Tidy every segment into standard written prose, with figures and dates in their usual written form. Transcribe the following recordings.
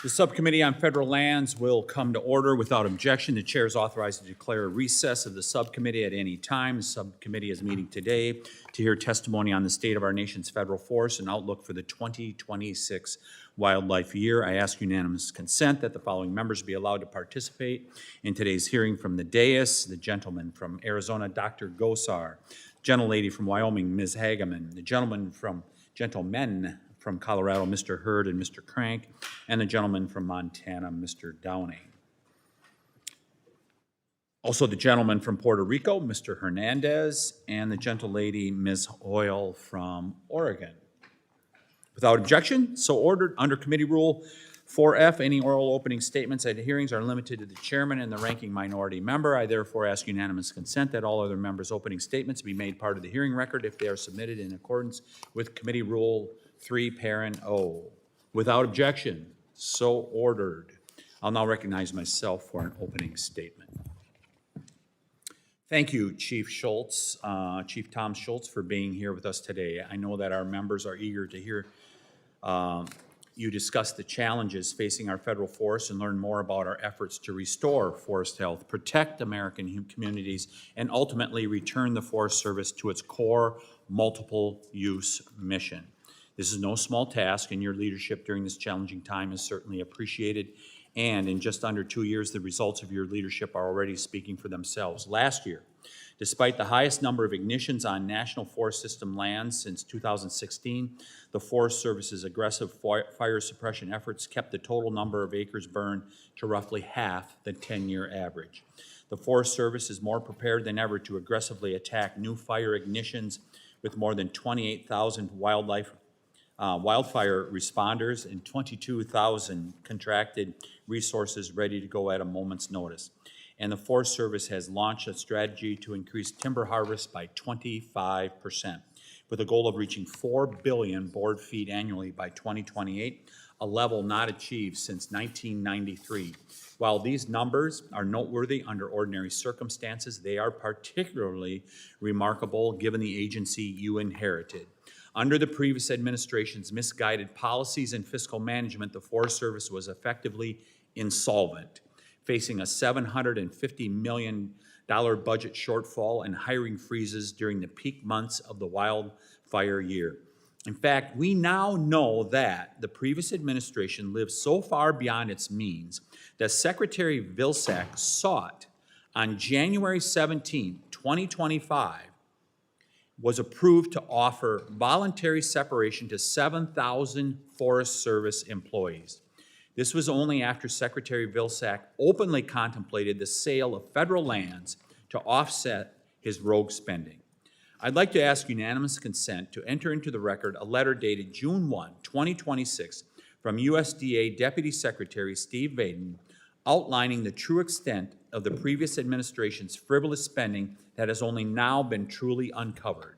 The Subcommittee on Federal Lands will come to order without objection. The chair is authorized to declare a recess of the subcommittee at any time. The subcommittee is meeting today to hear testimony on the state of our nation's federal forests and outlook for the 2026 Wildlife Year. I ask unanimous consent that the following members be allowed to participate in today's hearing from the dais: the gentleman from Arizona, Dr. Gosar; gentlelady from Wyoming, Ms. Hageman; the gentlemen from Colorado, Mr. Hurd and Mr. Crank; and the gentleman from Montana, Mr. Downing. Also the gentleman from Puerto Rico, Mr. Hernandez, and the gentlelady, Ms. Hoyle from Oregon. Without objection, so ordered. Under Committee Rule 4F, any oral opening statements at hearings are limited to the chairman and the ranking minority member. I therefore ask unanimous consent that all other members' opening statements be made part of the hearing record if they are submitted in accordance with Committee Rule 3, Parent O. Without objection, so ordered. I'll now recognize myself for an opening statement. Thank you, Chief Schultz, Chief Tom Schultz, for being here with us today. I know that our members are eager to hear you discuss the challenges facing our federal forests and learn more about our efforts to restore forest health, protect American communities, and ultimately return the Forest Service to its core multiple-use mission. This is no small task, and your leadership during this challenging time is certainly appreciated. And in just under 2 years, the results of your leadership are already speaking for themselves. Last year, despite the highest number of ignitions on National Forest System lands since 2016, the Forest Service's aggressive fire suppression efforts kept the total number of acres burned to roughly half the 10-year average. The Forest Service is more prepared than ever to aggressively attack new fire ignitions with more than 28,000 wildfire responders and 22,000 contracted resources ready to go at a moment's notice. And the Forest Service has launched a strategy to increase timber harvest by 25%, with a goal of reaching 4 billion board feet annually by 2028, a level not achieved since 1993. While these numbers are noteworthy under ordinary circumstances, they are particularly remarkable given the agency you inherited. Under the previous administration's misguided policies and fiscal management, the Forest Service was effectively insolvent, facing a $750 million budget shortfall and hiring freezes during the peak months of the wildfire year. In fact, we now know that the previous administration lived so far beyond its means that Secretary Vilsack sought on January 17, 2025, was approved to offer voluntary separation to 7,000 Forest Service employees. This was only after Secretary Vilsack openly contemplated the sale of federal lands to offset his rogue spending. I'd like to ask unanimous consent to enter into the record a letter dated June 1, 2026 from USDA Deputy Secretary Steve Vaden outlining the true extent of the previous administration's frivolous spending that has only now been truly uncovered.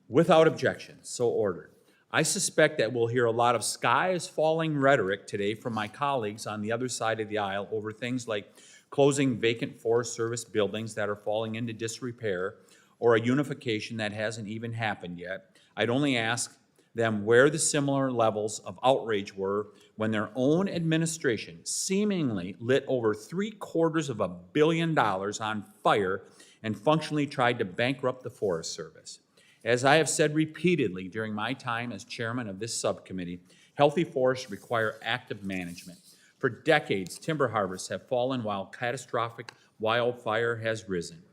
Without objection, so ordered. I suspect that we'll hear a lot of sky is falling rhetoric today from my colleagues on the other side of the aisle over things like closing vacant Forest Service buildings that are falling into disrepair or a unification that hasn't even happened yet. I'd only ask them where the similar levels of outrage were when their own administration seemingly lit over $750 million on fire and functionally tried to bankrupt the Forest Service. As I have said repeatedly during my time as chairman of this subcommittee, healthy forests require active management. For decades, timber harvests have fallen while catastrophic wildfire has risen.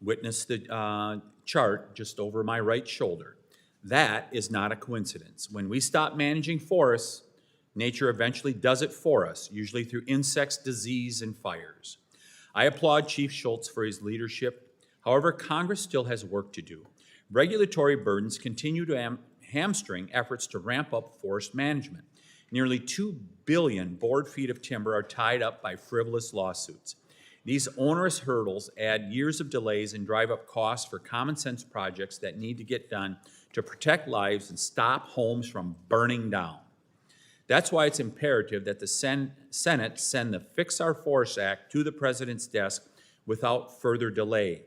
Witness the chart just over my right shoulder. That is not a coincidence. When we stop managing forests, nature eventually does it for us, usually through insects, disease, and fires. I applaud Chief Schultz for his leadership. However, Congress still has work to do. Regulatory burdens continue to hamstring efforts to ramp up forest management. Nearly 2 billion board feet of timber are tied up by frivolous lawsuits. These onerous hurdles add years of delays and drive up costs for common sense projects that need to get done to protect lives and stop homes from burning down. That's why it's imperative that the Senate send the Fix Our Forests Act to the President's desk without further delay.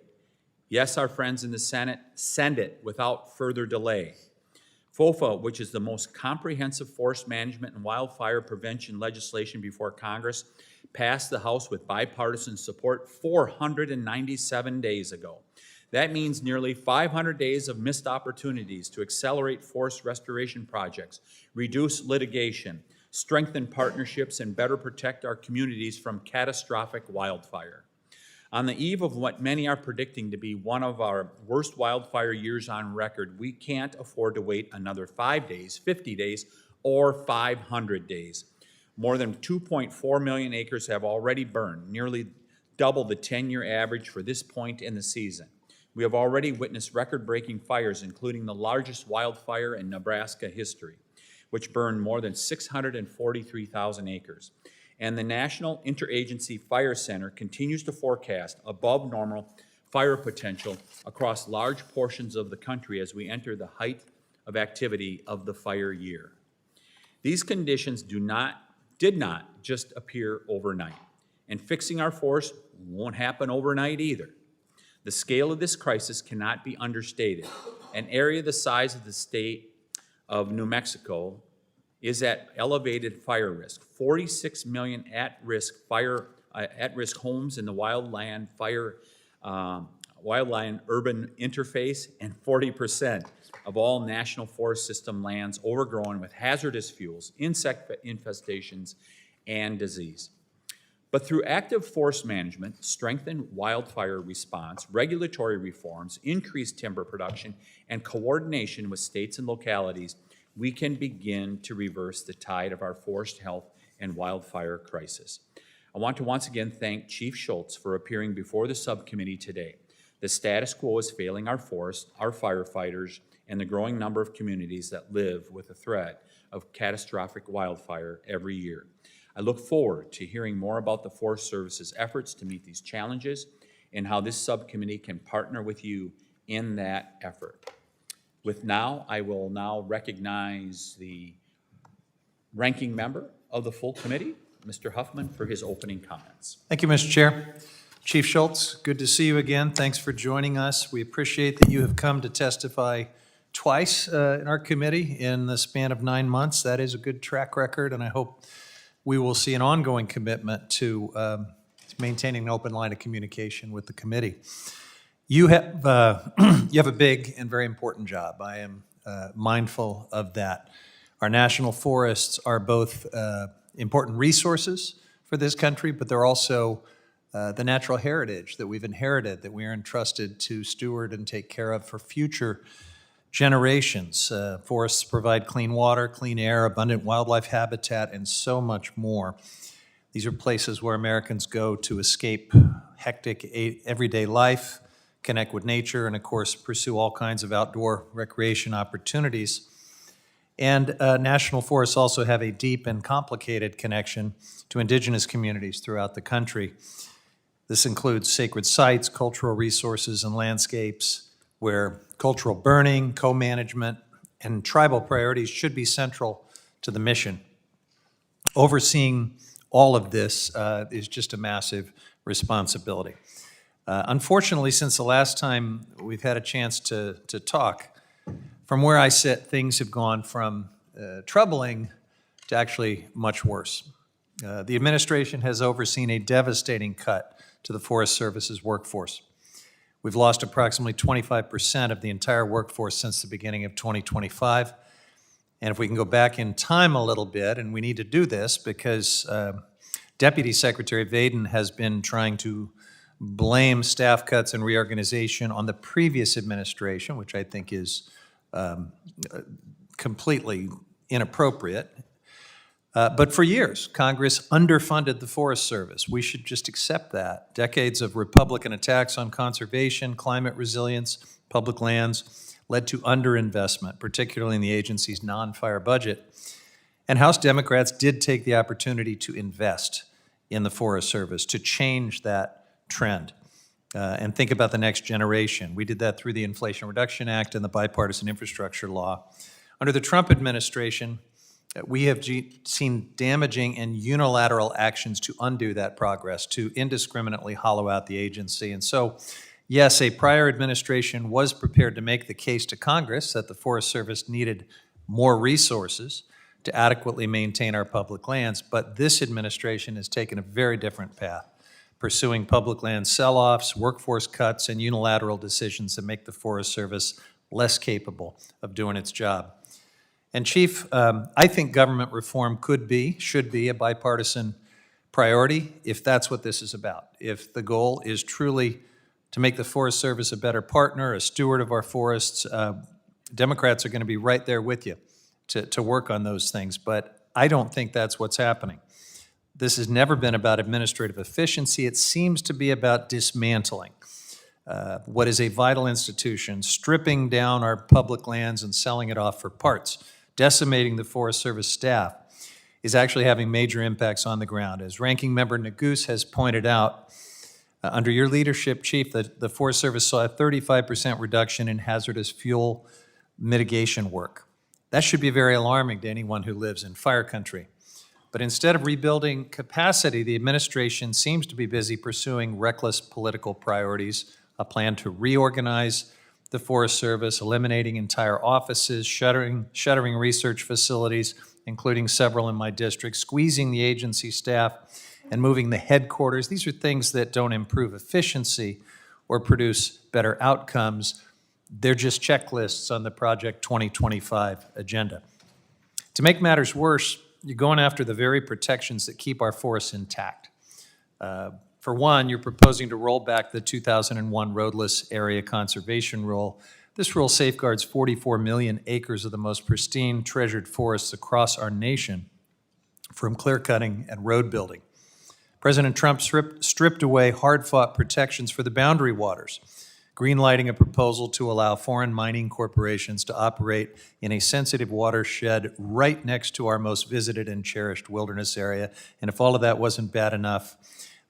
Yes, our friends in the Senate, send it without further delay. FOFA, which is the most comprehensive forest management and wildfire prevention legislation before Congress, passed the House with bipartisan support 497 days ago. That means nearly 500 days of missed opportunities to accelerate forest restoration projects, reduce litigation, strengthen partnerships, and better protect our communities from catastrophic wildfire. On the eve of what many are predicting to be one of our worst wildfire years on record, we can't afford to wait another 5 days, 50 days, or 500 days. More than 2.4 million acres have already burned, nearly double the 10-year average for this point in the season. We have already witnessed record-breaking fires, including the largest wildfire in Nebraska history, which burned more than 643,000 acres. And the National Interagency Fire Center continues to forecast above normal fire potential across large portions of the country as we enter the height of activity of the fire year. These conditions did not just appear overnight, and fixing our forest won't happen overnight either. The scale of this crisis cannot be understated. An area the size of the state of New Mexico is at elevated fire risk. 46 million at-risk homes in the wildland urban interface, and 40% of all National Forest System lands overgrown with hazardous fuels, insect infestations, and disease. But through active forest management, strengthened wildfire response, regulatory reforms, increased timber production, and coordination with states and localities, we can begin to reverse the tide of our forest health and wildfire crisis. I want to once again thank Chief Schultz for appearing before the subcommittee today. The status quo is failing our forests, our firefighters, and the growing number of communities that live with the threat of catastrophic wildfire every year. I look forward to hearing more about the Forest Service's efforts to meet these challenges and how this subcommittee can partner with you in that effort. I will now recognize the ranking member of the full committee, Mr. Huffman, for his opening comments. Thank you, Mr. Chair. Chief Schultz, good to see you again. Thanks for joining us. We appreciate that you have come to testify twice in our committee in the span of 9 months. That is a good track record, and I hope we will see an ongoing commitment to maintaining an open line of communication with the committee. You have a big and very important job. I am mindful of that. Our national forests are both important resources for this country, but they're also the natural heritage that we've inherited, that we are entrusted to steward and take care of for future generations. Forests provide clean water, clean air, abundant wildlife habitat, and so much more. These are places where Americans go to escape hectic everyday life, connect with nature, and of course pursue all kinds of outdoor recreation opportunities. And national forests also have a deep and complicated connection to indigenous communities throughout the country. This includes sacred sites, cultural resources, and landscapes where cultural burning, co-management, and tribal priorities should be central to the mission. Overseeing all of this is just a massive responsibility. Unfortunately, since the last time we've had a chance to talk, from where I sit, things have gone from troubling to actually much worse. The administration has overseen a devastating cut to the Forest Service's workforce. We've lost approximately 25% of the entire workforce since the beginning of 2025. And if we can go back in time a little bit, and we need to do this because Deputy Secretary Vaden has been trying to blame staff cuts and reorganization on the previous administration, which I think is completely inappropriate. But for years, Congress underfunded the Forest Service. We should just accept that. Decades of Republican attacks on conservation, climate resilience, public lands led to underinvestment, particularly in the agency's non-fire budget. And House Democrats did take the opportunity to invest in the Forest Service, to change that trend and think about the next generation. We did that through the Inflation Reduction Act and the Bipartisan Infrastructure Law. Under the Trump administration, we have seen damaging and unilateral actions to undo that progress, to indiscriminately hollow out the agency. And so, yes, a prior administration was prepared to make the case to Congress that the Forest Service needed more resources to adequately maintain our public lands, but this administration has taken a very different path, pursuing public land sell-offs, workforce cuts, and unilateral decisions that make the Forest Service less capable of doing its job. And Chief, I think government reform should be a bipartisan priority if that's what this is about. If the goal is truly to make the Forest Service a better partner, a steward of our forests, Democrats are going to be right there with you to work on those things. But I don't think that's what's happening. This has never been about administrative efficiency. It seems to be about dismantling what is a vital institution, stripping down our public lands and selling it off for parts. Decimating the Forest Service staff is actually having major impacts on the ground. As Ranking Member Neguse has pointed out, under your leadership, Chief, the Forest Service saw a 35% reduction in hazardous fuel mitigation work. That should be very alarming to anyone who lives in fire country. But instead of rebuilding capacity, the administration seems to be busy pursuing reckless political priorities, a plan to reorganize the Forest Service, eliminating entire offices, shuttering research facilities, including several in my district, squeezing the agency staff, and moving the headquarters. These are things that don't improve efficiency or produce better outcomes. They're just checklists on the Project 2025 agenda. To make matters worse, you're going after the very protections that keep our forests intact. For one, you're proposing to roll back the 2001 roadless area conservation rule. This rule safeguards 44 million acres of the most pristine, treasured forests across our nation from clear-cutting and road building. President Trump stripped away hard-fought protections for the boundary waters, greenlighting a proposal to allow foreign mining corporations to operate in a sensitive watershed right next to our most visited and cherished wilderness area. And if all of that wasn't bad enough,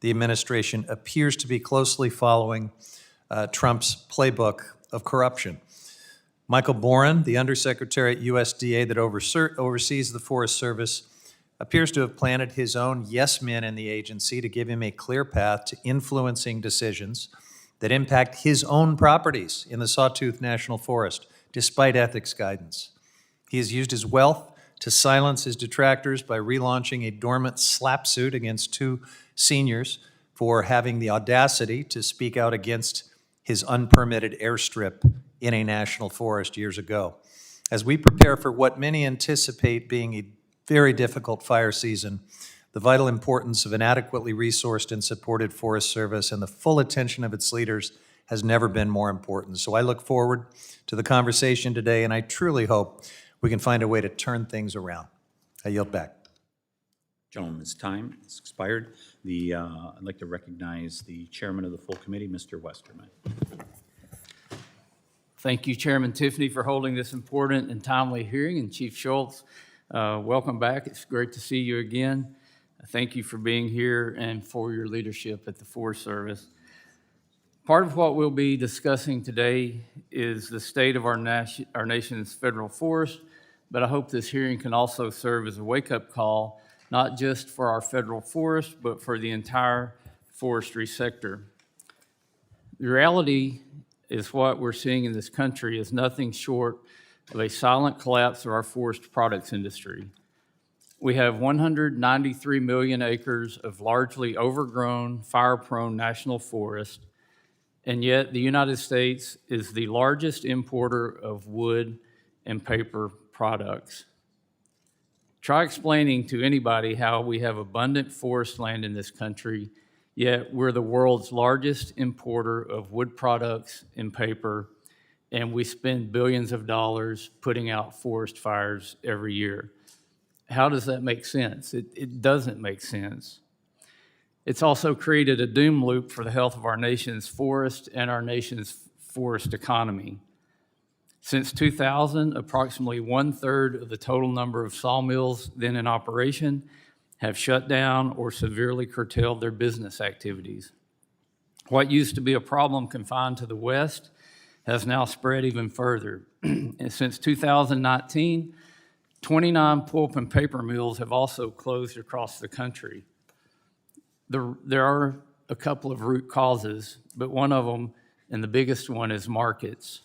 the administration appears to be closely following Trump's playbook of corruption. Michael Boren, the undersecretary at USDA that oversees the Forest Service, appears to have planted his own yes men in the agency to give him a clear path to influencing decisions that impact his own properties in the Sawtooth National Forest, despite ethics guidance. He has used his wealth to silence his detractors by relaunching a dormant slap suit against two seniors for having the audacity to speak out against his unpermitted airstrip in a national forest years ago. As we prepare for what many anticipate being a very difficult fire season, the vital importance of an adequately resourced and supported Forest Service and the full attention of its leaders has never been more important. So I look forward to the conversation today, and I truly hope we can find a way to turn things around. I yield back. Gentleman's time has expired. I'd like to recognize the chairman of the full committee, Mr. Westerman. Thank you, Chairman Tiffany, for holding this important and timely hearing, and Chief Schultz, welcome back. It's great to see you again. Thank you for being here and for your leadership at the Forest Service. Part of what we'll be discussing today is the state of our nation's federal forest, but I hope this hearing can also serve as a wake-up call, not just for our federal forest, but for the entire forestry sector. The reality is what we're seeing in this country is nothing short of a silent collapse of our forest products industry. We have 193 million acres of largely overgrown, fire-prone national forest, and yet the United States is the largest importer of wood and paper products. Try explaining to anybody how we have abundant forest land in this country, yet we're the world's largest importer of wood products and paper, and we spend billions of dollars putting out forest fires every year. How does that make sense? It doesn't make sense. It's also created a doom loop for the health of our nation's forest and our nation's forest economy. Since 2000, approximately 1/3 of the total number of sawmills then in operation have shut down or severely curtailed their business activities. What used to be a problem confined to the West has now spread even further. And since 2019, 29 pulp and paper mills have also closed across the country. There are a couple of root causes, but one of them, and the biggest one, is markets.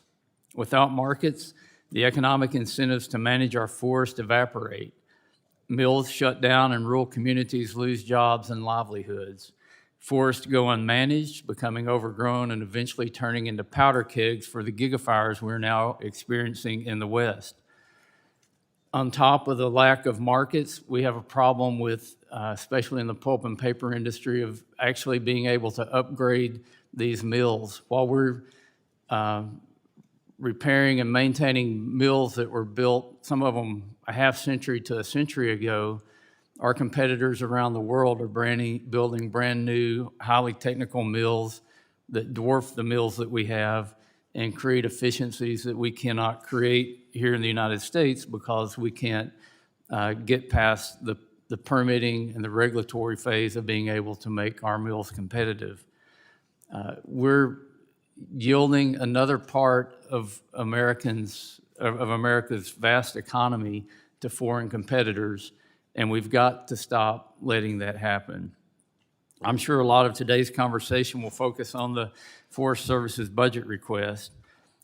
Without markets, The economic incentives to manage our forest evaporate. Mills shut down and rural communities lose jobs and livelihoods. Forests go unmanaged, becoming overgrown and eventually turning into powder kegs for the gigafires we're now experiencing in the West. On top of the lack of markets, we have a problem with, especially in the pulp and paper industry, of actually being able to upgrade these mills. While we're repairing and maintaining mills that were built, some of them a half century to a century ago, our competitors around the world are building brand new, highly technical mills that dwarf the mills that we have and create efficiencies that we cannot create here in the United States because we can't get past the permitting and the regulatory phase of being able to make our mills competitive. We're yielding another part of America's vast economy to foreign competitors, and we've got to stop letting that happen. I'm sure a lot of today's conversation will focus on the Forest Service's budget request.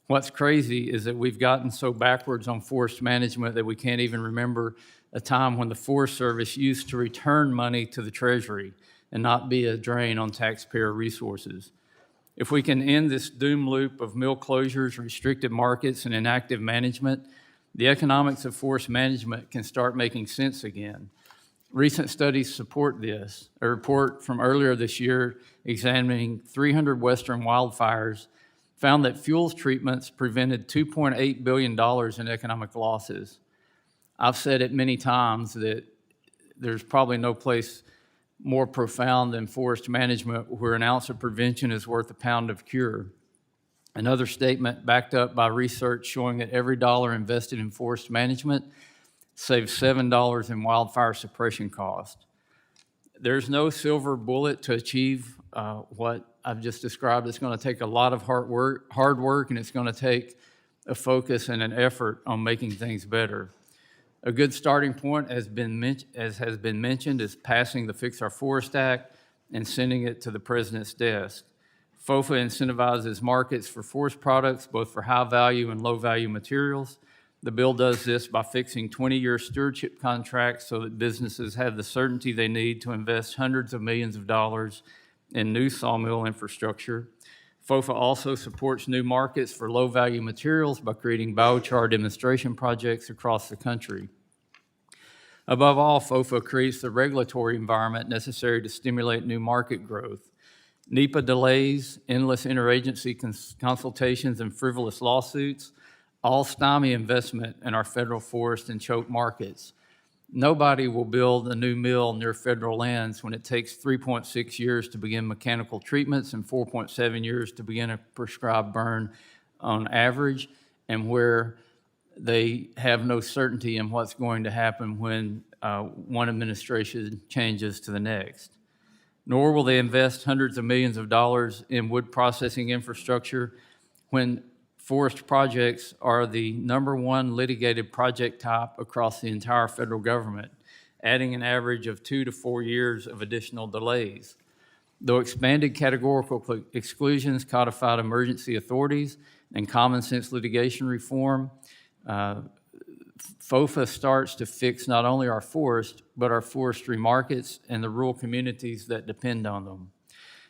What's crazy is that we've gotten so backwards on forest management that we can't even remember a time when the Forest Service used to return money to the Treasury and not be a drain on taxpayer resources. If we can end this doom loop of mill closures, restricted markets, and inactive management, the economics of forest management can start making sense again. Recent studies support this. A report from earlier this year examining 300 Western wildfires found that fuels treatments prevented $2.8 billion in economic losses. I've said it many times that there's probably no place more profound than forest management where an ounce of prevention is worth a pound of cure. Another statement backed up by research showing that every dollar invested in forest management saves $7 in wildfire suppression cost. There's no silver bullet to achieve what I've just described. It's going to take a lot of hard work, and it's going to take a focus and an effort on making things better. A good starting point, as has been mentioned, is passing the Fix Our Forest Act and sending it to the President's desk. FOFA incentivizes markets for forest products, both for high-value and low-value materials. The bill does this by fixing 20-year stewardship contracts so that businesses have the certainty they need to invest hundreds of millions of dollars in new sawmill infrastructure. FOFA also supports new markets for low-value materials by creating biochar demonstration projects across the country. Above all, FOFA creates the regulatory environment necessary to stimulate new market growth. NEPA delays, endless interagency consultations, and frivolous lawsuits all stymie investment in our federal forest and choke markets. Nobody will build a new mill near federal lands when it takes 3.6 years to begin mechanical treatments and 4.7 years to begin a prescribed burn on average, and where they have no certainty in what's going to happen when one administration changes to the next. Nor will they invest hundreds of millions of dollars in wood processing infrastructure when forest projects are the #1 litigated project type across the entire federal government, adding an average of 2 to 4 years of additional delays. Though expanded categorical exclusions, codified emergency authorities, and common sense litigation reform, FOFA starts to fix not only our forest, but our forestry markets and the rural communities that depend on them.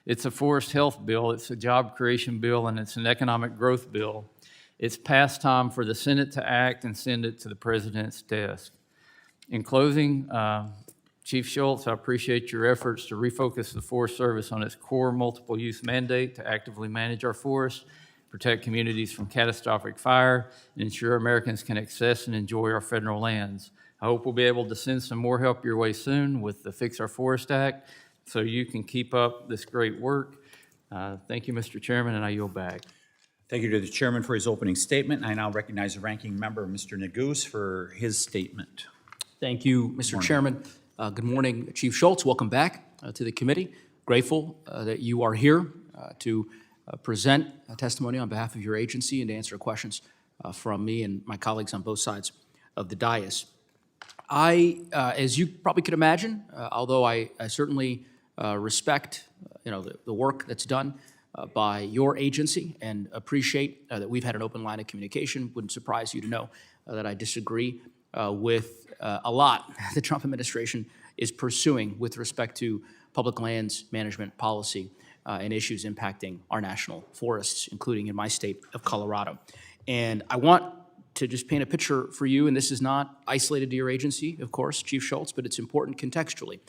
It's a forest health bill, it's a job creation bill, and it's an economic growth bill. It's past time for the Senate to act and send it to the President's desk. In closing, Chief Schultz, I appreciate your efforts to refocus the Forest Service on its core multiple use mandate to actively manage our forests, protect communities from catastrophic fire, and ensure Americans can access and enjoy our federal lands. I hope we'll be able to send some more help your way soon with the Fix Our Forest Act so you can keep up this great work. Thank you, Mr. Chairman, and I yield back. Thank you to the chairman for his opening statement. I now recognize the ranking member, Mr. Neguse, for his statement. Thank you, Mr. Chairman. Good morning, Chief Schultz. Welcome back to the committee. Grateful that you are here to present a testimony on behalf of your agency and to answer questions from me and my colleagues on both sides of the dais. As you probably could imagine, although I certainly respect the work that's done by your agency and appreciate that we've had an open line of communication. Wouldn't surprise you to know that I disagree with a lot the Trump administration is pursuing with respect to public lands management policy and issues impacting our national forests, including in my state of Colorado. And I want to just paint a picture for you, and this is not isolated to your agency, of course, Chief Schultz, but it's important contextually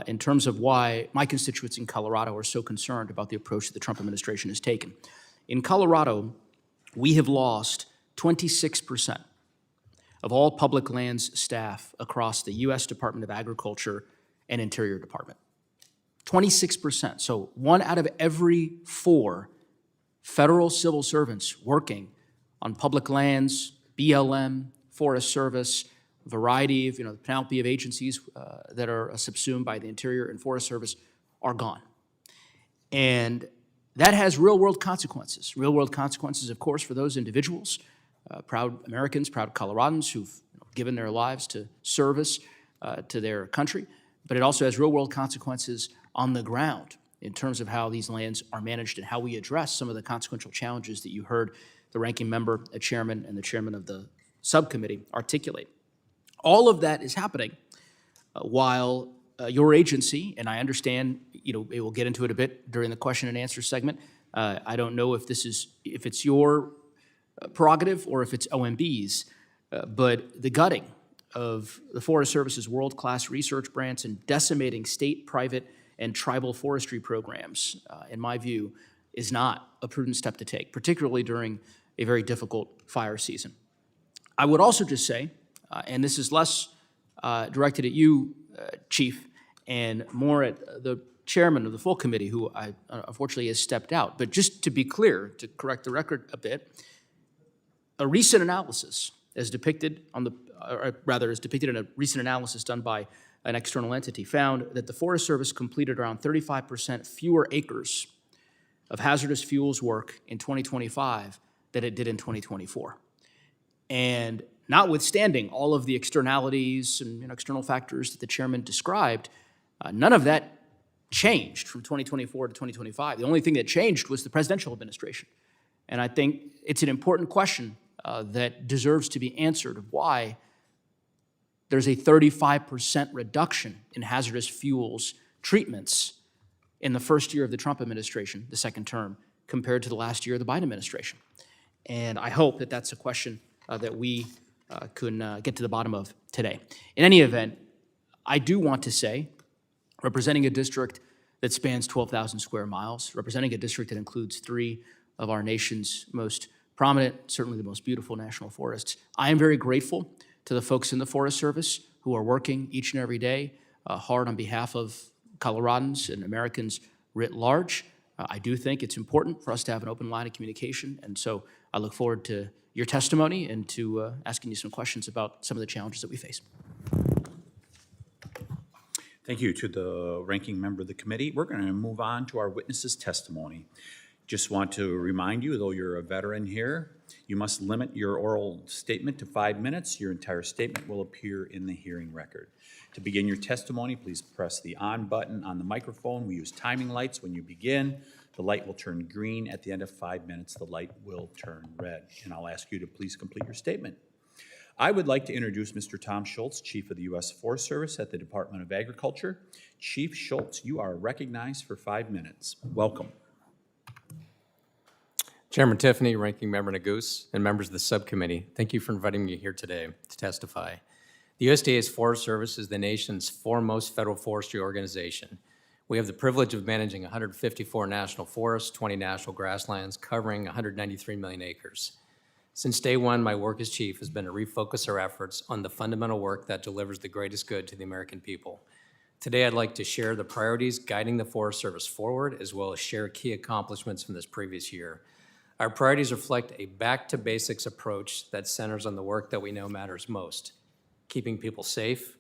in terms of why my constituents in Colorado are so concerned about the approach that the Trump administration has taken. In Colorado, we have lost 26% of all public lands staff across the U.S. Department of Agriculture and Interior Department. 26%. So 1 out of every 4 federal civil servants working on public lands, BLM, Forest Service, a variety of, the panoply of agencies that are subsumed by the Interior and Forest Service are gone. And that has real-world consequences. Real-world consequences, of course, for those individuals, proud Americans, proud Coloradans who've given their lives to service to their country. But it also has real-world consequences on the ground in terms of how these lands are managed and how we address some of the consequential challenges that you heard the ranking member, the chairman, and the chairman of the subcommittee articulate. All of that is happening while your agency, and I understand, it will get into it a bit during the question and answer segment. I don't know if it's your prerogative or if it's OMB's, but the gutting of the Forest Service's world-class research grants and decimating state, private, and tribal forestry programs, in my view, is not a prudent step to take, particularly during a very difficult fire season. I would also just say, and this is less directed at you, Chief, and more at the chairman of the full committee, who unfortunately has stepped out, but just to be clear, to correct the record a bit, a recent analysis as depicted in a recent analysis done by an external entity, found that the Forest Service completed around 35% fewer acres of hazardous fuels work in 2025 than it did in 2024. And notwithstanding all of the externalities and external factors that the chairman described, none of that changed from 2024 to 2025. The only thing that changed was the presidential administration. And I think it's an important question that deserves to be answered of why there's a 35% reduction in hazardous fuels treatments in the first year of the Trump administration, the second term, compared to the last year of the Biden administration. And I hope that that's a question that we can get to the bottom of today. In any event, I do want to say, representing a district that spans 12,000 square miles, representing a district that includes 3 of our nation's most prominent, certainly the most beautiful national forests, I am very grateful to the folks in the Forest Service who are working each and every day hard on behalf of Coloradans and Americans writ large. I do think it's important for us to have an open line of communication, and so I look forward to your testimony and to asking you some questions about some of the challenges that we face. Thank you to the ranking member of the committee. We're going to move on to our witnesses' testimony. Just want to remind you, though you're a veteran here, you must limit your oral statement to 5 minutes. Your entire statement will appear in the hearing record. To begin your testimony, please press the on button on the microphone. We use timing lights when you begin. The light will turn green. At the end of 5 minutes, the light will turn red. And I'll ask you to please complete your statement. I would like to introduce Mr. Tom Schultz, Chief of the U.S. Forest Service at the Department of Agriculture. Chief Schultz, you are recognized for 5 minutes. Welcome. Chairman Tiffany, Ranking Member Nagoose, and members of the subcommittee, thank you for inviting me here today to testify. The USDA's Forest Service is the nation's foremost federal forestry organization. We have the privilege of managing 154 national forests, 20 national grasslands, covering 193 million acres. Since day one, my work as chief has been to refocus our efforts on the fundamental work that delivers the greatest good to the American people. Today, I'd like to share the priorities guiding the Forest Service forward, as well as share key accomplishments from this previous year. Our priorities reflect a back-to-basics approach that centers on the work that we know matters most: keeping people safe,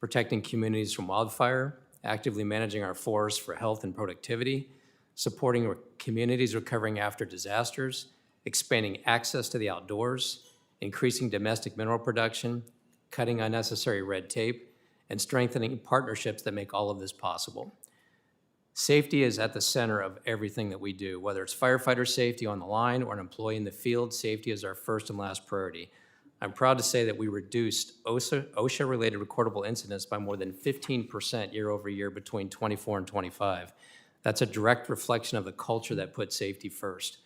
protecting communities from wildfire, actively managing our forests for health and productivity, supporting communities recovering after disasters, expanding access to the outdoors, increasing domestic mineral production, cutting unnecessary red tape, and strengthening partnerships that make all of this possible. Safety is at the center of everything that we do. Whether it's firefighter safety on the line or an employee in the field, safety is our first and last priority. I'm proud to say that we reduced OSHA-related recordable incidents by more than 15% year over year between 24 and 25. That's a direct reflection of the culture that puts safety first.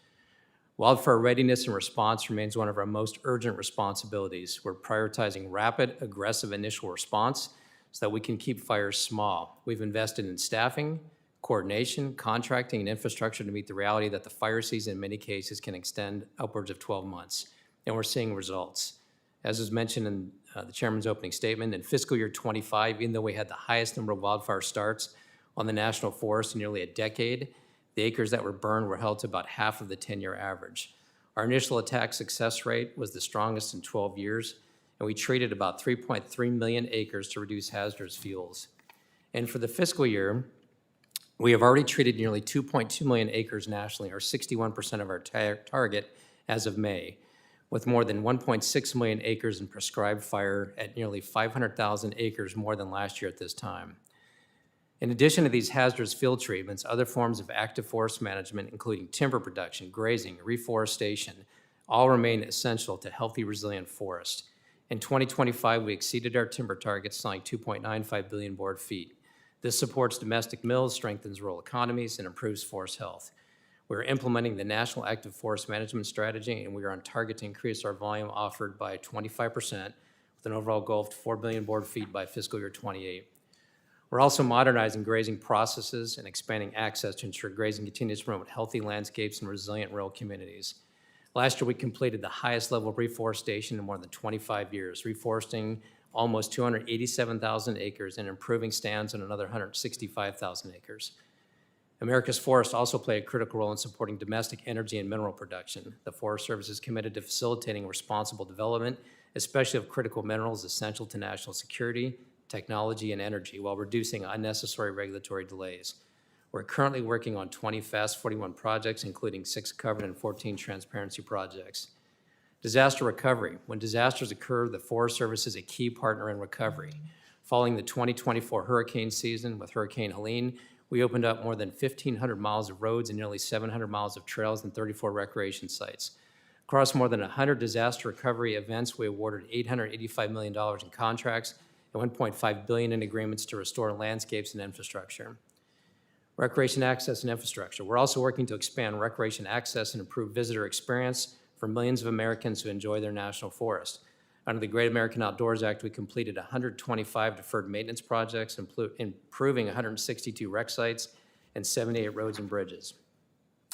Wildfire readiness and response remains one of our most urgent responsibilities. We're prioritizing rapid, aggressive initial response so that we can keep fires small. We've invested in staffing, coordination, contracting, and infrastructure to meet the reality that the fire season in many cases can extend upwards of 12 months, and we're seeing results. As was mentioned in the chairman's opening statement, in fiscal year 25, even though we had the highest number of wildfire starts on the national forest in nearly a decade, the acres that were burned were held to about half of the 10-year average. Our initial attack success rate was the strongest in 12 years, and we treated about 3.3 million acres to reduce hazardous fuels. And for the fiscal year, we have already treated nearly 2.2 million acres nationally, or 61% of our target as of May, with more than 1.6 million acres in prescribed fire at nearly 500,000 acres more than last year at this time. In addition to these hazardous field treatments, other forms of active forest management, including timber production, grazing, reforestation, all remain essential to healthy, resilient forests. In 2025, we exceeded our timber targets, selling 2.95 billion board feet. This supports domestic mills, strengthens rural economies, and improves forest health. We're implementing the National Active Forest Management Strategy, and we are on target to increase our volume offered by 25%, with an overall goal of 4 billion board feet by fiscal year 28. We're also modernizing grazing processes and expanding access to ensure grazing continues to promote healthy landscapes and resilient rural communities. Last year, we completed the highest level of reforestation in more than 25 years, reforesting almost 287,000 acres and improving stands on another 165,000 acres. America's forests also play a critical role in supporting domestic energy and mineral production. The Forest Service is committed to facilitating responsible development, especially of critical minerals essential to national security, technology, and energy, while reducing unnecessary regulatory delays. We're currently working on 20 Fast 41 projects, including 6 covered and 14 transparency projects. Disaster recovery. When disasters occur, the Forest Service is a key partner in recovery. Following the 2024 hurricane season with Hurricane Helene, we opened up more than 1,500 miles of roads and nearly 700 miles of trails and 34 recreation sites. Across more than 100 disaster recovery events, we awarded $885 million in contracts and $1.5 billion in agreements to restore landscapes and infrastructure. Recreation access and infrastructure. We're also working to expand recreation access and improve visitor experience for millions of Americans who enjoy their national forest. Under the Great American Outdoors Act, we completed 125 deferred maintenance projects, improving 162 rec sites and 78 roads and bridges.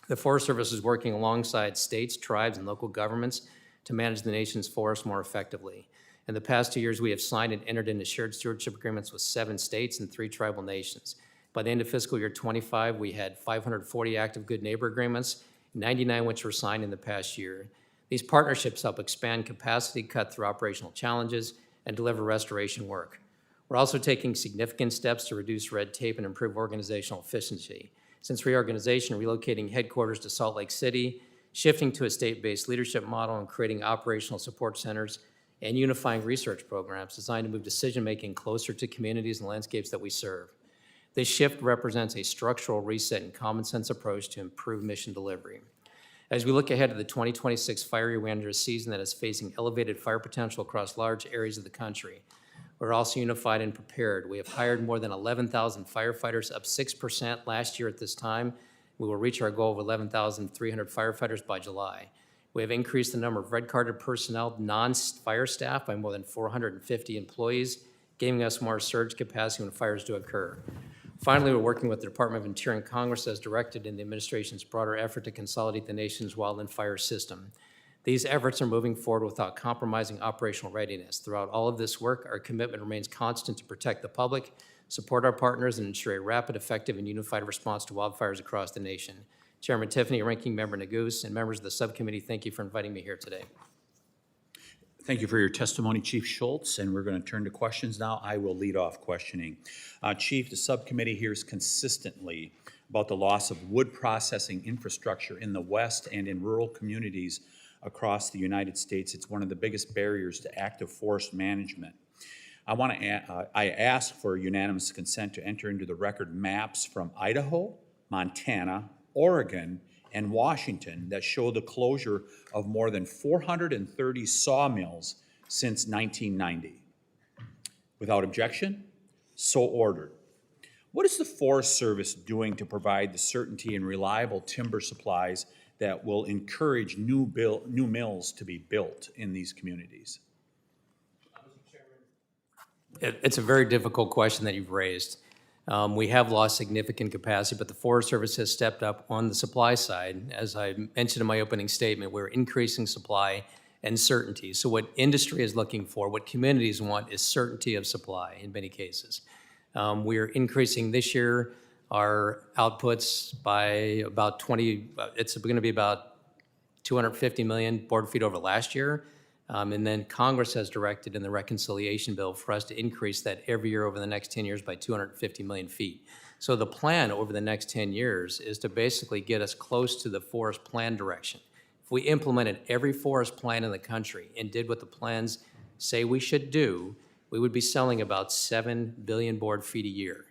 The Forest Service is working alongside states, tribes, and local governments to manage the nation's forests more effectively. In the past 2 years, we have signed and entered into shared stewardship agreements with 7 states and 3 tribal nations. By the end of fiscal year 25, we had 540 active good neighbor agreements, 99 which were signed in the past year. These partnerships help expand capacity, cut through operational challenges, and deliver restoration work. We're also taking significant steps to reduce red tape and improve organizational efficiency. Since reorganization, relocating headquarters to Salt Lake City, shifting to a state-based leadership model, and creating operational support centers, and unifying research programs designed to move decision-making closer to communities and landscapes that we serve. This shift represents a structural reset and common-sense approach to improve mission delivery. As we look ahead to the 2026 fire year, we enter a season that is facing elevated fire potential across large areas of the country. We're also unified and prepared. We have hired more than 11,000 firefighters, up 6% last year at this time. We will reach our goal of 11,300 firefighters by July. We have increased the number of red-carded personnel, non-fire staff, by more than 450 employees, giving us more surge capacity when fires do occur. Finally, we're working with the Department of Interior and Congress as directed in the administration's broader effort to consolidate the nation's wildland fire system. These efforts are moving forward without compromising operational readiness. Throughout all of this work, our commitment remains constant to protect the public, support our partners, and ensure a rapid, effective, and unified response to wildfires across the nation. Chairman Tiffany, Ranking Member Neguse, and members of the subcommittee, thank you for inviting me here today. Thank you for your testimony, Chief Schultz, and we're going to turn to questions now. I will lead off questioning. Chief, the subcommittee hears consistently about the loss of wood processing infrastructure in the West and in rural communities across the United States. It's one of the biggest barriers to active forest management. I ask for unanimous consent to enter into the record maps from Idaho, Montana, Oregon, and Washington that show the closure of more than 430 sawmills since 1990. Without objection, so ordered. What is the Forest Service doing to provide the certainty and reliable timber supplies that will encourage new mills to be built in these communities? It's a very difficult question that you've raised. We have lost significant capacity, but the Forest Service has stepped up on the supply side. As I mentioned in my opening statement, we're increasing supply and certainty. So what industry is looking for, what communities want, is certainty of supply in many cases. We're increasing this year our outputs by about 20, it's going to be about 250 million board feet over last year. And then Congress has directed in the reconciliation bill for us to increase that every year over the next 10 years by 250 million feet. So the plan over the next 10 years is to basically get us close to the forest plan direction. If we implemented every forest plan in the country and did what the plans say we should do, we would be selling about 7 billion board feet a year.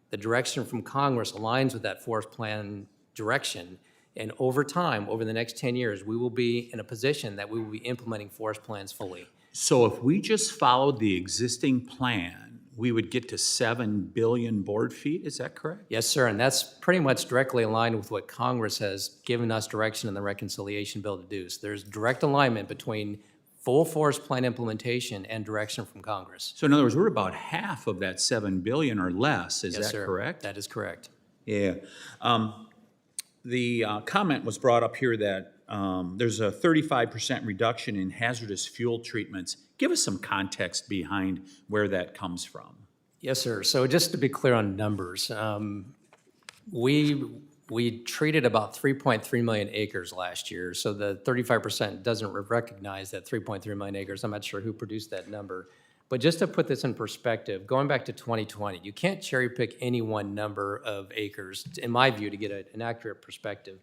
The direction from Congress aligns with that forest plan direction. And over time, over the next 10 years, we will be in a position that we will be implementing forest plans fully. So if we just followed the existing plan, we would get to 7 billion board feet, is that correct? Yes, sir, and that's pretty much directly aligned with what Congress has given us direction in the reconciliation bill to do. So there's direct alignment between full forest plan implementation and direction from Congress. So in other words, we're about half of that 7 billion or less, is Yes, that sir. correct? That is correct. Yeah. The comment was brought up here that there's a 35% reduction in hazardous fuel treatments. Give us some context behind where that comes from. Yes, sir. So just to be clear on numbers, we treated about 3.3 million acres last year. So the 35% doesn't recognize that 3.3 million acres. I'm not sure who produced that number. But just to put this in perspective, going back to 2020, you can't cherry pick any one number of acres, in my view, to get an accurate perspective.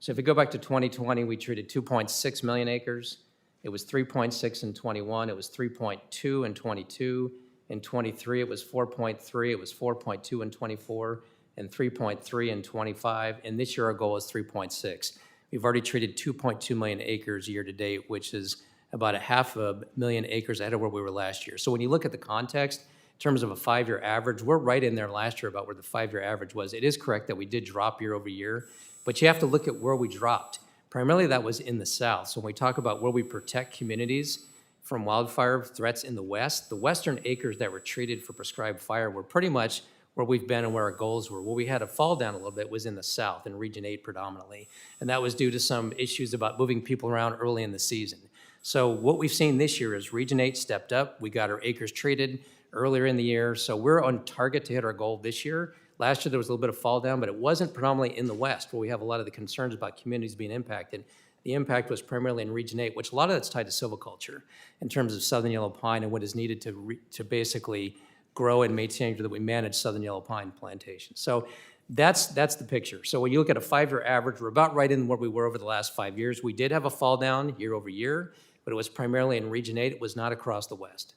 So if we go back to 2020, we treated 2.6 million acres. It was 3.6 in 21. It was 3.2 in 22. In 23, it was 4.3. It was 4.2 in 24, and 3.3 in 25. And this year, our goal is 3.6. We've already treated 2.2 million acres year to date, which is about 500,000 acres ahead of where we were last year. So when you look at the context, in terms of a 5-year average, we're right in there last year about where the 5-year average was. It is correct that we did drop year over year, but you have to look at where we dropped. Primarily that was in the south. So when we talk about where we protect communities from wildfire threats in the west, the western acres that were treated for prescribed fire were pretty much where we've been and where our goals were. Where we had a fall down a little bit was in the south, in Region 8 predominantly. And that was due to some issues about moving people around early in the season. So what we've seen this year is Region 8 stepped up. We got our acres treated earlier in the year. So we're on target to hit our goal this year. Last year there was a little bit of fall down, but it wasn't predominantly in the west where we have a lot of the concerns about communities being impacted. The impact was primarily in Region 8, which a lot of that's tied to silviculture in terms of southern yellow pine and what is needed to basically grow and maintain sure that we manage southern yellow pine plantations. So that's the picture. So when you look at a 5-year average, we're about right in where we were over the last 5 years. We did have a fall down year over year, but it was primarily in Region 8. It was not across the west.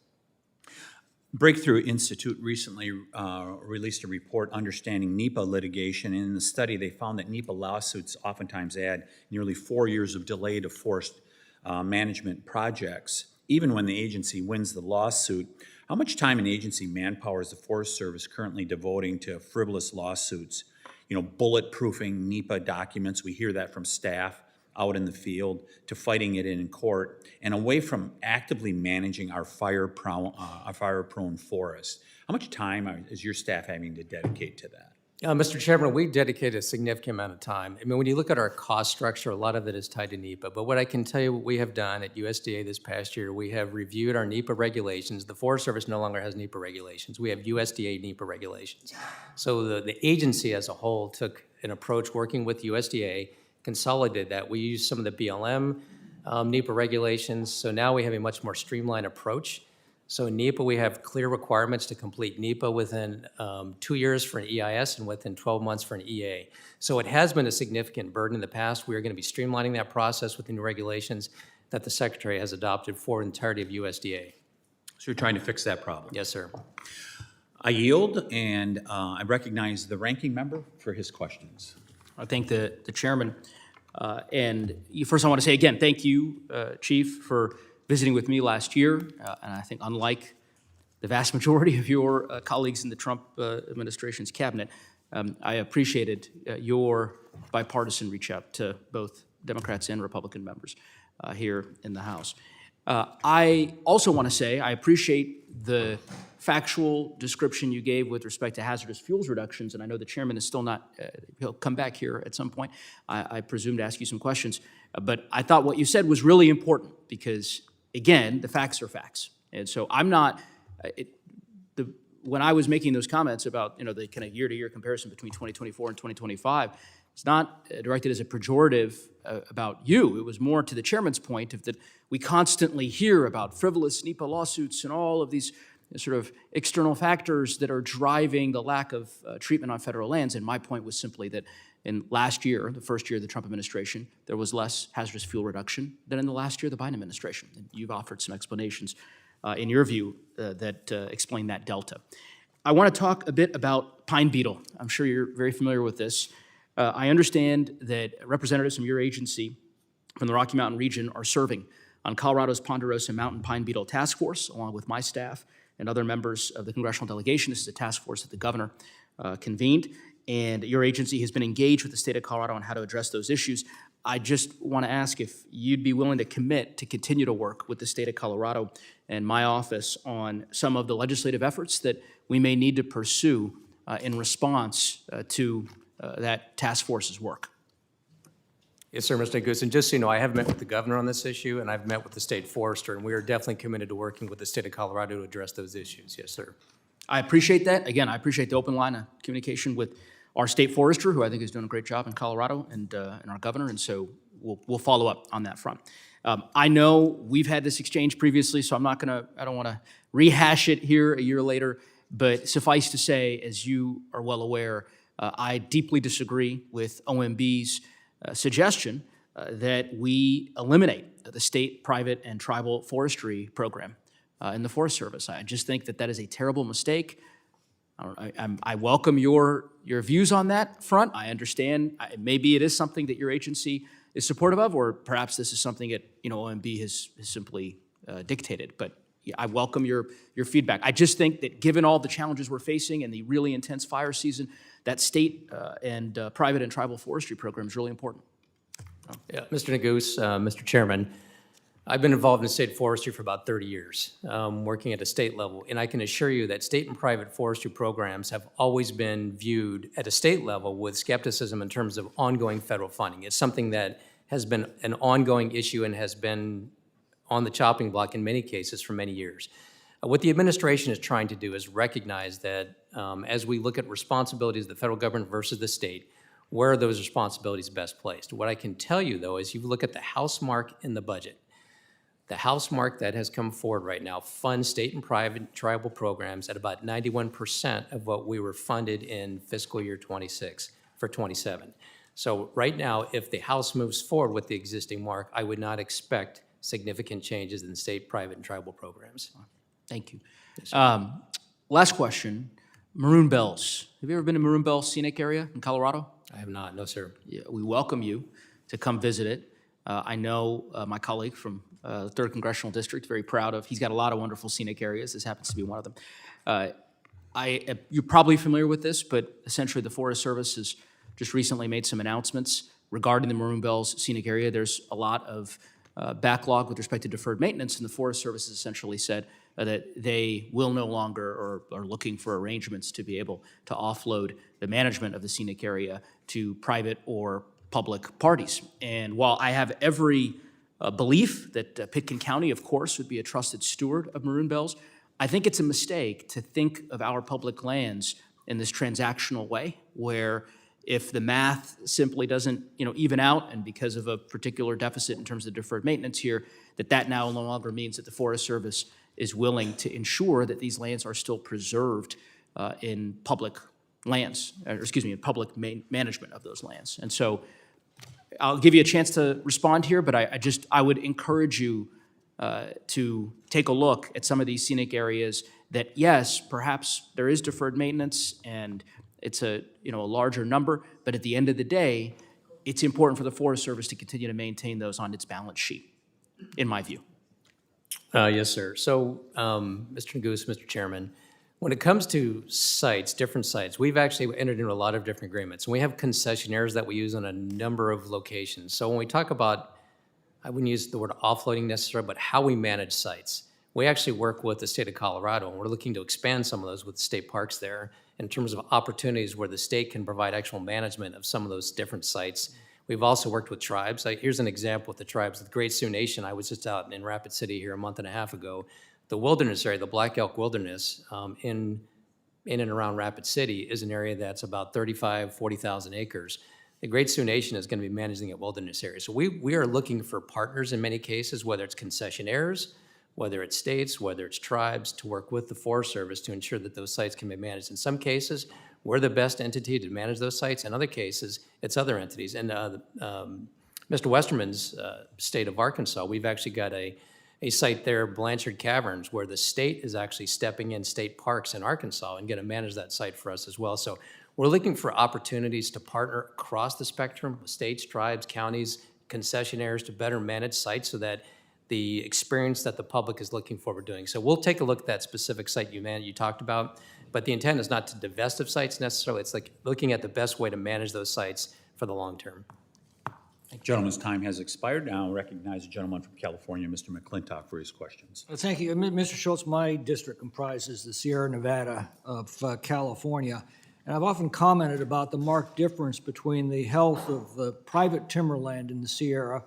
Breakthrough Institute recently released a report understanding NEPA litigation. And in the study, they found that NEPA lawsuits oftentimes add nearly 4 years of delay to forest management projects, even when the agency wins the lawsuit. How much time and agency manpower is the Forest Service currently devoting to frivolous lawsuits? You know, bulletproofing NEPA documents, we hear that from staff out in the field, to fighting it in court, and away from actively managing our fire-prone forest. How much time is your staff having to dedicate to that? Mr. Chairman, we dedicate a significant amount of time. I mean, when you look at our cost structure, a lot of it is tied to NEPA. But what I can tell you what we have done at USDA this past year, we have reviewed our NEPA regulations. The Forest Service no longer has NEPA regulations. We have USDA NEPA regulations. So the agency as a whole took an approach working with USDA, consolidated that. We used some of the BLM NEPA regulations. So now we have a much more streamlined approach. So in NEPA, we have clear requirements to complete NEPA within 2 years for an EIS and within 12 months for an EA. So it has been a significant burden in the past. We are going to be streamlining that process with the new regulations that the Secretary has adopted for the entirety of USDA. So you're trying to fix that problem? Yes, sir. I yield, and I recognize the ranking member for his questions. I thank the chairman. First, I want to say again, thank you, Chief, for visiting with me last year. And I think unlike the vast majority of your colleagues in the Trump administration's cabinet, I appreciated your bipartisan reach out to both Democrats and Republican members here in the House. I also want to say I appreciate the factual description you gave with respect to hazardous fuels reductions, and I know the chairman is still not, he'll come back here at some point, I presume, to ask you some questions. But I thought what you said was really important because, again, the facts are facts. And so I'm not, when I was making those comments about, the kind of year-to-year comparison between 2024 and 2025, it's not directed as a pejorative about you. It was more to the chairman's point of that we constantly hear about frivolous NEPA lawsuits and all of these sort of external factors that are driving the lack of treatment on federal lands. And my point was simply that in last year, the first year of the Trump administration, there was less hazardous fuel reduction than in the last year of the Biden administration. And you've offered some explanations in your view that explain that delta. I want to talk a bit about pine beetle. I'm sure you're very familiar with this. I understand that representatives from your agency from the Rocky Mountain region are serving on Colorado's Ponderosa Mountain Pine Beetle Task Force, along with my staff and other members of the congressional delegation. This is a task force that the governor convened, and your agency has been engaged with the state of Colorado on how to address those issues. I just want to ask if you'd be willing to commit to continue to work with the state of Colorado and my office on some of the legislative efforts that we may need to pursue in response to that task force's work. Yes, sir, Mr. Goose. And just so you know, I have met with the governor on this issue, and I've met with the state forester, and we are definitely committed to working with the state of Colorado to address those issues. Yes, sir. I appreciate that. Again, I appreciate the open line of communication with our state forester, who I think is doing a great job in Colorado, and our governor, and so we'll follow up on that front. I know we've had this exchange previously, so I don't want to rehash it here a year later, but suffice to say, as you are well aware, I deeply disagree with OMB's suggestion that we eliminate the state, private, and tribal forestry program in the Forest Service. I just think that is a terrible mistake. I welcome your views on that front. I understand maybe it is something that your agency is supportive of, or perhaps this is something that OMB has simply dictated. But yeah, I welcome your feedback. I just think that given all the challenges we're facing and the really intense fire season, that state and private and tribal forestry program is really important. Yeah, Mr. Nagoose, Mr. Chairman, I've been involved in state forestry for about 30 years, working at a state level, and I can assure you that state and private forestry programs have always been viewed at a state level with skepticism in terms of ongoing federal funding. It's something that has been an ongoing issue and has been on the chopping block in many cases for many years. What the administration is trying to do is recognize that as we look at responsibilities of the federal government versus the state, where are those responsibilities best placed? What I can tell you, though, is you look at the house mark in the budget. The house mark that has come forward right now funds state and private tribal programs at about 91% of what we were funded in fiscal year 26 for 27. So right now, if the House moves forward with the existing mark, I would not expect significant changes in state, private, and tribal programs. Thank you. Last question, Maroon Bells. Have you ever been to Maroon Bells Scenic Area in Colorado? I have not, no, sir. Yeah, we welcome you to come visit it. I know my colleague from the 3rd Congressional District, very proud of. He's got a lot of wonderful scenic areas. This happens to be one of them. You're probably familiar with this, but essentially the Forest Service has just recently made some announcements regarding the Maroon Bells Scenic Area. There's a lot of backlog with respect to deferred maintenance, and the Forest Service has essentially said that they will no longer or are looking for arrangements to be able to offload the management of the scenic area to private or public parties. And while I have every belief that Pitkin County, of course, would be a trusted steward of Maroon Bells, I think it's a mistake to think of our public lands in this transactional way, where if the math simply doesn't even out, and because of a particular deficit in terms of deferred maintenance here, that now no longer means that the Forest Service is willing to ensure that these lands are still preserved in public lands, in public management of those lands. And so I'll give you a chance to respond here, but I would encourage you to take a look at some of these scenic areas that, yes, perhaps there is deferred maintenance and it's a larger number, but at the end of the day, it's important for the Forest Service to continue to maintain those on its balance sheet, in my view. Yes, sir. So, Mr. Goose, Mr. Chairman, when it comes to sites, different sites, we've actually entered into a lot of different agreements. And we have concessionaires that we use on a number of locations. So when we talk about, I wouldn't use the word offloading necessarily, but how we manage sites, we actually work with the state of Colorado, and we're looking to expand some of those with the state parks there in terms of opportunities where the state can provide actual management of some of those different sites. We've also worked with tribes. Here's an example with the tribes. With Great Sioux Nation, I was just out in Rapid City here a month and a half ago. The wilderness area, the Black Elk Wilderness, in and around Rapid City is an area that's about 40,000 acres. The Great Sioux Nation is going to be managing that wilderness area. So we are looking for partners in many cases, whether it's concessionaires, whether it's states, whether it's tribes, to work with the Forest Service to ensure that those sites can be managed. In some cases, we're the best entity to manage those sites. In other cases, it's other entities. And Mr. Westerman's state of Arkansas, we've actually got a site there, Blanchard Caverns, where the state is actually stepping in state parks in Arkansas and going to manage that site for us as well. So we're looking for opportunities to partner across the spectrum, states, tribes, counties, concessionaires, to better manage sites so that the experience that the public is looking for we're doing. So we'll take a look at that specific site you talked about, but the intent is not to divest of sites necessarily. It's like looking at the best way to manage those sites for the long term. Gentleman's time has expired. Now I'll recognize the gentleman from California, Mr. McClintock, for his questions. Thank you. Mr. Schultz, my district comprises the Sierra Nevada of California, and I've often commented about the marked difference between the health of the private timberland in the Sierra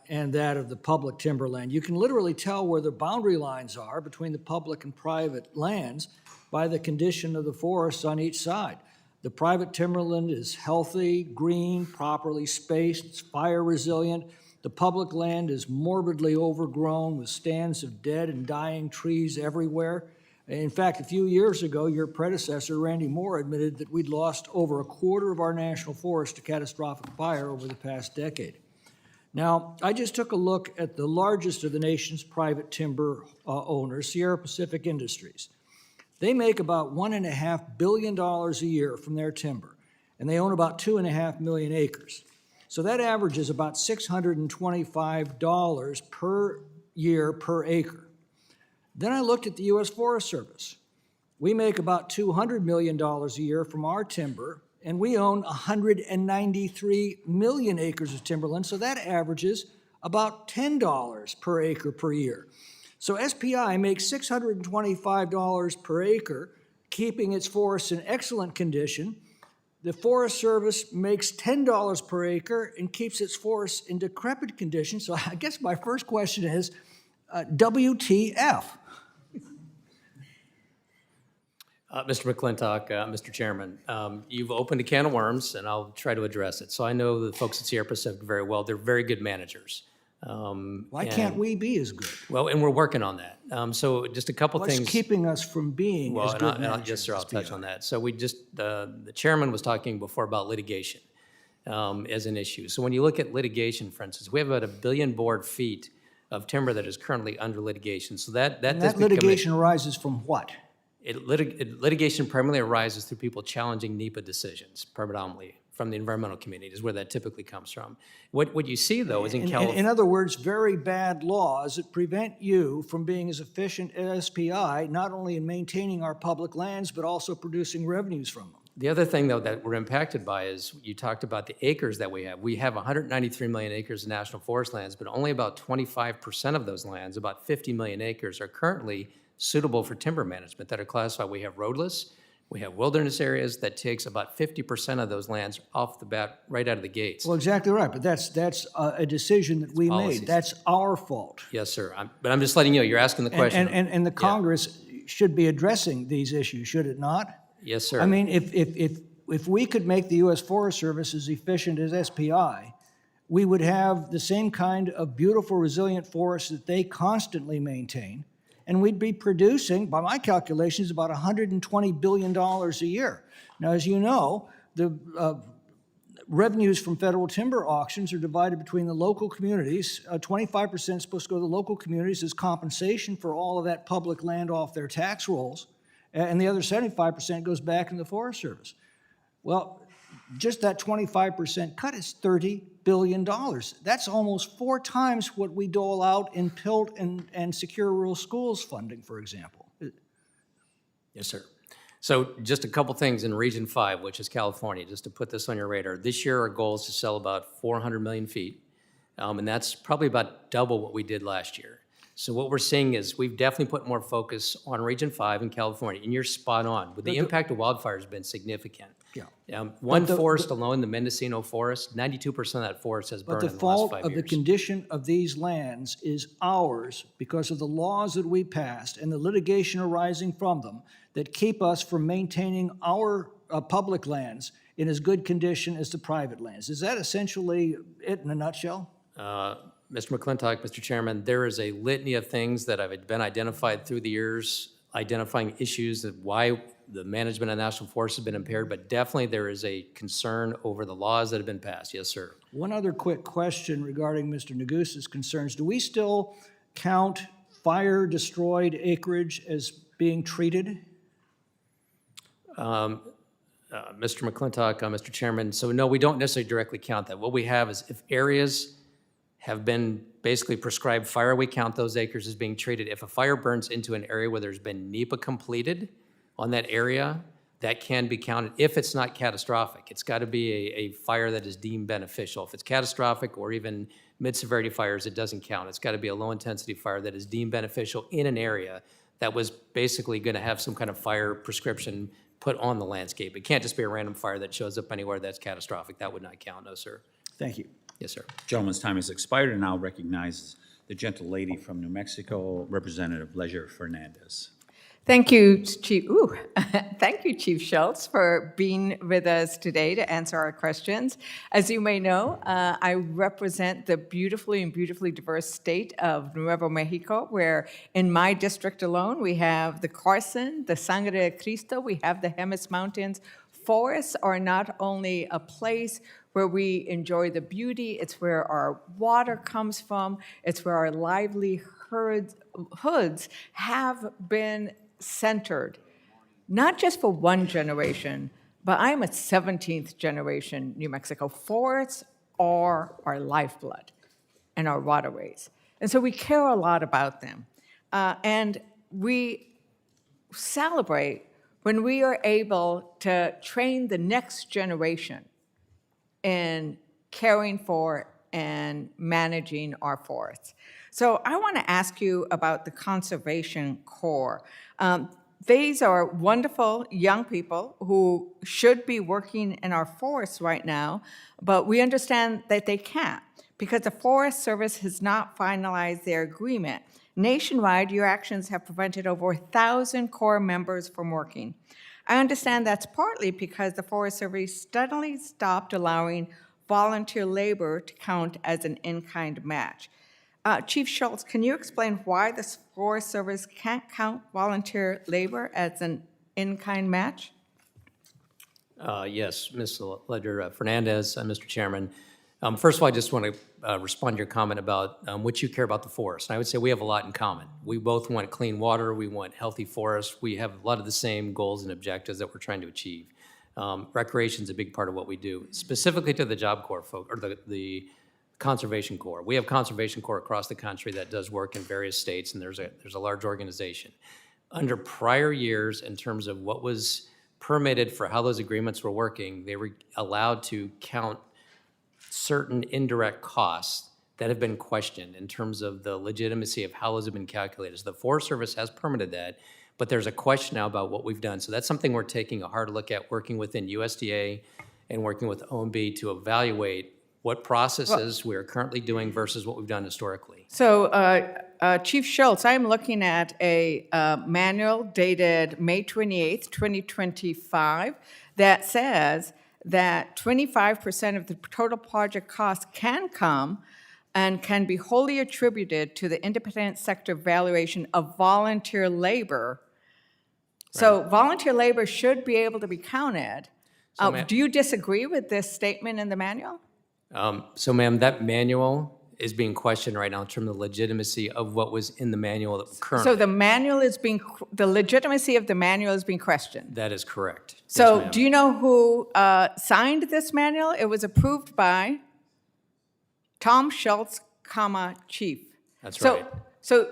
and that of the public timberland. You can literally tell where the boundary lines are between the public and private lands by the condition of the forests on each side. The private timberland is healthy, green, properly spaced, it's fire resilient. The public land is morbidly overgrown with stands of dead and dying trees everywhere. In fact, a few years ago, your predecessor, Randy Moore, admitted that we'd lost over a quarter of our national forest to catastrophic fire over the past decade. Now, I just took a look at the largest of the nation's private timber owners, Sierra Pacific Industries. They make about $1.5 billion a year from their timber, and they own about 2.5 million acres. So that averages about $625 per year per acre. Then I looked at the U.S. Forest Service. We make about $200 million a year from our timber, and we own 193 million acres of timberland, so that averages about $10 per acre per year. So SPI makes $625 per acre, keeping its forests in excellent condition. The Forest Service makes $10 per acre and keeps its forests in decrepit condition. So I guess my first question is, WTF? Mr. McClintock, Mr. Chairman, you've opened a can of worms, and I'll try to address it. So I know the folks at Sierra Pacific very well. They're very good managers. Why can't we be as good? Well, and we're working on that. So just a couple What's things. keeping us from being as good Yes, managers sir, I'll as touch PI? on that. So we just, the chairman was talking before about litigation as an issue. So when you look at litigation, for instance, we have about 1 billion board feet of timber that is currently under litigation. So that And does that become litigation arises from what? litigation primarily arises through people challenging NEPA decisions, predominantly from the environmental community is where that typically comes from. What you see, though, is in California. In other words, very bad laws that prevent you from being as efficient as SPI, not only in maintaining our public lands, but also producing revenues from them. The other thing, though, that we're impacted by is you talked about the acres that we have. We have 193 million acres of national forest lands, but only about 25% of those lands, about 50 million acres, are currently suitable for timber management that are classified. We have roadless, we have wilderness areas that takes about 50% of those lands off the bat, right out of the gates. Well, exactly right, but that's a decision that we policies. made. That's our fault. Yes, sir. But I'm just letting you know, you're asking the question. And the Congress should be addressing these issues, should it not? Yes, sir. I mean, if we could make the U.S. Forest Service as efficient as SPI, we would have the same kind of beautiful, resilient forests that they constantly maintain, and we'd be producing, by my calculations, about $120 billion a year. Now, as you know, the revenues from federal timber auctions are divided between the local communities. 25% is supposed to go to the local communities as compensation for all of that public land off their tax rolls, and the other 75% goes back into the Forest Service. Well, just that 25% cut is $30 billion. That's almost 4 times what we dole out in PILT and Secure Rural Schools funding, for example. Yes, sir. So just a couple things in Region 5, which is California, just to put this on your radar. This year, our goal is to sell about 400 million feet, and that's probably about double what we did last year. So what we're seeing is we've definitely put more focus on Region 5 in California, and you're spot on. But the impact of wildfire has been significant. Yeah. One forest alone, the Mendocino forest, 92% of that forest has But burned the in the last fault 5 of years. the condition of these lands is ours because of the laws that we passed and the litigation arising from them that keep us from maintaining our public lands in as good condition as the private lands. Is that essentially it in a nutshell? Mr. McClintock, Mr. Chairman, there is a litany of things that have been identified through the years, identifying issues of why the management of national forests has been impaired, but definitely there is a concern over the laws that have been passed. Yes, sir. One other quick question regarding Mr. Negus's concerns. Do we still count fire-destroyed acreage as being treated? Mr. McClintock, Mr. Chairman, so no, we don't necessarily directly count that. What we have is if areas have been basically prescribed fire, we count those acres as being treated. If a fire burns into an area where there's been NEPA completed on that area, that can be counted if it's not catastrophic. It's got to be a fire that is deemed beneficial. If it's catastrophic or even mid-severity fires, it doesn't count. It's got to be a low-intensity fire that is deemed beneficial in an area that was basically going to have some kind of fire prescription put on the landscape. It can't just be a random fire that shows up anywhere that's catastrophic. That would not count, no, sir. Thank you. Yes, sir. Gentleman's time has expired, and now recognize the gentle lady from New Mexico, Representative Leisure Fernandez. Thank you, Thank you, Chief Schultz, for being with us today to answer our questions. As you may know, I represent the beautifully diverse state of Nuevo Mexico, where in my district alone, we have the Carson, the Sangre de Cristo, we have the Jemez Mountains. Forests are not only a place where we enjoy the beauty, it's where our water comes from, it's where our livelihoods have been centered, not just for one generation, but I'm a 17th generation New Mexico. Forests are our lifeblood and our waterways. And so we care a lot about them. And we celebrate when we are able to train the next generation in caring for and managing our forests. So I want to ask you about the Conservation Corps. These are wonderful young people who should be working in our forests right now, but we understand that they can't because the Forest Service has not finalized their agreement. Nationwide, your actions have prevented over 1,000 Corps members from working. I understand that's partly because the Forest Service suddenly stopped allowing volunteer labor to count as an in-kind match. Chief Schultz, can you explain why the Forest Service can't count volunteer labor as an in-kind match? Yes, Ms. Ledger Fernandez, Mr. Chairman. First of all, I just want to respond to your comment about what you care about the forest. And I would say we have a lot in common. We both want clean water. We want healthy forests. We have a lot of the same goals and objectives that we're trying to achieve. Recreation is a big part of what we do, specifically to the Job Corps or the Conservation Corps. We have Conservation Corps across the country that does work in various states, and there's a large organization. Under prior years, in terms of what was permitted for how those agreements were working, they were allowed to count certain indirect costs that have been questioned in terms of the legitimacy of how those have been calculated. So the Forest Service has permitted that, but there's a question now about what we've done. So that's something we're taking a hard look at, working within USDA and working with OMB to evaluate what processes we are currently doing versus what we've done historically. So, Chief Schultz, I'm looking at a manual dated May 28th, 2025, that says that 25% of the total project cost can come and can be wholly attributed to the independent sector valuation of volunteer labor. So volunteer labor should be able to be counted. Do you disagree with this statement in the manual? So ma'am, that manual is being questioned right now in terms of the legitimacy of what was in the manual that currently. So the legitimacy of the manual is being questioned. That is correct. Yes, So ma'am. do you know who signed this manual? It was approved by Tom Schultz, Chief. That's right. So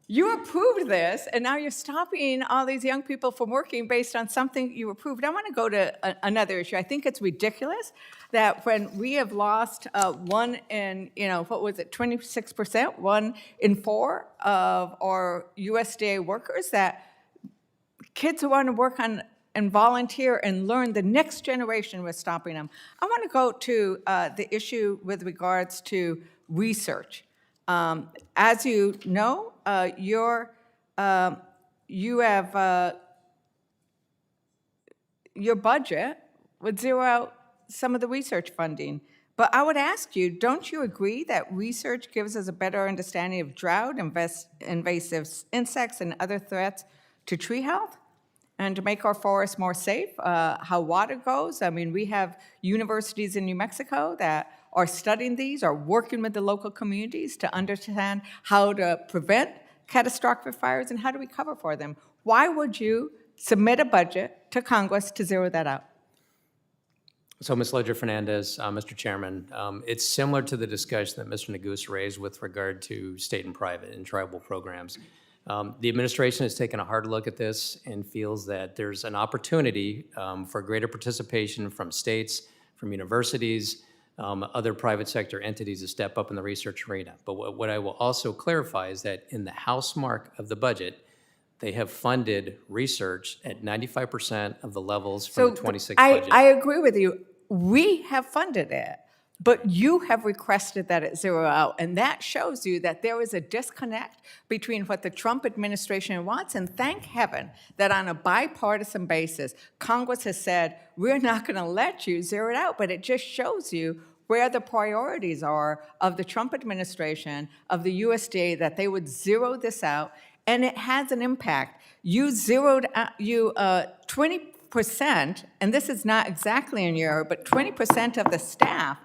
you approved this, and now you're stopping all these young people from working based on something you approved. I want to go to another issue. I think it's ridiculous that when we have lost 1 in, 26%, 1 in 4 of our USDA workers, that kids who want to work on and volunteer and learn, the next generation, we're stopping them. I want to go to the issue with regards to research. As you know, you have your budget would zero out some of the research funding. But I would ask you, don't you agree that research gives us a better understanding of drought, invasive insects, and other threats to tree health? And to make our forests more safe, how water goes. I mean, we have universities in New Mexico that are studying these, are working with the local communities to understand how to prevent catastrophic fires and how to recover for them. Why would you submit a budget to Congress to zero that out? So, Ms. Ledger-Fernandez, Mr. Chairman, it's similar to the discussion that Mr. Neguse raised with regard to state and private and tribal programs. The administration has taken a hard look at this and feels that there's an opportunity for greater participation from states, from universities, other private sector entities to step up in the research arena. But what I will also clarify is that in the house mark of the budget, they have funded research at 95% of the levels from the 26 budget. I agree with you. We have funded it, but you have requested that it zero out, and that shows you that there is a disconnect between what the Trump administration wants, and thank heaven that on a bipartisan basis, Congress has said, we're not going to let you zero it out, but it just shows you where the priorities are of the Trump administration, of the USDA, that they would zero this out, and it has an impact. You zeroed out, 20%, and this is not exactly in your, but 20% of the staff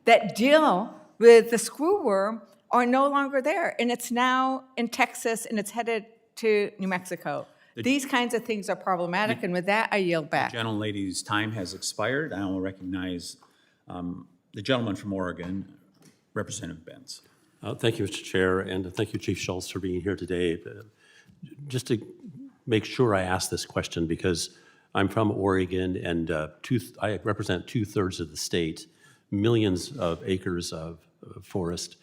that deal with the screwworm are no longer there. And it's now in Texas, and it's headed to New Mexico. These kinds of things are problematic, and with that, I yield back. Gentlelady's time has expired. I will recognize the gentleman from Oregon, Representative Benz. Thank you, Mr. Chair, and thank you, Chief Schultz, for being here today. Just to make sure I ask this question, because I'm from Oregon, and I represent 2/3 of the state, millions of acres of forest.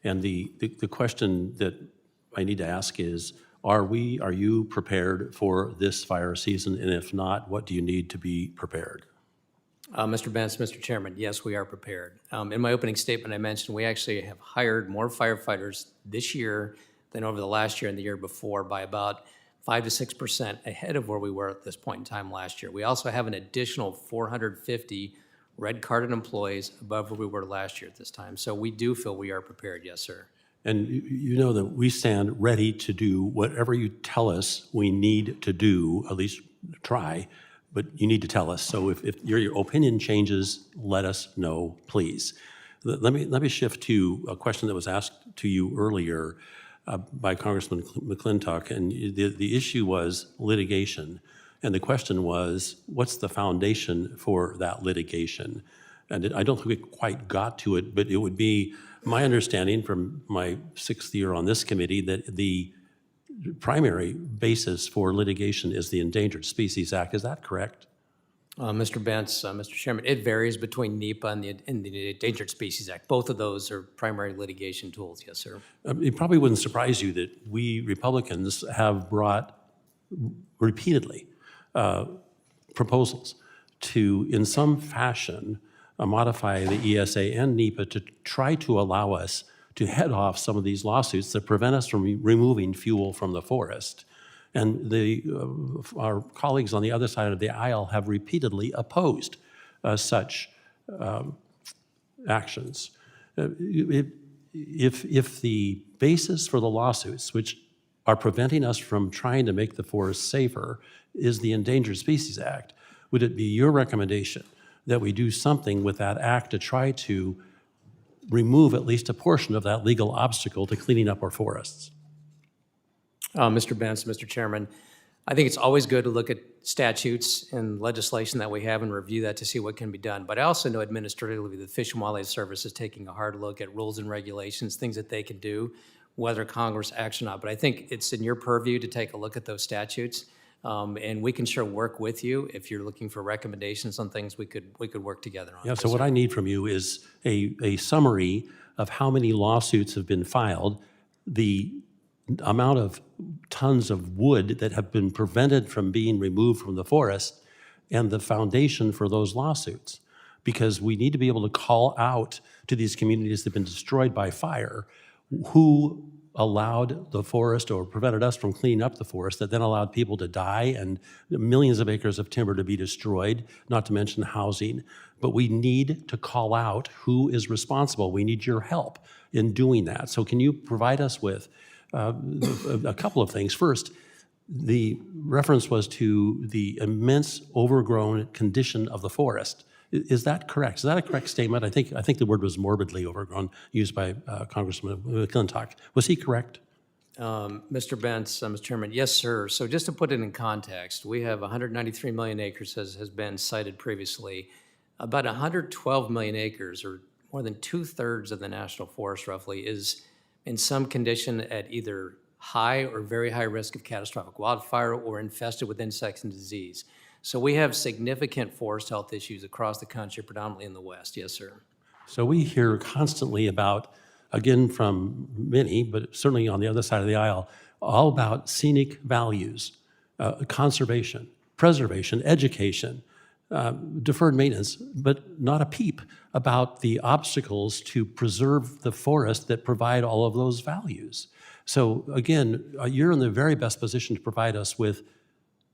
And the question that I need to ask is, are you prepared for this fire season? And if not, what do you need to be prepared? Mr. Benz, Mr. Chairman, yes, we are prepared. In my opening statement, I mentioned we actually have hired more firefighters this year than over the last year and the year before by about 5 to 6% ahead of where we were at this point in time last year. We also have an additional 450 red-carded employees above where we were last year at this time. So we do feel we are prepared, yes, sir. And you know that we stand ready to do whatever you tell us we need to do, at least try, but you need to tell us. So if your opinion changes, let us know, please. Let me shift to a question that was asked to you earlier by Congressman McClintock, and the issue was litigation. And the question was, what's the foundation for that litigation? And I don't think we quite got to it, but it would be my understanding from my 6th year on this committee that the primary basis for litigation is the Endangered Species Act. Is that correct? Mr. Bentz, Mr. Chairman, it varies between NEPA and the Endangered Species Act. Both of those are primary litigation tools, yes, sir. It probably wouldn't surprise you that we Republicans have brought repeatedly proposals to, in some fashion, modify the ESA and NEPA to try to allow us to head off some of these lawsuits that prevent us from removing fuel from the forest. And our colleagues on the other side of the aisle have repeatedly opposed such actions. If the basis for the lawsuits, which are preventing us from trying to make the forest safer, is the Endangered Species Act, would it be your recommendation that we do something with that act to try to remove at least a portion of that legal obstacle to cleaning up our forests? Mr. Benz, Mr. Chairman, I think it's always good to look at statutes and legislation that we have and review that to see what can be done. But I also know administratively the Fish and Wildlife Service is taking a hard look at rules and regulations, things that they can do, whether Congress acts or not. But I think it's in your purview to take a look at those statutes. And we can sure work with you. If you're looking for recommendations on things, we could work together on. Yeah, so what I need from you is a summary of how many lawsuits have been filed, the amount of tons of wood that have been prevented from being removed from the forest, and the foundation for those lawsuits. Because we need to be able to call out to these communities that have been destroyed by fire who allowed the forest or prevented us from cleaning up the forest that then allowed people to die and millions of acres of timber to be destroyed, not to mention housing. But we need to call out who is responsible. We need your help in doing that. So can you provide us with a couple of things? First, the reference was to the immense overgrown condition of the forest. Is that correct? Is that a correct statement? I think the word was morbidly overgrown, used by Congressman McClintock. Was he correct? Mr. Bentz, Mr. Chairman, yes, sir. So just to put it in context, we have 193 million acres, as has been cited previously. About 112 million acres, or more than 2/3 of the national forest roughly, is in some condition at either high or very high risk of catastrophic wildfire or infested with insects and disease. So we have significant forest health issues across the country, predominantly in the West. Yes, sir. So we hear constantly about, again from many, but certainly on the other side of the aisle, all about scenic values, conservation, preservation, education, deferred maintenance, but not a peep about the obstacles to preserve the forest that provide all of those values. So again, you're in the very best position to provide us with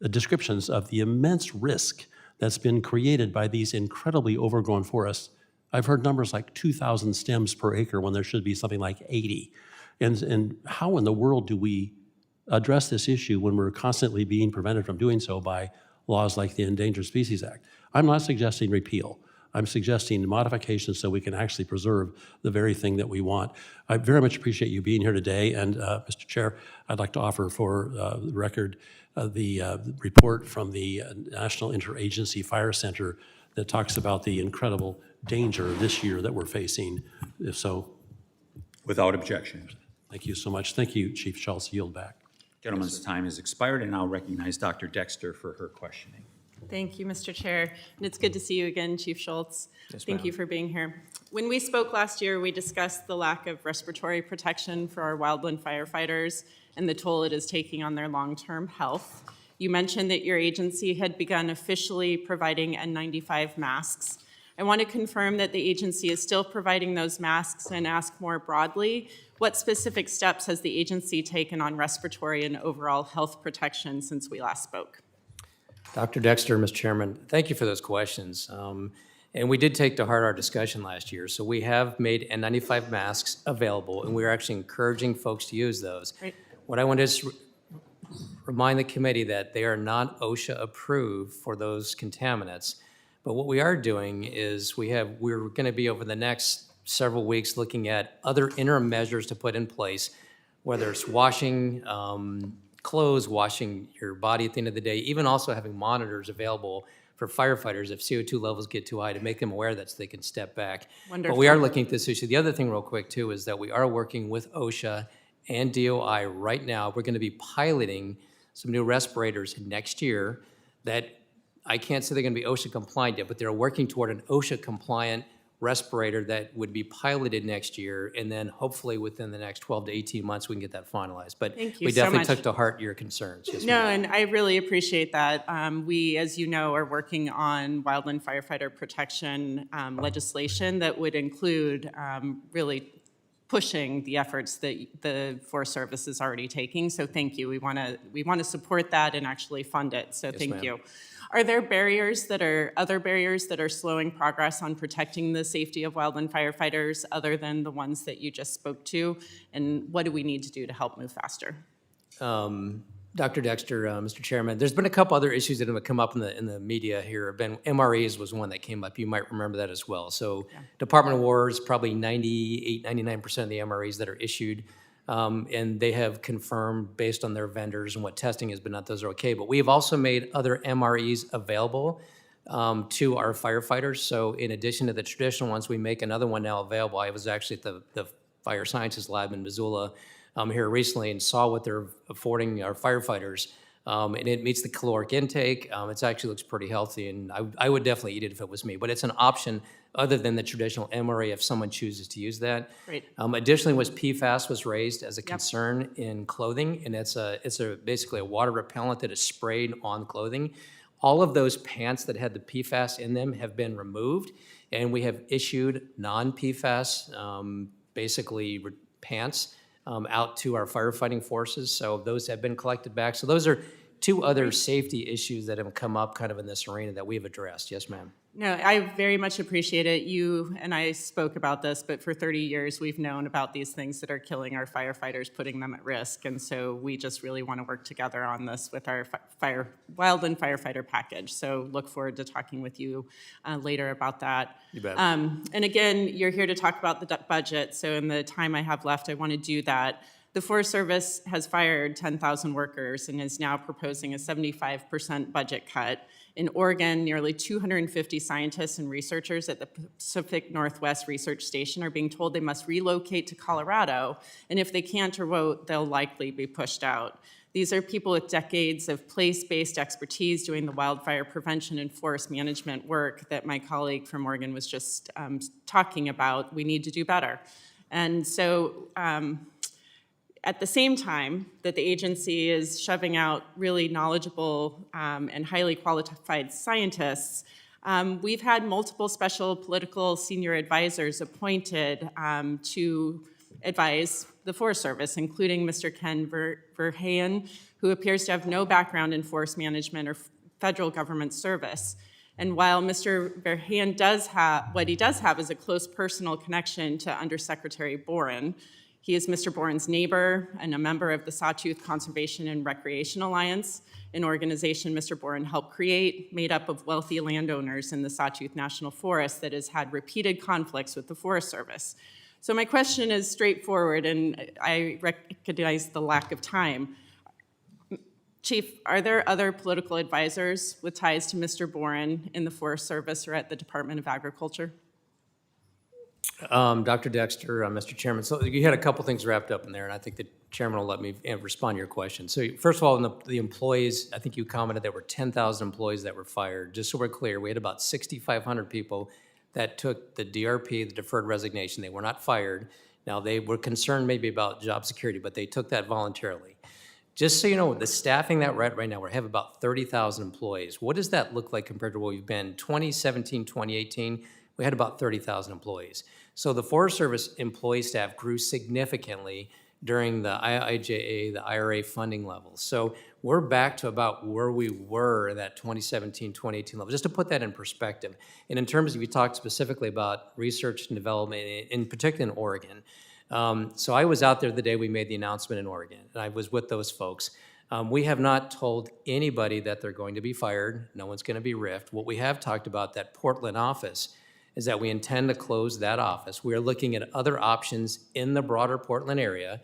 descriptions of the immense risk that's been created by these incredibly overgrown forests. I've heard numbers like 2,000 stems per acre when there should be something like 80. And how in the world do we address this issue when we're constantly being prevented from doing so by laws like the Endangered Species Act? I'm not suggesting repeal. I'm suggesting modifications so we can actually preserve the very thing that we want. I very much appreciate you being here today, and Mr. Chair, I'd like to offer for the record the report from the National Interagency Fire Center that talks about the incredible danger this year that we're facing. If so, Without objection. thank you so much. Thank you, Chief Schultz. Yield back. Gentleman's time has expired, and I'll recognize Dr. Dexter for her questioning. Thank you, Mr. Chair. And it's good to see you again, Chief Schultz. Thank ma'am. you for being here. When we spoke last year, we discussed the lack of respiratory protection for our wildland firefighters and the toll it is taking on their long-term health. You mentioned that your agency had begun officially providing N95 masks. I want to confirm that the agency is still providing those masks and ask more broadly, what specific steps has the agency taken on respiratory and overall health protection since we last spoke? Dr. Dexter, Mr. Chairman, thank you for those questions. And we did take to heart our discussion last year. So we have made N95 masks available, and we're actually encouraging folks to use those. Right. What I want to is remind the committee that they are not OSHA approved for those contaminants. But what we are doing is we're going to be over the next several weeks looking at other interim measures to put in place, whether it's washing clothes, washing your body at the end of the day, even also having monitors available for firefighters if CO2 levels get too high to make them aware that so they can step back. Wonderful. But we are looking at this issue. The other thing real quick too is that we are working with OSHA and DOI right now. We're going to be piloting some new respirators next year that I can't say they're going to be OSHA compliant yet, but they're working toward an OSHA compliant respirator that would be piloted next year, and then hopefully within the next 12 to 18 months, we can get that finalized. But Thank you we so definitely much. took to heart your concerns. Yes, No, ma'am. and I really appreciate that. We, as you know, are working on wildland firefighter protection legislation that would include really pushing the efforts that the Forest Service is already taking. So thank you. We want to support that and actually fund it. So thank ma'am. you. Are there other barriers that are slowing progress on protecting the safety of wildland firefighters other than the ones that you just spoke to? And what do we need to do to help move faster? Dr. Dexter, Mr. Chairman, there's been a couple other issues that have come up in the media here. MREs was one that came up. You might remember that as well. So Department of War is probably 98, 99% of the MREs that are issued. And they have confirmed based on their vendors and what testing has been done, those are okay. But we have also made other MREs available to our firefighters. So in addition to the traditional ones, we make another one now available. I was actually at the Fire Sciences Lab in Missoula here recently and saw what they're affording our firefighters. And it meets the caloric intake. It actually looks pretty healthy, and I would definitely eat it if it was me. But it's an option other than the traditional MRE if someone chooses to use that. Great. Additionally, PFAS was raised as a concern in clothing, and it's basically a water repellent that is sprayed on clothing. All of those pants that had the PFAS in them have been removed, and we have issued non-PFAS, pants out to our firefighting forces. So those have been collected back. So those are two other safety issues that have come up kind of in this arena that we have addressed. Yes, ma'am. No, I very much appreciate it. You and I spoke about this, but for 30 years, we've known about these things that are killing our firefighters, putting them at risk. And so we just really want to work together on this with our wildland firefighter package. So look forward to talking with you later about that. You bet. And again, you're here to talk about the budget. So in the time I have left, I want to do that. The Forest Service has fired 10,000 workers and is now proposing a 75% budget cut. In Oregon, nearly 250 scientists and researchers at the Pacific Northwest Research Station are being told they must relocate to Colorado, and if they can't or won't, they'll likely be pushed out. These are people with decades of place-based expertise doing the wildfire prevention and forest management work that my colleague from Oregon was just talking about. We need to do better. And so, at the same time that the agency is shoving out really knowledgeable and highly qualified scientists, we've had multiple special political senior advisors appointed to advise the Forest Service, including Mr. Ken Verheyen, who appears to have no background in forest management or federal government service. And while Mr. Verheyen does have, what he does have is a close personal connection to Undersecretary Boren. He is Mr. Boren's neighbor and a member of the Sawtooth Conservation and Recreation Alliance, an organization Mr. Boren helped create, made up of wealthy landowners in the Sawtooth National Forest that has had repeated conflicts with the Forest Service. So my question is straightforward, and I recognize the lack of time. Chief, are there other political advisors with ties to Mr. Boren in the Forest Service or at the Department of Agriculture? Dr. Dexter, Mr. Chairman, so you had a couple things wrapped up in there, and I think the chairman will let me respond to your question. So first of all, in the employees, I think you commented there were 10,000 employees that were fired. Just so we're clear, we had about 6,500 people that took the DRP, the deferred resignation. They were not fired. Now, they were concerned maybe about job security, but they took that voluntarily. Just so you know, the staffing that we're at right now, we have about 30,000 employees. What does that look like compared to what we've been? 2017, 2018, we had about 30,000 employees. So the Forest Service employee staff grew significantly during the IIJA, the IRA funding levels. So we're back to about where we were in that 2017, 2018 level, just to put that in perspective. And in terms of, you talked specifically about research and development, in particular in Oregon. So I was out there the day we made the announcement in Oregon, and I was with those folks. We have not told anybody that they're going to be fired. No one's going to be riffed. What we have talked about, that Portland office, is that we intend to close that office. We are looking at other options in the broader Portland area.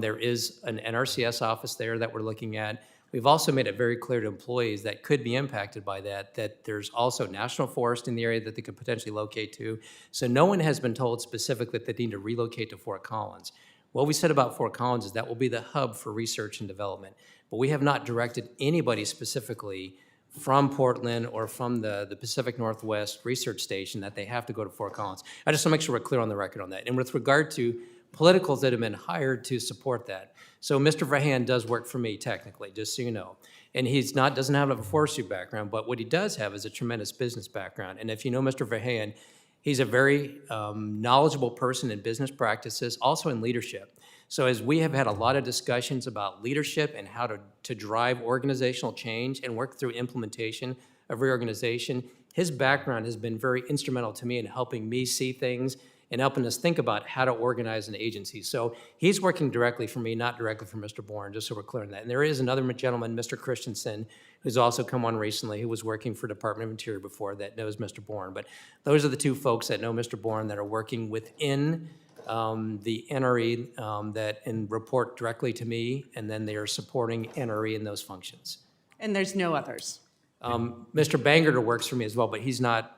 There is an NRCS office there that we're looking at. We've also made it very clear to employees that could be impacted by that there's also national forest in the area that they could potentially locate to. So no one has been told specifically that they need to relocate to Fort Collins. What we said about Fort Collins is that will be the hub for research and development. But we have not directed anybody specifically from Portland or from the Pacific Northwest Research Station that they have to go to Fort Collins. I just want to make sure we're clear on the record on that. And with regard to politicals that have been hired to support that. So Mr. Verheyen does work for me technically, just so you know. And doesn't have a forestry background, but what he does have is a tremendous business background. And if you know Mr. Verheyen, he's a very knowledgeable person in business practices, also in leadership. So as we have had a lot of discussions about leadership and how to drive organizational change and work through implementation of reorganization, his background has been very instrumental to me in helping me see things and helping us think about how to organize an agency. So he's working directly for me, not directly for Mr. Bourne, just so we're clear on that. And there is another gentleman, Mr. Christensen, who's also come on recently, who was working for Department of Interior before, that knows Mr. Bourne. But those are the two folks that know Mr. Bourne that are working within the NRE and report directly to me, and then they are supporting NRE in those functions. And there's no others. Mr. Bangerter works for me as well, but he's not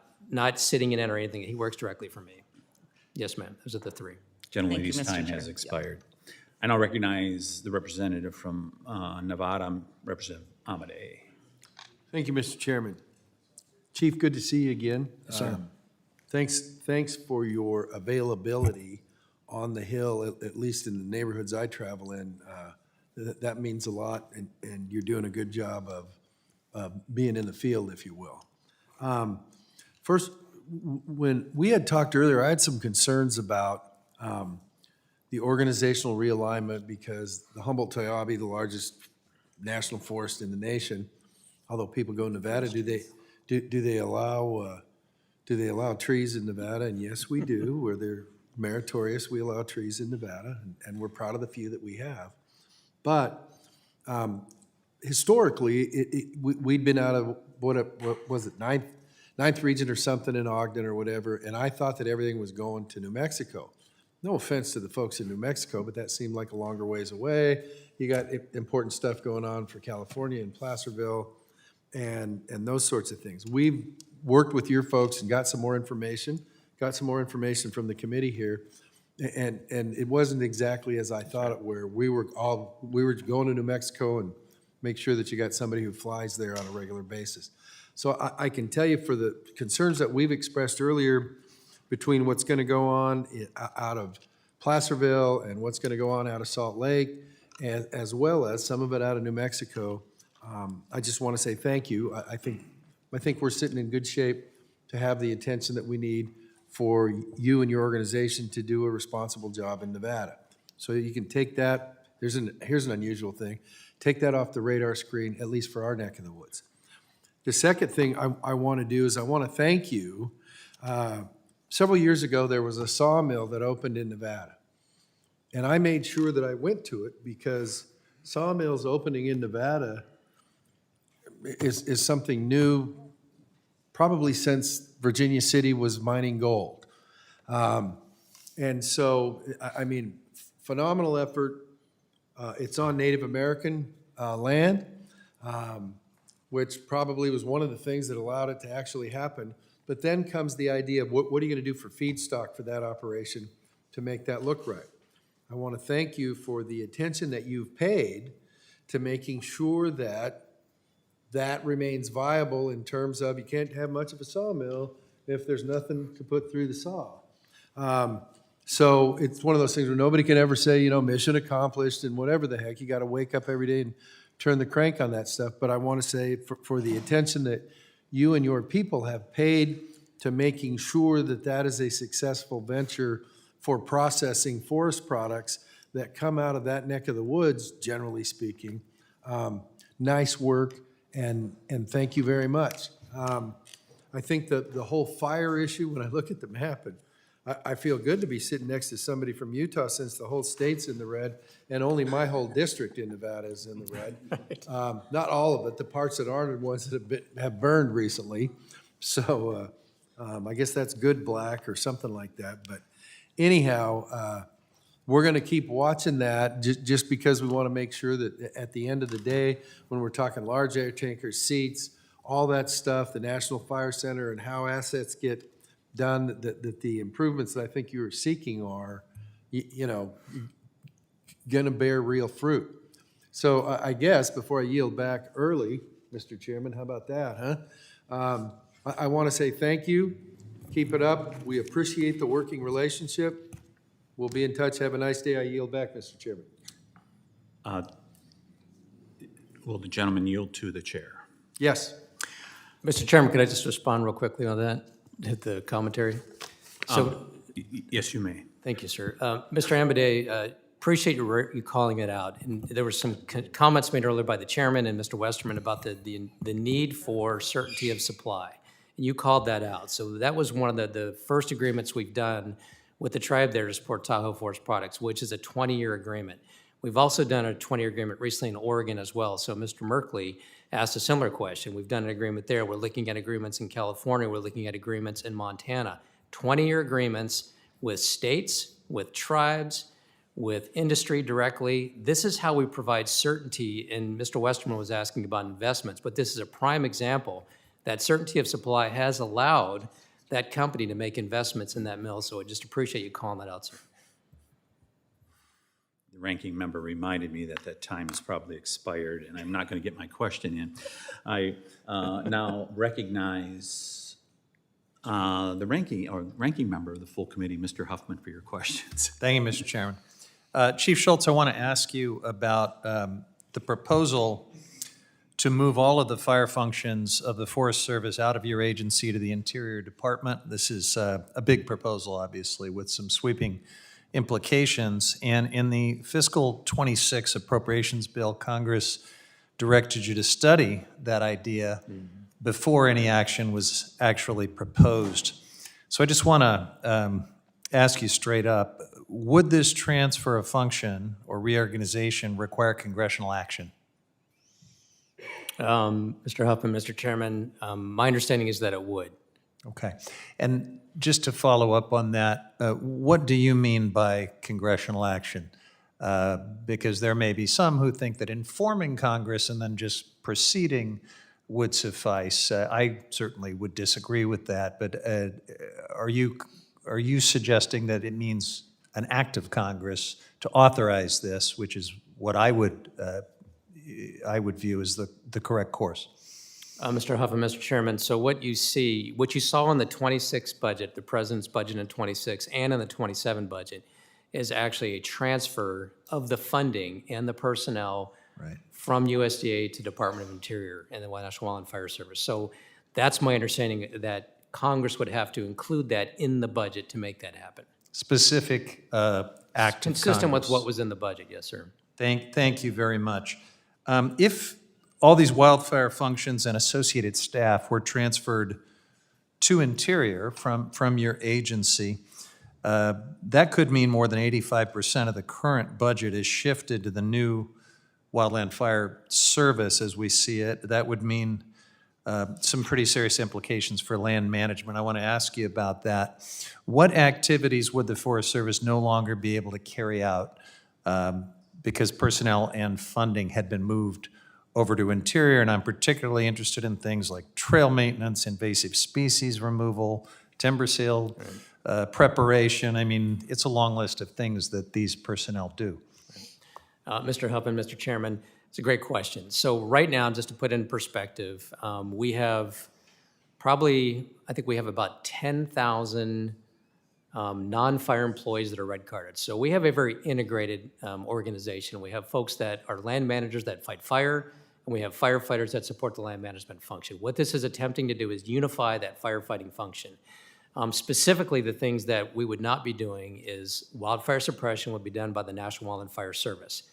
sitting in NRE or anything. He works directly for me. Yes, ma'am. Those are the three. Gentlelady's Mr. time Chair. has expired. I now recognize the representative from Nevada, Representative Amadei. Thank you, Mr. Chairman. Chief, good to see you again. Thanks for your availability on the Hill, at least in the neighborhoods I travel in. That means a lot, and you're doing a good job of being in the field, if you will. First, when we had talked earlier, I had some concerns about the organizational realignment because the Humboldt-Toyabe, the largest national forest in the nation, although people go to Nevada, do they allow trees in Nevada? And yes, we do. Where they're meritorious, we allow trees in Nevada, and we're proud of the few that we have. But historically, we'd been out of, what was it, ninth region or something in Ogden or whatever, and I thought that everything was going to New Mexico. No offense to the folks in New Mexico, but that seemed like a longer ways away. You got important stuff going on for California and Placerville and those sorts of things. We've worked with your folks and got some more information from the committee here, and it wasn't exactly as I thought it were. We were going to New Mexico and make sure that you got somebody who flies there on a regular basis. So I can tell you, for the concerns that we've expressed earlier between what's going to go on out of Placerville and what's going to go on out of Salt Lake, as well as some of it out of New Mexico, I just want to say thank you. I think we're sitting in good shape to have the attention that we need for you and your organization to do a responsible job in Nevada. So you can take that, here's an unusual thing, take that off the radar screen, at least for our neck of the woods. The second thing I want to do is I want to thank you. Several years ago, there was a sawmill that opened in Nevada. And I made sure that I went to it because sawmills opening in Nevada is something new, probably since Virginia City was mining gold. And so, I mean, phenomenal effort. It's on Native American land, which probably was one of the things that allowed it to actually happen. But then comes the idea of what are you going to do for feedstock for that operation to make that look right? I want to thank you for the attention that you've paid to making sure that that remains viable in terms of you can't have much of a sawmill if there's nothing to put through the saw. So it's one of those things where nobody can ever say, mission accomplished and whatever the heck. You got to wake up every day and turn the crank on that stuff. But I want to say for the attention that you and your people have paid to making sure that that is a successful venture for processing forest products that come out of that neck of the woods, generally speaking. Nice work, and thank you very much. I think that the whole fire issue, when I look at the map, and I feel good to be sitting next to somebody from Utah since the whole state's in the red, and only my whole district in Nevada is in the red. Not all of it, the parts that aren't are ones that have burned recently. So I guess that's good black or something like that. But anyhow, we're going to keep watching that just because we want to make sure that at the end of the day, when we're talking large air tankers, seats, all that stuff, the National Fire Center and how assets get done, that the improvements that I think you're seeking are, going to bear real fruit. So I guess before I yield back early, Mr. Chairman, how about that, huh? I want to say thank you. Keep it up. We appreciate the working relationship. We'll be in touch. Have a nice day. I yield back, Mr. Chairman. Will the gentleman yield to the chair? Yes. Mr. Chairman, could I just respond real quickly on that? Hit the commentary? So, Yes, you may. thank you, sir. Mr. Amadei, appreciate you calling it out. And there were some comments made earlier by the chairman and Mr. Westerman about the need for certainty of supply. And you called that out. So that was one of the first agreements we've done with the tribe there to support Tahoe Forest Products, which is a 20-year agreement. We've also done a 20-year agreement recently in Oregon as well. So Mr. Merkley asked a similar question. We've done an agreement there. We're looking at agreements in California. We're looking at agreements in Montana. 20-year agreements with states, with tribes, with industry directly. This is how we provide certainty, and Mr. Westerman was asking about investments, but this is a prime example that certainty of supply has allowed that company to make investments in that mill, so I just appreciate you calling that out, sir. The ranking member reminded me that that time has probably expired, and I'm not going to get my question in. I now recognize the ranking member of the full committee, Mr. Huffman, for your questions. Thank you, Mr. Chairman. Chief Schultz, I want to ask you about the proposal to move all of the fire functions of the Forest Service out of your agency to the Interior Department. This is a big proposal, obviously, with some sweeping implications. And in the fiscal 26 appropriations bill, Congress directed you to study that idea before any action was actually proposed. So I just want to ask you straight up, would this transfer of function or reorganization require congressional action? Mr. Huffman, Mr. Chairman, my understanding is that it would. Okay. And just to follow up on that, what do you mean by congressional action? Because there may be some who think that informing Congress and then just proceeding would suffice. I certainly would disagree with that, but are you suggesting that it means an act of Congress to authorize this, which is what I would view as the correct course? Mr. Huffman, Mr. Chairman, so what you saw in the 26 budget, the President's budget in 26 and in the 27 budget, is actually a transfer of the funding and the personnel from USDA to Department of Interior and the National Wildland Fire Service. So that's my understanding, that Congress would have to include that in the budget to make that happen. Specific act of Congress. Consistent with what was in the budget, yes, sir. Thank you very much. If all these wildfire functions and associated staff were transferred to Interior from your agency, that could mean more than 85% of the current budget is shifted to the new Wildland Fire Service as we see it. That would mean some pretty serious implications for land management. I want to ask you about that. What activities would the Forest Service no longer be able to carry out because personnel and funding had been moved over to Interior? And I'm particularly interested in things like trail maintenance, invasive species removal, timber sale preparation. I mean, it's a long list of things that these personnel do. Mr. Huffman, Mr. Chairman, it's a great question. So right now, just to put it in perspective, we have probably, I think we have about 10,000 non-fire employees that are red carded. So we have a very integrated organization. We have folks that are land managers that fight fire, and we have firefighters that support the land management function. What this is attempting to do is unify that firefighting function. Specifically, the things that we would not be doing is wildfire suppression would be done by the National Wildland Fire Service.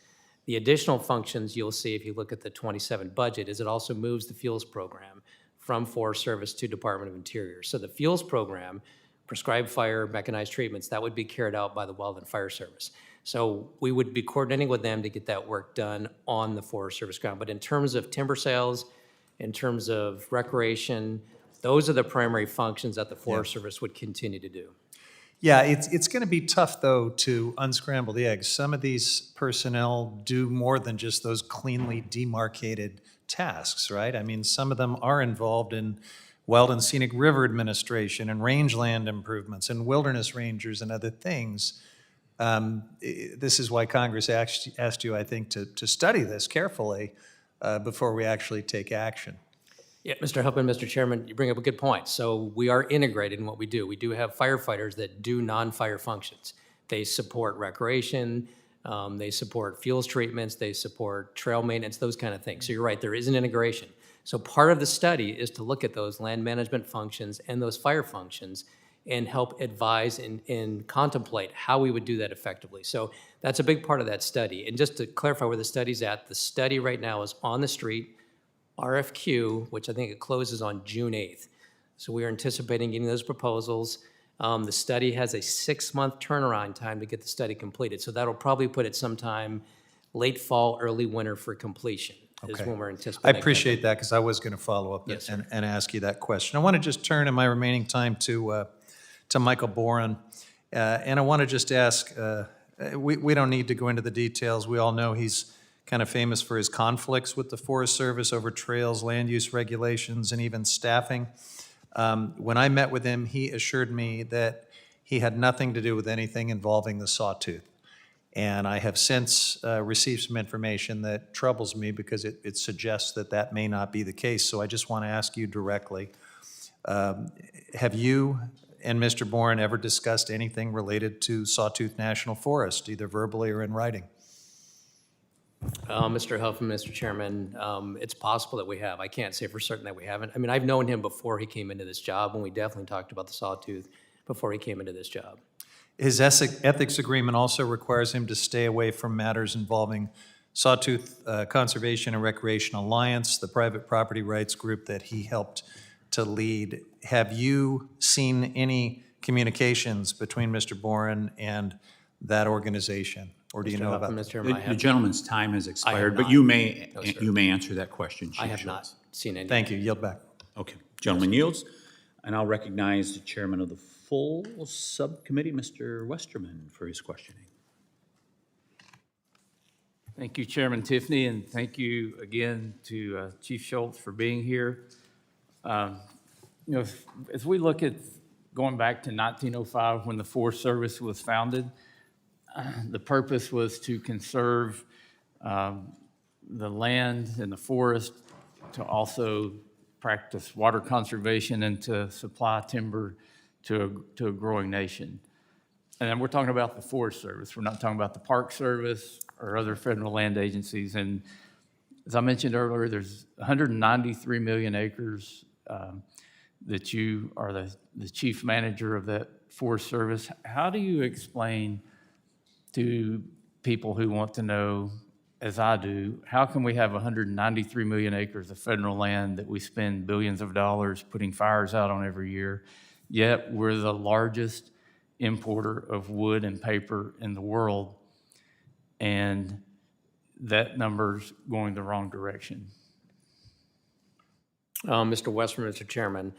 The additional functions you'll see if you look at the 27 budget is it also moves the fuels program from Forest Service to Department of Interior. So the fuels program, prescribed fire, mechanized treatments, that would be carried out by the Wildland Fire Service. So we would be coordinating with them to get that work done on the Forest Service ground. But in terms of timber sales, in terms of recreation, those are the primary functions that the Forest Service would continue to do. Yeah, it's going to be tough, though, to unscramble the eggs. Some of these personnel do more than just those cleanly demarcated tasks, right? I mean, some of them are involved in wild and scenic river administration and rangeland improvements and wilderness rangers and other things. This is why Congress asked you, I think, to study this carefully before we actually take action. Yeah, Mr. Huffman, Mr. Chairman, you bring up a good point. So we are integrated in what we do. We do have firefighters that do non-fire functions. They support recreation, they support fuels treatments, they support trail maintenance, those kind of things. So you're right, there is an integration. So part of the study is to look at those land management functions and those fire functions and help advise and contemplate how we would do that effectively. So that's a big part of that study. And just to clarify where the study's at, the study right now is on the street, RFQ, which I think it closes on June 8th. So we are anticipating getting those proposals The study has a 6-month turnaround time to get the study completed. So that'll probably put it sometime late fall, early winter for completion is Okay. when we're I anticipating. appreciate that because I was going to follow up Yes, sir. and ask you that question. I want to just turn in my remaining time to Michael Boren. And I want to just ask, we don't need to go into the details. We all know he's kind of famous for his conflicts with the Forest Service over trails, land use regulations, and even staffing. When I met with him, he assured me that he had nothing to do with anything involving the sawtooth. And I have since received some information that troubles me because it suggests that that may not be the case. So I just want to ask you directly, have you and Mr. Boren ever discussed anything related to Sawtooth National Forest, either verbally or in writing? Mr. Huffman, Mr. Chairman, it's possible that we have. I can't say for certain that we haven't. I mean, I've known him before he came into this job, and we definitely talked about the sawtooth before he came into this job. His ethics agreement also requires him to stay away from matters involving Sawtooth Conservation and Recreation Alliance, the private property rights group that he helped to lead. Have you seen any communications between Mr. Boren and that organization? Or do you know about Huffman, that? Mr. Chairman, I The have, gentleman's time has expired, but not. you may, No, sir. you may answer that question, Chief I have Schultz. not seen any. Thank you. Yield back. Okay, gentleman yields, and I'll recognize the chairman of the full subcommittee, Mr. Westerman, for his questioning. Thank you, Chairman Tiffany, and thank you again to Chief Schultz for being here. You know, as we look at going back to 1905 when the Forest Service was founded, the purpose was to conserve the land and the forest, to also practice water conservation and to supply timber to a growing nation. And then we're talking about the Forest Service. We're not talking about the Park Service or other federal land agencies. And as I mentioned earlier, there's 193 million acres that you are the chief manager of that Forest Service. How do you explain to people who want to know, as I do, how can we have 193 million acres of federal land that we spend billions of dollars putting fires out on every year, yet we're the largest importer of wood and paper in the world, and that number's going the wrong direction? Mr. Westerman, Mr. Chairman.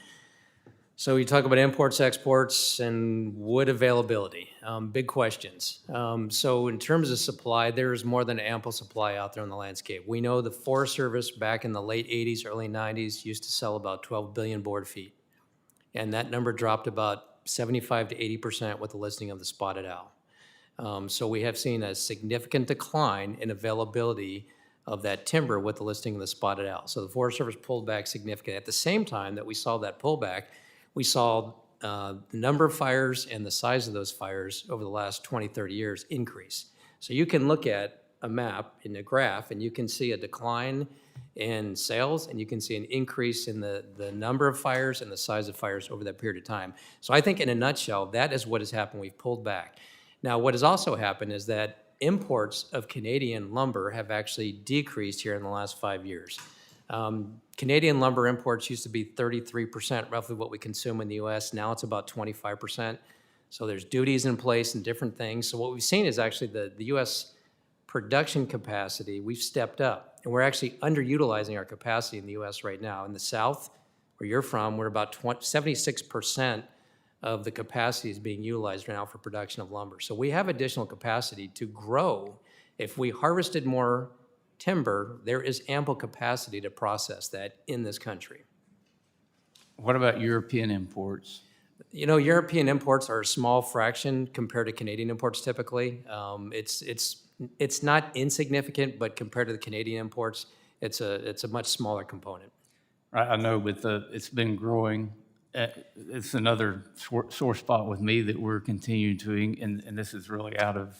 So you talk about imports, exports, and wood availability. Big questions. So in terms of supply, there's more than ample supply out there on the landscape. We know the Forest Service back in the late 80s, early 90s used to sell about 12 billion board feet. And that number dropped about 75 to 80% with the listing of the spotted owl. So we have seen a significant decline in availability of that timber with the listing of the spotted owl. So the Forest Service pulled back significantly. At the same time that we saw that pullback, we saw the number of fires and the size of those fires over the last 20, 30 years increase. So you can look at a map in a graph and you can see a decline in sales and you can see an increase in the number of fires and the size of fires over that period of time. So I think in a nutshell, that is what has happened. We've pulled back. Now, what has also happened is that imports of Canadian lumber have actually decreased here in the last 5 years. Canadian lumber imports used to be 33%, roughly what we consume in the US. Now it's about 25%. So there's duties in place and different things. So what we've seen is actually the US production capacity, we've stepped up. And we're actually underutilizing our capacity in the US right now. In the South, where you're from, we're about 76% of the capacity is being utilized right now for production of lumber. So we have additional capacity to grow. If we harvested more timber, there is ample capacity to process that in this country. What about European imports? You know, European imports are a small fraction compared to Canadian imports typically. It's not insignificant, but compared to the Canadian imports, it's a much smaller component. I know, but it's been growing. It's another sore spot with me that we're continuing to, and this is really out of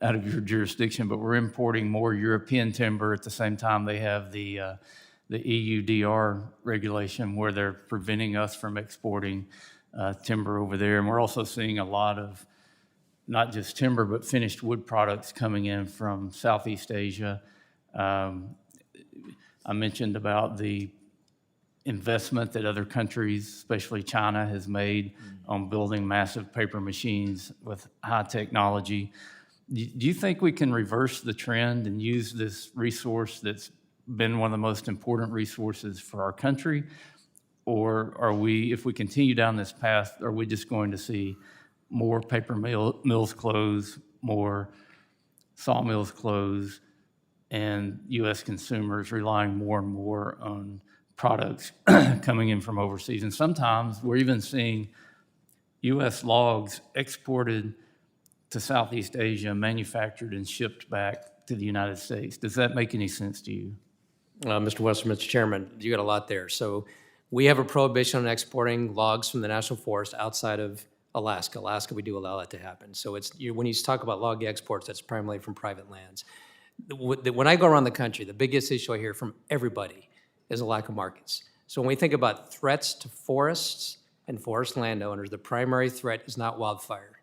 your jurisdiction, but we're importing more European timber at the same time they have the EUDR regulation where they're preventing us from exporting timber over there. And we're also seeing a lot of not just timber, but finished wood products coming in from Southeast Asia. I mentioned about the investment that other countries, especially China, has made on building massive paper machines with high technology. Do you think we can reverse the trend and use this resource that's been one of the most important resources for our country? Or are we, if we continue down this path, are we just going to see more paper mills close, more sawmills close, and U.S. consumers relying more and more on products coming in from overseas? And sometimes we're even seeing U.S. logs exported to Southeast Asia, manufactured and shipped back to the United States. Does that make any sense to you? Mr. Western, Mr. Chairman, you got a lot there. So we have a prohibition on exporting logs from the national forest outside of Alaska. Alaska, we do allow that to happen. So it's when you talk about log exports, that's primarily from private lands. When I go around the country, the biggest issue I hear from everybody is a lack of markets. So when we think about threats to forests and forest landowners, the primary threat is not wildfire.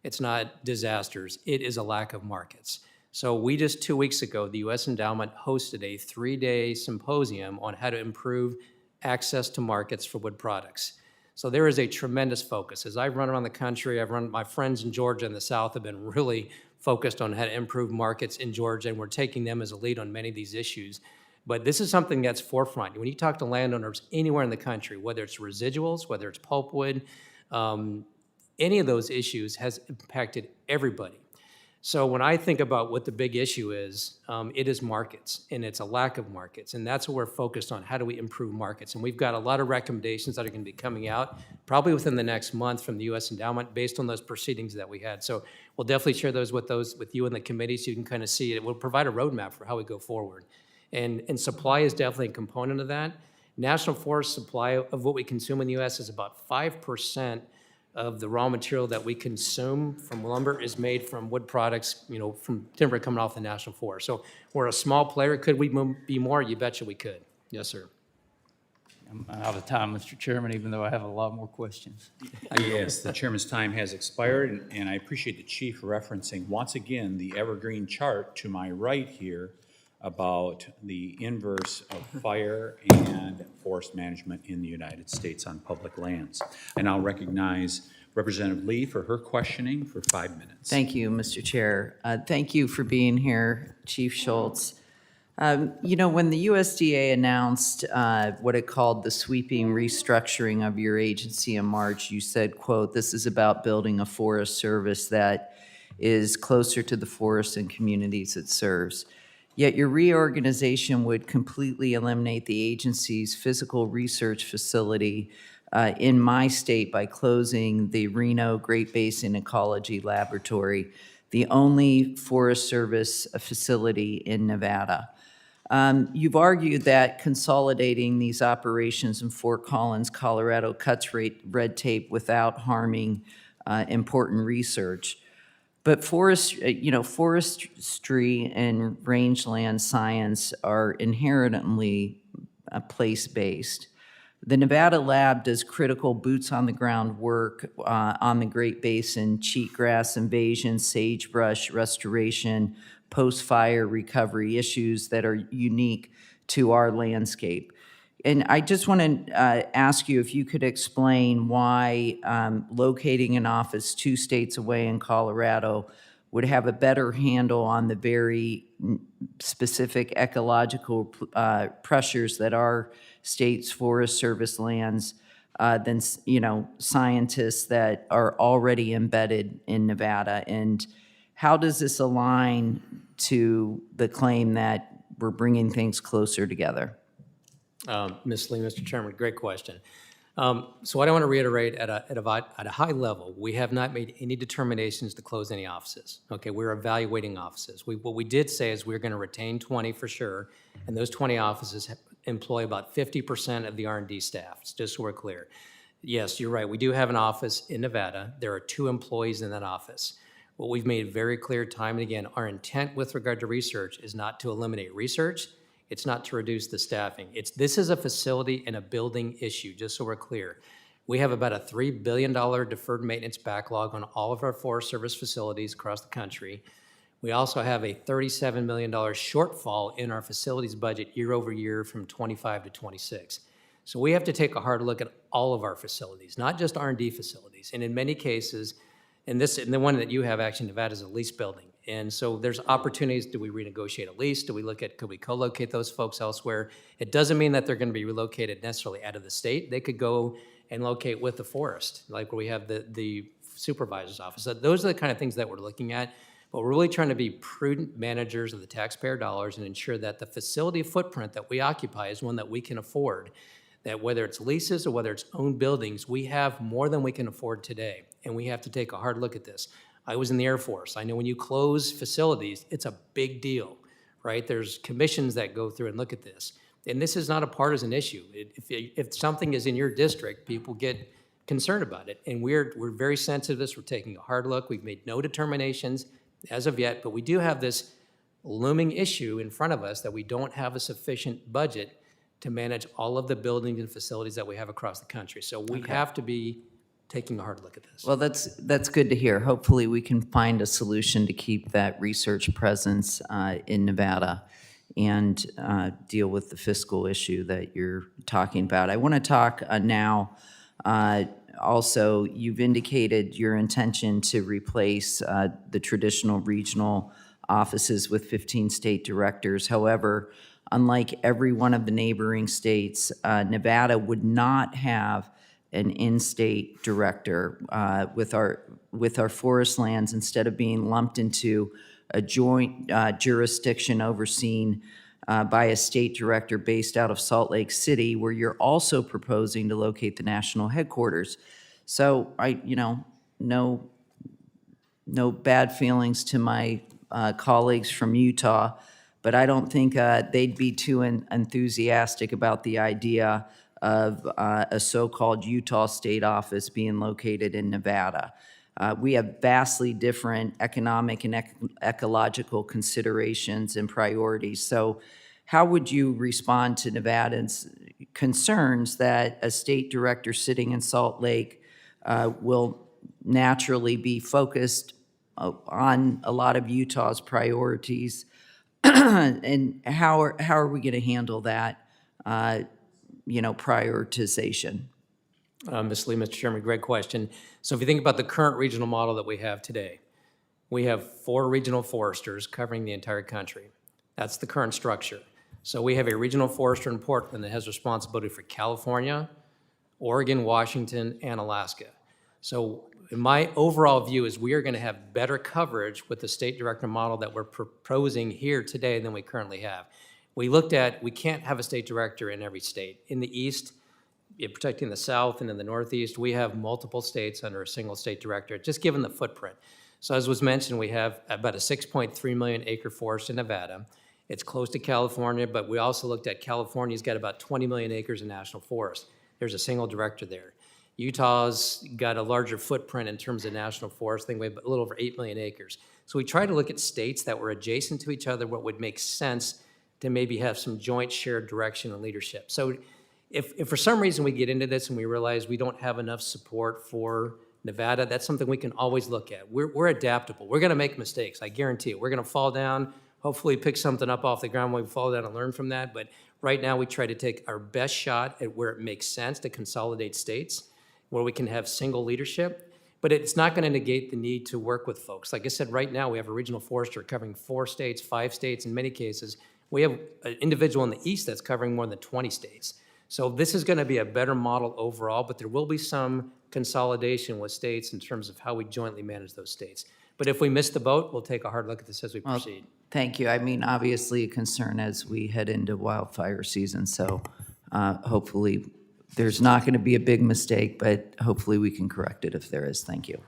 It's not disasters. It is a lack of markets. So we just 2 weeks ago, the U.S. Endowment hosted a 3-day symposium on how to improve access to markets for wood products. So there is a tremendous focus. As I've run around the country, my friends in Georgia and the South have been really focused on how to improve markets in Georgia, and we're taking them as a lead on many of these issues. But this is something that's forefront. When you talk to landowners anywhere in the country, whether it's residuals, whether it's pulpwood, any of those issues has impacted everybody. So when I think about what the big issue is, it is markets, and it's a lack of markets, and that's what we're focused on. How do we improve markets? And we've got a lot of recommendations that are going to be coming out probably within the next month from the U.S. Endowment based on those proceedings that we had. So we'll definitely share those with you and the committee so you can kind of see it. We'll provide a roadmap for how we go forward. And supply is definitely a component of that. National forest supply of what we consume in the U.S. is about 5% of the raw material that we consume from lumber is made from wood products, from timber coming off the national forest. So we're a small player. Could we be more? You betcha we could. Yes, sir. I'm out of time, Mr. Chairman, even though I have a lot more questions. Yes, the chairman's time has expired, and I appreciate the chief referencing once again the evergreen chart to my right here about the inverse of fire and forest management in the United States on public lands. I now recognize Representative Lee for her questioning for 5 minutes. Thank you, Mr. Chair. Thank you for being here, Chief Schultz. When the USDA announced what it called the sweeping restructuring of your agency in March, you said, quote, "This is about building a forest service that is closer to the forests and communities it serves." Yet your reorganization would completely eliminate the agency's physical research facility in my state by closing the Reno Great Basin Ecology Laboratory, the only Forest Service facility in Nevada. You've argued that consolidating these operations in Fort Collins, Colorado cuts red tape without harming important research. But forestry and rangeland science are inherently place-based. The Nevada lab does critical boots-on-the-ground work on the Great Basin, cheatgrass invasion, sagebrush restoration, post-fire recovery issues that are unique to our landscape. And I just want to ask you if you could explain why locating an office 2 states away in Colorado would have a better handle on the very specific ecological pressures that our state's Forest Service lands than scientists that are already embedded in Nevada. And how does this align to the claim that we're bringing things closer together? Ms. Lee, Mr. Chairman, great question. So what I want to reiterate at a high level, we have not made any determinations to close any offices. Okay, we're evaluating offices. What we did say is we're going to retain 20 for sure, and those 20 offices employ about 50% of the R&D staff, just so we're clear. Yes, you're right. We do have an office in Nevada. There are 2 employees in that office. What we've made very clear time and again, our intent with regard to research is not to eliminate research. It's not to reduce the staffing. This is a facility and a building issue, just so we're clear. We have about a $3 billion deferred maintenance backlog on all of our Forest Service facilities across the country. We also have a $37 million shortfall in our facilities budget year over year from 25 to 26. So we have to take a hard look at all of our facilities, not just R&D facilities. And in many cases, and the one that you have, actually, Nevada, is a lease building. And so there's opportunities. Do we renegotiate a lease? Do we look at, could we co-locate those folks elsewhere? It doesn't mean that they're going to be relocated necessarily out of the state. They could go and locate with the forest, like where we have the supervisor's office. So those are the kind of things that we're looking at. But we're really trying to be prudent managers of the taxpayer dollars and ensure that the facility footprint that we occupy is one that we can afford. That whether it's leases or whether it's owned buildings, we have more than we can afford today. And we have to take a hard look at this. I was in the Air Force. I know when you close facilities, it's a big deal, right? There's commissions that go through and look at this. And this is not a partisan issue. If something is in your district, people get concerned about it. And we're very sensitive to this. We're taking a hard look. We've made no determinations as of yet, but we do have this looming issue in front of us that we don't have a sufficient budget to manage all of the buildings and facilities that we have across the country. So we have to be taking a hard look at this. Well, that's good to hear. Hopefully, we can find a solution to keep that research presence in Nevada and deal with the fiscal issue that you're talking about. I want to talk now, also, you've indicated your intention to replace the traditional regional offices with 15 state directors. However, unlike every one of the neighboring states, Nevada would not have an in-state director with our forest lands. Instead of being lumped into a joint jurisdiction overseen by a state director based out of Salt Lake City, where you're also proposing to locate the national headquarters. So no bad feelings to my colleagues from Utah, but I don't think they'd be too enthusiastic about the idea of a so-called Utah state office being located in Nevada. We have vastly different economic and ecological considerations and priorities. So how would you respond to Nevadans' concerns that a state director sitting in Salt Lake will naturally be focused on a lot of Utah's priorities? And how are we going to handle that, prioritization? Ms. Lee, Mr. Chairman, great question. So if you think about the current regional model that we have today, we have 4 regional foresters covering the entire country. That's the current structure. So we have a regional forester in Portland that has responsibility for California, Oregon, Washington, and Alaska. So my overall view is we are going to have better coverage with the state director model that we're proposing here today than we currently have. We can't have a state director in every state. In the East, protecting the South, and in the Northeast, we have multiple states under a single state director, just given the footprint. So as was mentioned, we have about a 6.3 million acre forest in Nevada. It's close to California, but we also looked at California's got about 20 million acres in national forest. There's a single director there. Utah's got a larger footprint in terms of national forest. I think we have a little over 8 million acres. So we try to look at states that were adjacent to each other, what would make sense to maybe have some joint shared direction and leadership. So if for some reason we get into this and we realize we don't have enough support for Nevada, that's something we can always look at. We're adaptable. We're going to make mistakes. I guarantee it. We're going to fall down, hopefully pick something up off the ground when we fall down and learn from that. But right now we try to take our best shot at where it makes sense to consolidate states, where we can have single leadership. But it's not going to negate the need to work with folks. Like I said, right now we have a regional forester covering 4 states, 5 states in many cases. We have an individual in the East that's covering more than 20 states. So this is going to be a better model overall, but there will be some consolidation with states in terms of how we jointly manage those states. But if we miss the boat, we'll take a hard look at this as we proceed. Thank you. I mean, obviously a concern as we head into wildfire season, so hopefully there's not going to be a big mistake, but hopefully we can correct it if there is. Thank you.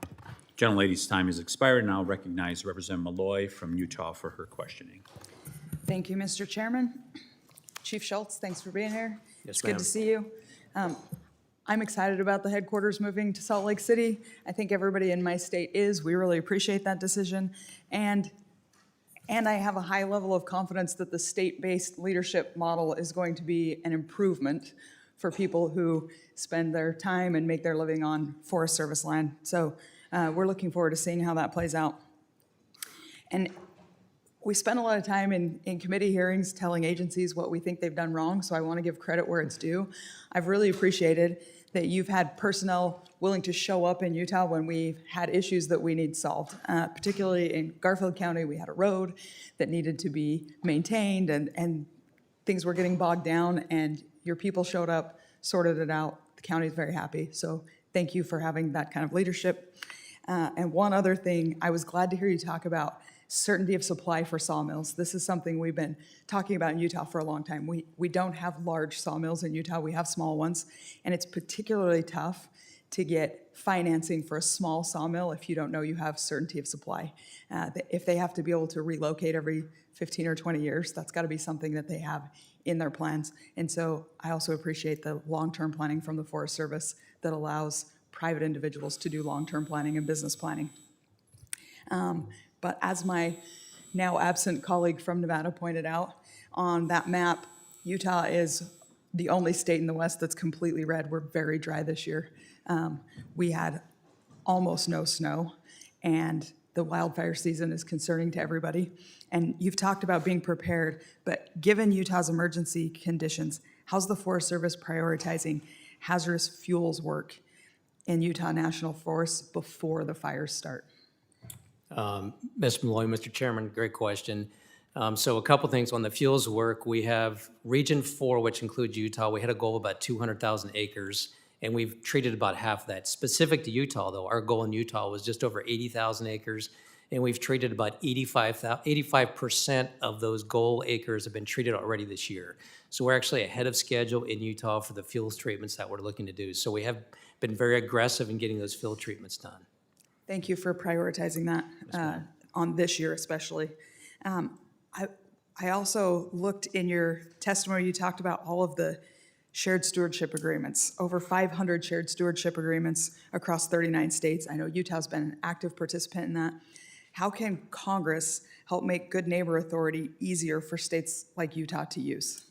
Gentlelady's time has expired, and I'll recognize Representative Malloy from Utah for her questioning. Thank you, Mr. Chairman. Chief Schultz, thanks for being here. Yes, It's good ma'am. to see you. I'm excited about the headquarters moving to Salt Lake City. I think everybody in my state is. We really appreciate that decision. And I have a high level of confidence that the state-based leadership model is going to be an improvement for people who spend their time and make their living on Forest Service land. So we're looking forward to seeing how that plays out. And we spend a lot of time in committee hearings telling agencies what we think they've done wrong, so I want to give credit where it's due. I've really appreciated that you've had personnel willing to show up in Utah when we've had issues that we need solved. Particularly in Garfield County, we had a road that needed to be maintained and things were getting bogged down, and your people showed up, sorted it out. The county's very happy, so thank you for having that kind of leadership. And one other thing, I was glad to hear you talk about certainty of supply for sawmills. This is something we've been talking about in Utah for a long time. We don't have large sawmills in Utah, we have small ones, and it's particularly tough to get financing for a small sawmill if you don't know you have certainty of supply. If they have to be able to relocate every 15 or 20 years, that's got to be something that they have in their plans. And so I also appreciate the long-term planning from the Forest Service that allows private individuals to do long-term planning and business planning. But as my now absent colleague from Nevada pointed out, on that map, Utah is the only state in the West that's completely red. We're very dry this year. We had almost no snow, and the wildfire season is concerning to everybody. And you've talked about being prepared, but given Utah's emergency conditions, how's the Forest Service prioritizing hazardous fuels work in Utah National Forest before the fires start? Ms. Malloy, Mr. Chairman, great question. So a couple things on the fuels work. We have Region 4, which includes Utah. We had a goal of about 200,000 acres, and we've treated about half of that. Specific to Utah, though, our goal in Utah was just over 80,000 acres, and we've treated about 85% of those goal acres have been treated already this year. So we're actually ahead of schedule in Utah for the fuels treatments that we're looking to do. So we have been very aggressive in getting those field treatments done. Thank you for prioritizing that on this year especially. I also looked in your testimony, you talked about all of the shared stewardship agreements, over 500 shared stewardship agreements across 39 states. I know Utah's been an active participant in that. How can Congress help make Good Neighbor Authority easier for states like Utah to use?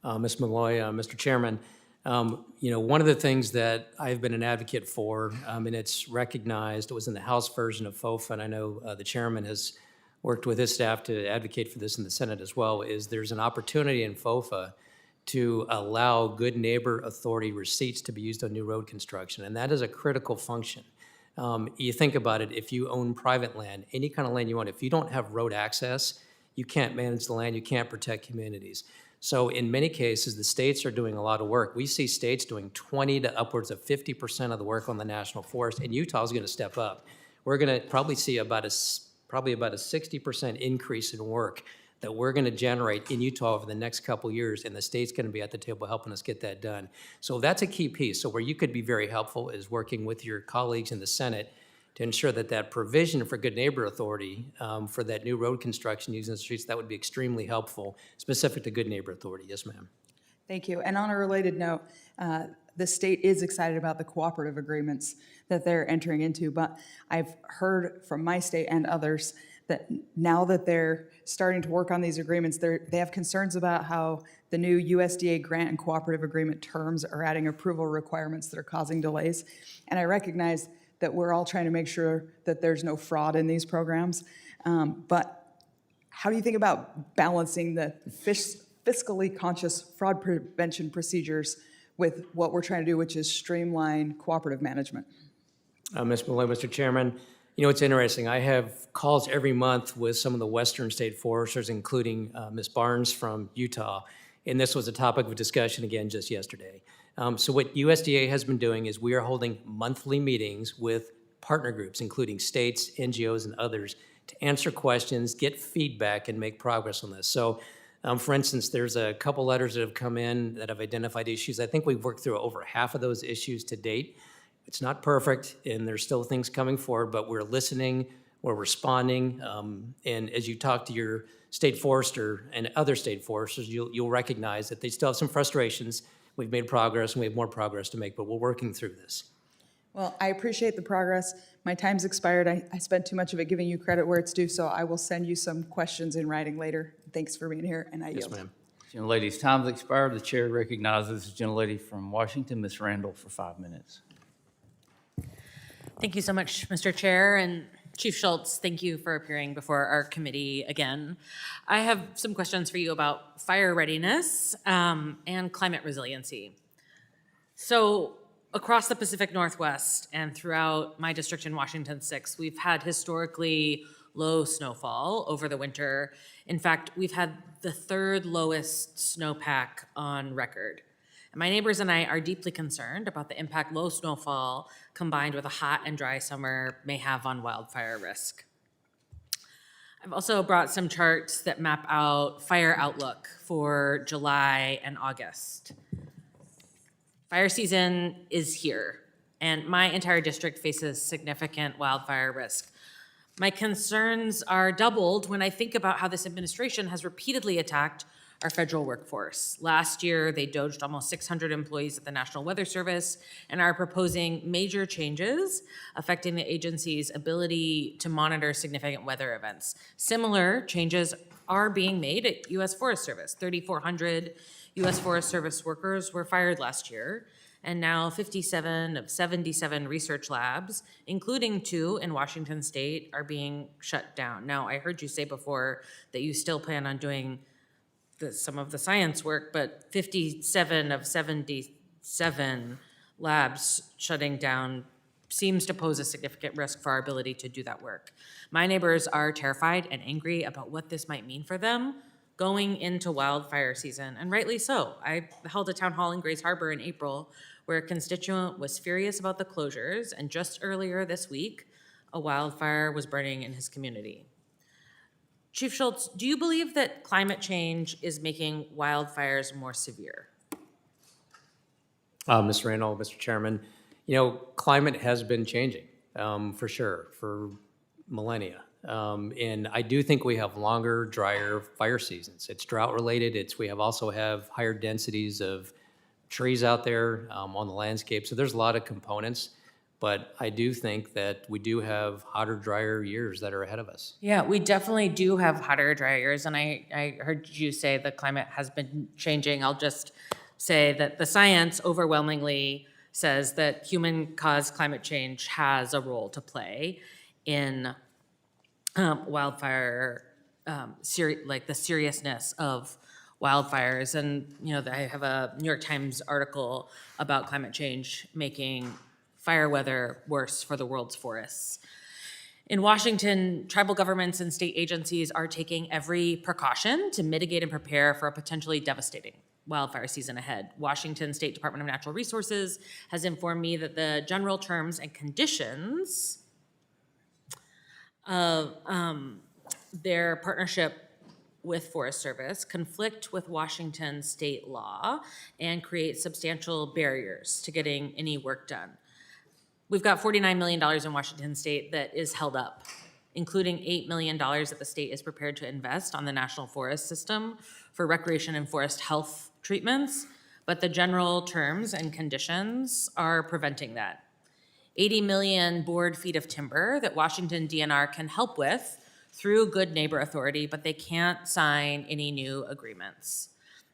Ms. Malloy, Mr. Chairman, one of the things that I've been an advocate for, and it's recognized, it was in the House version of FOFA, and I know the chairman has worked with his staff to advocate for this in the Senate as well, is there's an opportunity in FOFA to allow Good Neighbor Authority receipts to be used on new road construction, and that is a critical function. You think about it, if you own private land, any kind of land you own, if you don't have road access, you can't manage the land, you can't protect communities. So in many cases, the states are doing a lot of work. We see states doing 20 to upwards of 50% of the work on the national forest, and Utah is going to step up. We're going to probably see about a 60% increase in work that we're going to generate in Utah over the next couple years, and the state's going to be at the table helping us get that done. So that's a key piece. So where you could be very helpful is working with your colleagues in the Senate to ensure that that provision for Good Neighbor Authority for that new road construction using the streets, that would be extremely helpful, specific to Good Neighbor Authority. Yes, ma'am. Thank you. And on a related note, the state is excited about the cooperative agreements that they're entering into, but I've heard from my state and others that now that they're starting to work on these agreements, they have concerns about how the new USDA grant and cooperative agreement terms are adding approval requirements that are causing delays. And I recognize that we're all trying to make sure that there's no fraud in these programs. But how do you think about balancing the fiscally conscious fraud prevention procedures with what we're trying to do, which is streamline cooperative management? Ms. Malloy, Mr. Chairman, it's interesting. I have calls every month with some of the western state foresters, including Ms. Barnes from Utah, and this was a topic of discussion again just yesterday. So what USDA has been doing is we are holding monthly meetings with partner groups, including states, NGOs, and others, to answer questions, get feedback, and make progress on this. So, for instance, there's a couple letters that have come in that have identified issues. I think we've worked through over half of those issues to date. It's not perfect, and there's still things coming forward, but we're listening, we're responding, and as you talk to your state forester and other state foresters, you'll recognize that they still have some frustrations. We've made progress, and we have more progress to make, but we're working through this. Well, I appreciate the progress. My time's expired. I spent too much of it giving you credit where it's due, so I will send you some questions in writing later. Thanks for being here, and I yield. Yes, ma'am. Gentlelady's time's expired. The chair recognizes the gentlelady from Washington, Ms. Randall, for 5 minutes. Thank you so much, Mr. Chair, and Chief Schultz, thank you for appearing before our committee again. I have some questions for you about fire readiness and climate resiliency. So across the Pacific Northwest and throughout my district in Washington 6, we've had historically low snowfall over the winter. In fact, we've had the third lowest snowpack on record. And my neighbors and I are deeply concerned about the impact low snowfall combined with a hot and dry summer may have on wildfire risk. I've also brought some charts that map out fire outlook for July and August. Fire season is here, and my entire district faces significant wildfire risk. My concerns are doubled when I think about how this administration has repeatedly attacked our federal workforce. Last year, they doged almost 600 employees at the National Weather Service and are proposing major changes affecting the agency's ability to monitor significant weather events. Similar changes are being made at U.S. Forest Service. 3,400 U.S. Forest Service workers were fired last year, and now 57 of 77 research labs, including 2 in Washington state, are being shut down. Now, I heard you say before that you still plan on doing some of the science work, but 57 of 77 labs shutting down seems to pose a significant risk for our ability to do that work. My neighbors are terrified and angry about what this might mean for them going into wildfire season, and rightly so. I held a town hall in Grays Harbor in April where a constituent was furious about the closures, and just earlier this week, a wildfire was burning in his community. Chief Schultz, do you believe that climate change is making wildfires more severe? Mr. Randall, Mr. Chairman, you know, climate has been changing, for sure, for millennia. And I do think we have longer, drier fire seasons. It's drought related. We also have higher densities of trees out there on the landscape. So there's a lot of components, but I do think that we do have hotter, drier years that are ahead of us. Yeah, we definitely do have hotter, drier years, and I heard you say the climate has been changing. I'll just say that the science overwhelmingly says that human-caused climate change has a role to play in wildfire, like the seriousness of wildfires. And, you know, I have a New York Times article about climate change making fire weather worse for the world's forests. In Washington, tribal governments and state agencies are taking every precaution to mitigate and prepare for a potentially devastating wildfire season ahead. Washington State Department of Natural Resources has informed me that the general terms and conditions of their partnership with Forest Service conflict with Washington state law and create substantial barriers to getting any work done. We've got $49 million in Washington state that is held up, including $8 million that the state is prepared to invest on the National Forest System for recreation and forest health treatments, but the general terms and conditions are preventing that. 80 million board feet of timber that Washington DNR can help with through Good Neighbor Authority, but they can't sign any new agreements.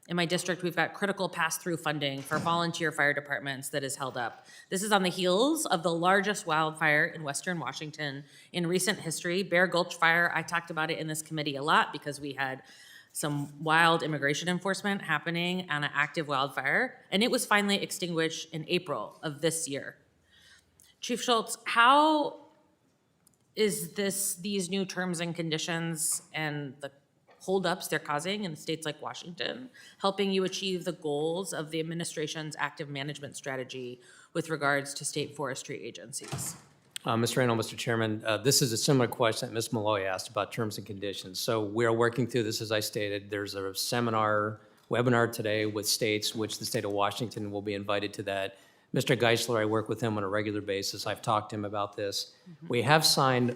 In my district, we've got critical pass-through funding for volunteer fire departments that is held up. This is on the heels of the largest wildfire in Western Washington in recent history, Bear Gulch Fire. I talked about it in this committee a lot because we had some wild immigration enforcement happening on an active wildfire, and it was finally extinguished in April of this year. Chief Schultz, how is these new terms and conditions and the holdups they're causing in states like Washington helping you achieve the goals of the administration's active management strategy with regards to state forestry agencies? Mr. Randall, Mr. Chairman, this is a similar question that Ms. Malloy asked about terms and conditions. So we are working through this, as I stated. There's a webinar today with states, which the state of Washington will be invited to that. Mr. Geisler, I work with him on a regular basis. I've talked to him about this. We signed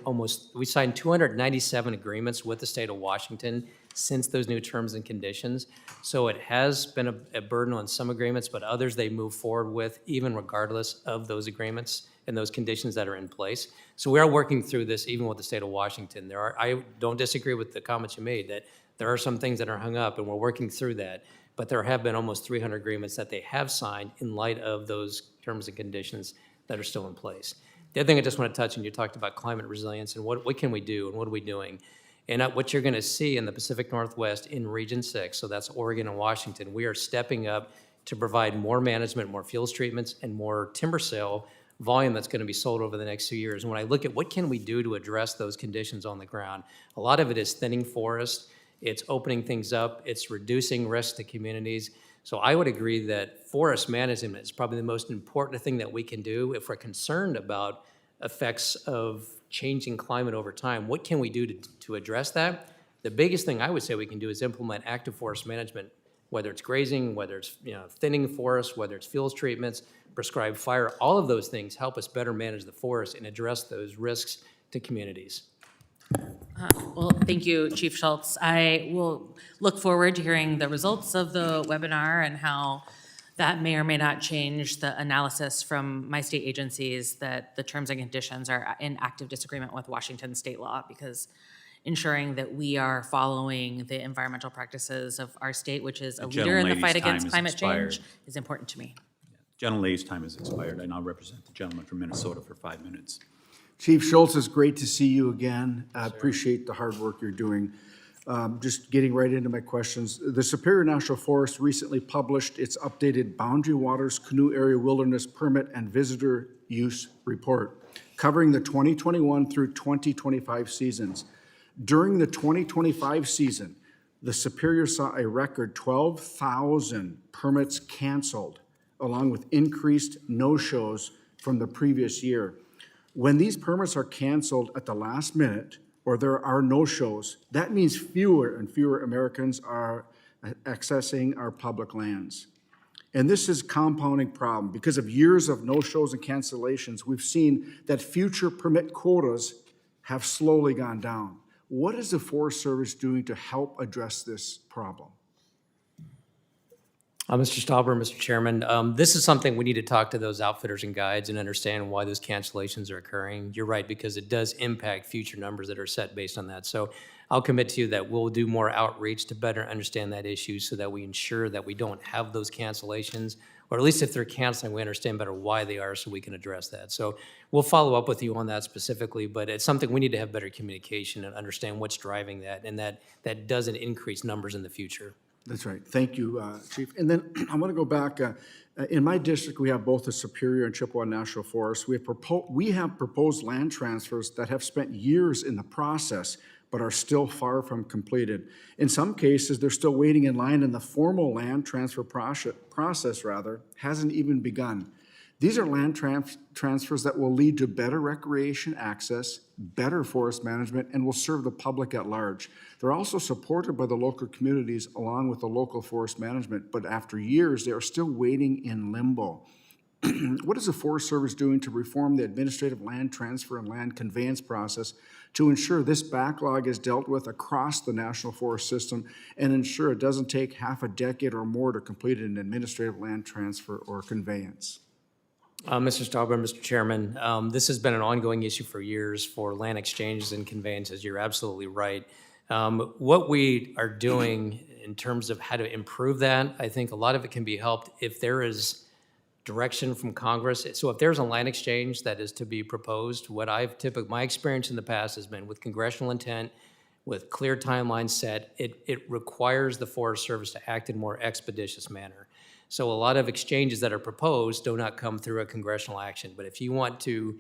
297 agreements with the state of Washington since those new terms and conditions. So it has been a burden on some agreements, but others they move forward with, even regardless of those agreements and those conditions that are in place. So we are working through this even with the state of Washington. I don't disagree with the comments you made that there are some things that are hung up, and we're working through that. But there have been almost 300 agreements that they have signed in light of those terms and conditions that are still in place. The other thing I just want to touch on, you talked about climate resilience and what can we do and what are we doing? And what you're going to see in the Pacific Northwest in Region 6, so that's Oregon and Washington, we are stepping up to provide more management, more fuels treatments, and more timber sale volume that's going to be sold over the next few years. And when I look at what can we do to address those conditions on the ground, a lot of it is thinning forest, it's opening things up, it's reducing risk to communities. So I would agree that forest management is probably the most important thing that we can do if we're concerned about effects of changing climate over time. What can we do to address that? The biggest thing I would say we can do is implement active forest management, whether it's grazing, whether it's thinning forests, whether it's fuels treatments, prescribed fire. All of those things help us better manage the forest and address those risks to communities. Well, thank you, Chief Schultz. I will look forward to hearing the results of the webinar and how that may or may not change the analysis from my state agencies that the terms and conditions are in active disagreement with Washington state law, because ensuring that we are following the environmental practices of our state, which is a leader in the fight against climate change, is important to me. Gentlelady's time has expired. I now represent the gentleman from Minnesota for 5 minutes. Chief Schultz, it's great to see you again. I appreciate the hard work you're doing. Just getting right into my questions. The Superior National Forest recently published its updated Boundary Waters Canoe Area Wilderness Permit and Visitor Use Report, covering the 2021 through 2025 seasons. During the 2025 season, the Superior saw a record 12,000 permits canceled, along with increased no-shows from the previous year. When these permits are canceled at the last minute, or there are no-shows, that means fewer and fewer Americans are accessing our public lands. And this is a compounding problem. Because of years of no-shows and cancellations, we've seen that future permit quotas have slowly gone down. What is the Forest Service doing to help address this problem? Mr. Stauber, Mr. Chairman, this is something we need to talk to those outfitters and guides and understand why those cancellations are occurring. You're right, because it does impact future numbers that are set based on that. So I'll commit to you that we'll do more outreach to better understand that issue so that we ensure that we don't have those cancellations, or at least if they're canceling, we understand better why they are so we can address that. So we'll follow up with you on that specifically, but it's something we need to have better communication and understand what's driving that, and that doesn't increase numbers in the future. That's right. Thank you, Chief. And then I want to go back. In my district, we have both the Superior and Chippewa National Forest. We have proposed land transfers that have spent years in the process, but are still far from completed. In some cases, they're still waiting in line, and the formal land transfer process hasn't even begun. These are land transfers that will lead to better recreation access, better forest management, and will serve the public at large. They're also supported by the local communities along with the local forest management, but after years, they are still waiting in limbo. What is the Forest Service doing to reform the administrative land transfer and land conveyance process to ensure this backlog is dealt with across the National Forest System and ensure it doesn't take half a decade or more to complete an administrative land transfer or conveyance? Mr. Stauber, Mr. Chairman, this has been an ongoing issue for years for land exchanges and conveyances. You're absolutely right. What we are doing in terms of how to improve that, I think a lot of it can be helped if there is direction from Congress. So if there's a land exchange that is to be proposed, my experience in the past has been with congressional intent, with clear timelines set, it requires the Forest Service to act in a more expeditious manner. So a lot of exchanges that are proposed do not come through a congressional action. But if you want to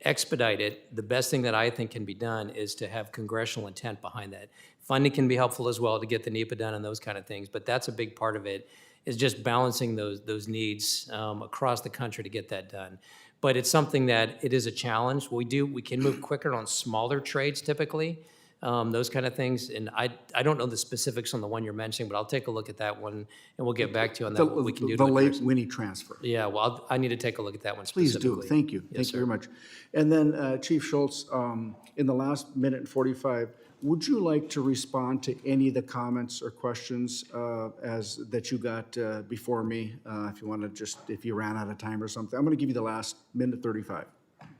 expedite it, the best thing that I think can be done is to have congressional intent behind that. Funding can be helpful as well to get the NEPA done and those kind of things, but that's a big part of it, is just balancing those needs across the country to get that done. But it's something that it is a challenge. We can move quicker on smaller trades typically, those kind of things. And I don't know the specifics on the one you're mentioning, but I'll take a look at that one and we'll get back to you on that. What we can do the late Winnie transfer. Yeah, well, I need to take a look at that one Please specifically. do. Thank you. Yes, Thank sir. you very much. And then Chief Schultz, in the last minute and 45, would you like to respond to any of the comments or questions that you got before me? If you want to if you ran out of time or something, I'm going to give you the last minute 35.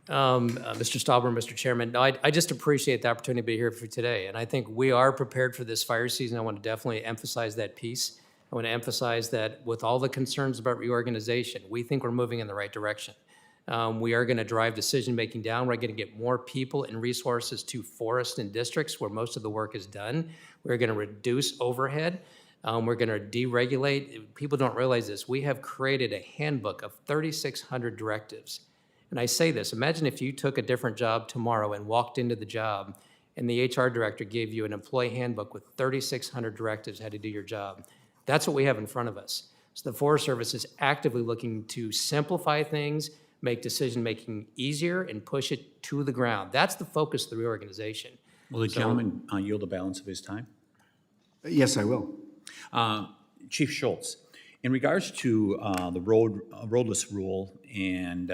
Mr. Stauber, Mr. Chairman, no, I just appreciate the opportunity to be here for today. And I think we are prepared for this fire season. I want to definitely emphasize that piece. I want to emphasize that with all the concerns about reorganization, we think we're moving in the right direction. We are going to drive decision-making down. We're going to get more people and resources to forests and districts where most of the work is done. We're going to reduce overhead. We're going to deregulate. People don't realize this. We have created a handbook of 3,600 directives. And I say this, imagine if you took a different job tomorrow and walked into the job and the HR director gave you an employee handbook with 3,600 directives how to do your job. That's what we have in front of us. So the Forest Service is actively looking to simplify things, make decision-making easier, and push it to the ground. That's the focus of the reorganization. Will the gentleman yield the balance of his time? Yes, I will. Chief Schultz, in regards to the roadless rule and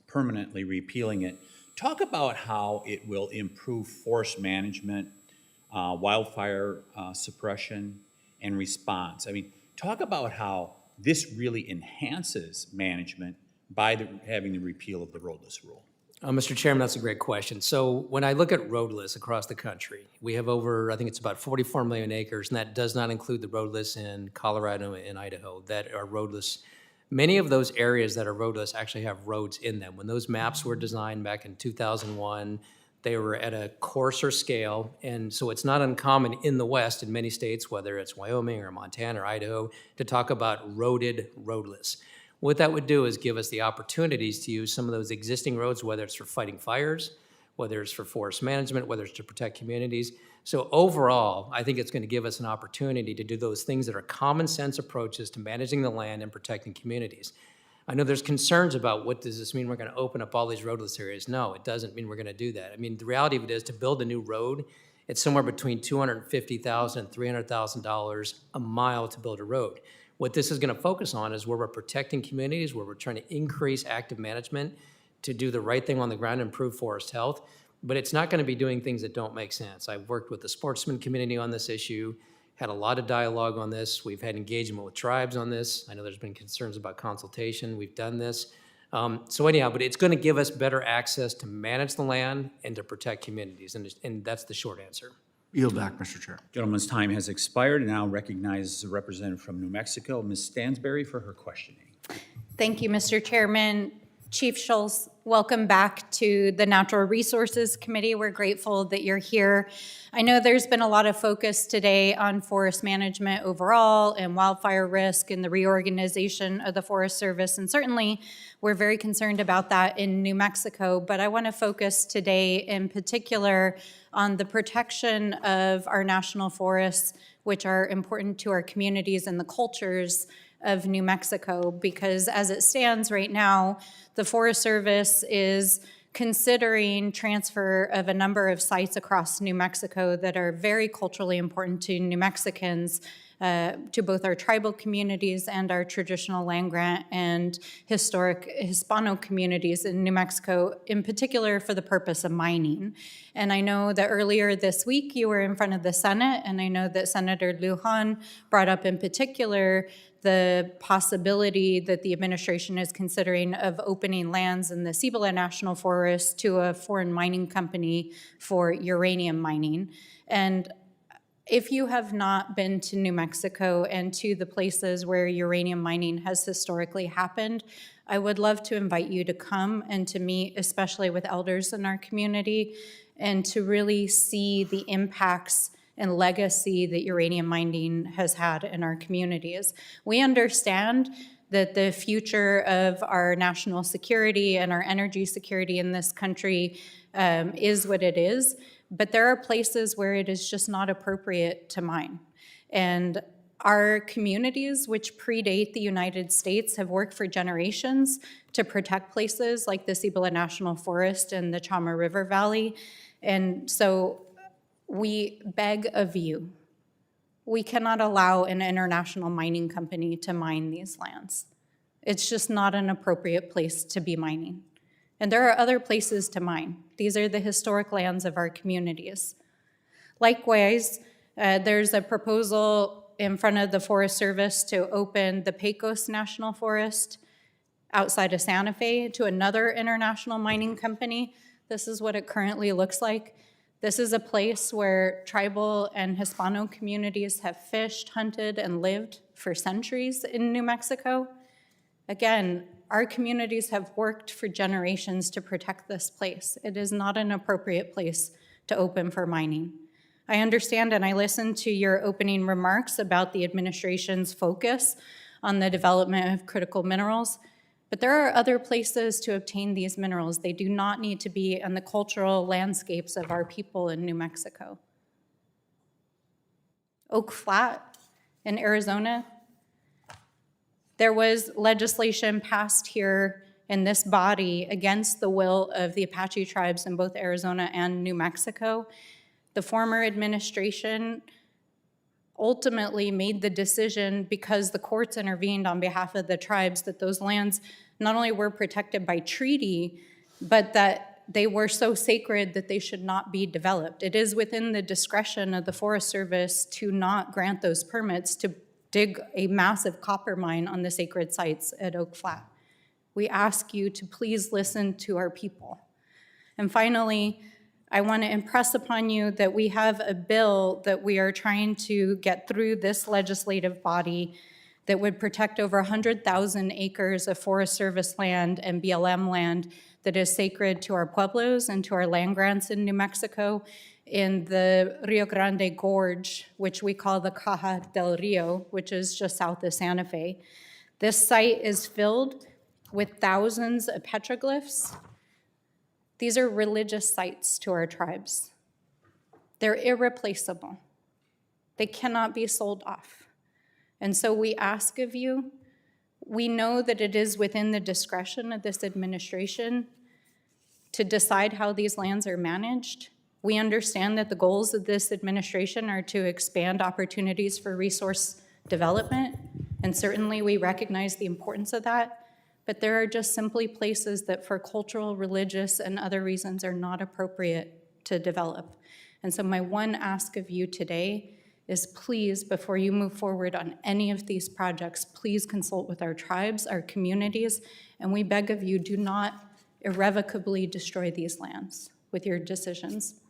permanently repealing it, talk about how it will improve forest management, wildfire suppression, and response. I mean, talk about how this really enhances management by having the repeal of the roadless rule. Mr. Chairman, that's a great question. So when I look at roadless across the country, we have over, I think it's about 44 million acres, and that does not include the roadless in Colorado and Idaho that are roadless. Many of those areas that are roadless actually have roads in them. When those maps were designed back in 2001, they were at a coarser scale, and so it's not uncommon in the West, in many states, whether it's Wyoming or Montana or Idaho, to talk about roaded roadless. What that would do is give us the opportunities to use some of those existing roads, whether it's for fighting fires, whether it's for forest management, whether it's to protect communities. So overall, I think it's going to give us an opportunity to do those things that are common sense approaches to managing the land and protecting communities. I know there's concerns about what does this mean we're going to open up all these roadless areas. No, it doesn't mean we're going to do that. I mean, the reality of it is to build a new road, it's somewhere between $250,000 and $300,000 a mile to build a road. What this is going to focus on is where we're protecting communities, where we're trying to increase active management to do the right thing on the ground and improve forest health. But it's not going to be doing things that don't make sense. I've worked with the sportsman community on this issue, had a lot of dialogue on this. We've had engagement with tribes on this. I know there's been concerns about consultation. We've done this. So anyhow, but it's going to give us better access to manage the land and to protect communities, and that's the short answer. Yield back, Mr. Chair. Gentleman's time has expired, and now recognize the representative from New Mexico, Ms. Stansberry, for her questioning. Thank you, Mr. Chairman. Chief Schultz, welcome back to the Natural Resources Committee. We're grateful that you're here. I know there's been a lot of focus today on forest management overall and wildfire risk and the reorganization of the Forest Service, and certainly we're very concerned about that in New Mexico, but I want to focus today in particular on the protection of our national forests, which are important to our communities and the cultures of New Mexico, because as it stands right now, the Forest Service is considering transfer of a number of sites across New Mexico that are very culturally important to New Mexicans, to both our tribal communities and our traditional land grant and historic Hispano communities in New Mexico, in particular for the purpose of mining. And I know that earlier this week you were in front of the Senate, and I know that Senator Lujan brought up in particular the possibility that the administration is considering of opening lands in the Cibola National Forest to a foreign mining company for uranium mining. And if you have not been to New Mexico and to the places where uranium mining has historically happened, I would love to invite you to come and to meet, especially with elders in our community, and to really see the impacts and legacy that uranium mining has had in our communities. We understand that the future of our national security and our energy security in this country is what it is, but there are places where it is just not appropriate to mine. And our communities, which predate the United States, have worked for generations to protect places like the Cibola National Forest and the Chama River Valley. And so we beg of you, we cannot allow an international mining company to mine these lands. It's just not an appropriate place to be mining. And there are other places to mine. These are the historic lands of our communities. Likewise, there's a proposal in front of the Forest Service to open the Pecos National Forest outside of Santa Fe to another international mining company. This is what it currently looks like. This is a place where tribal and Hispano communities have fished, hunted, and lived for centuries in New Mexico. Again, our communities have worked for generations to protect this place. It is not an appropriate place to open for mining. I understand and I listened to your opening remarks about the administration's focus on the development of critical minerals, but there are other places to obtain these minerals. They do not need to be in the cultural landscapes of our people in New Mexico. Oak Flat in Arizona, there was legislation passed here in this body against the will of the Apache tribes in both Arizona and New Mexico. The former administration ultimately made the decision, because the courts intervened on behalf of the tribes, that those lands not only were protected by treaty, but that they were so sacred that they should not be developed. It is within the discretion of the Forest Service to not grant those permits to dig a massive copper mine on the sacred sites at Oak Flat. We ask you to please listen to our people. And finally, I want to impress upon you that we have a bill that we are trying to get through this legislative body that would protect over 100,000 acres of Forest Service land and BLM land that is sacred to our pueblos and to our land grants in New Mexico in the Rio Grande Gorge, which we call the Caja del Rio, which is just south of Santa Fe. This site is filled with thousands of petroglyphs. These are religious sites to our tribes. They're irreplaceable. They cannot be sold off. And so we ask of you, we know that it is within the discretion of this administration to decide how these lands are managed. We understand that the goals of this administration are to expand opportunities for resource development, and certainly we recognize the importance of that, but there are just simply places that for cultural, religious, and other reasons are not appropriate to develop. And so my one ask of you today is please, before you move forward on any of these projects, please consult with our tribes, our communities, and we beg of you, do not irrevocably destroy these lands with your decisions.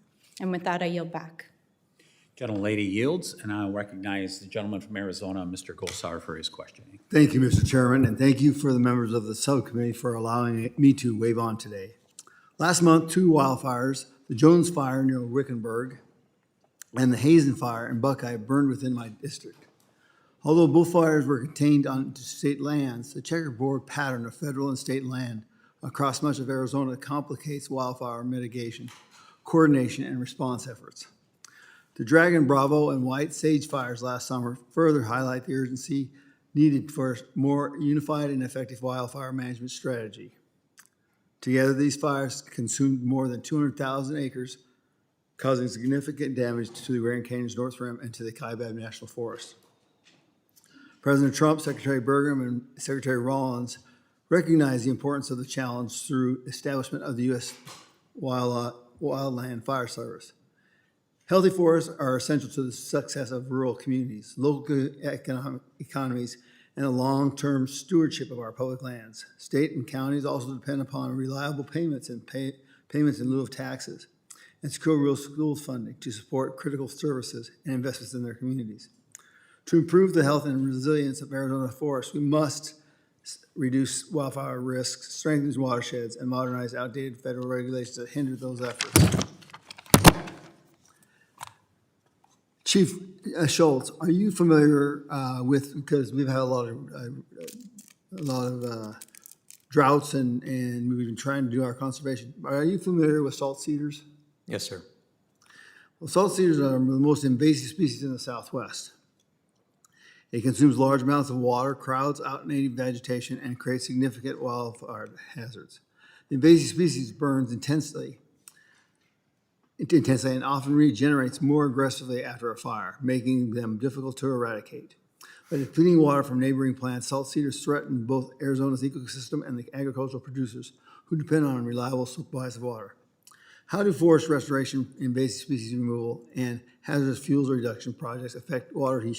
And with that, I yield back. Gentlelady yields, and I'll recognize the gentleman from Arizona, Mr. Gosar, for his questioning. Thank you, Mr. Chairman, and thank you for the members of the subcommittee for allowing me to wave on today. Last month, 2 wildfires, the Jones Fire near Wickenburg and the Hazen Fire in Buckeye, burned within my district. Although both fires were contained on state lands, the checkerboard pattern of federal and state land across much of Arizona complicates wildfire mitigation, coordination, and response efforts. The Dragon, Bravo, and White Sage fires last summer further highlight the urgency needed for a more unified and effective wildfire management strategy. Together, these fires consumed more than 200,000 acres, causing significant damage to the Grand Canyon's North Rim and to the Kaibab National Forest. President Trump, Secretary Burgum, and Secretary Rollins recognized the importance of the challenge through establishment of the U.S. Wildland Fire Service. Healthy forests are essential to the success of rural communities, local economies, and the long-term stewardship of our public lands. State and counties also depend upon reliable payments in lieu of taxes and secure rural school funding to support critical services and investments in their communities. To improve the health and resilience of Arizona forests, we must reduce wildfire risks, strengthen watersheds, and modernize outdated federal regulations that hinder those efforts. Chief Schultz, are you familiar with, because we've had a lot of droughts and we've been trying to do our conservation. Are you familiar with salt cedars? Yes, sir. Well, salt cedars are the most invasive species in the Southwest. It consumes large amounts of water, crowds out native vegetation, and creates significant wildfire hazards. The invasive species burns intensely and often regenerates more aggressively after a fire, making them difficult to eradicate. By depleting water from neighboring plants, salt cedars threaten both Arizona's ecosystem and the agricultural producers who depend on reliable supplies of water. How do forest restoration, invasive species removal, and hazardous fuels reduction projects affect water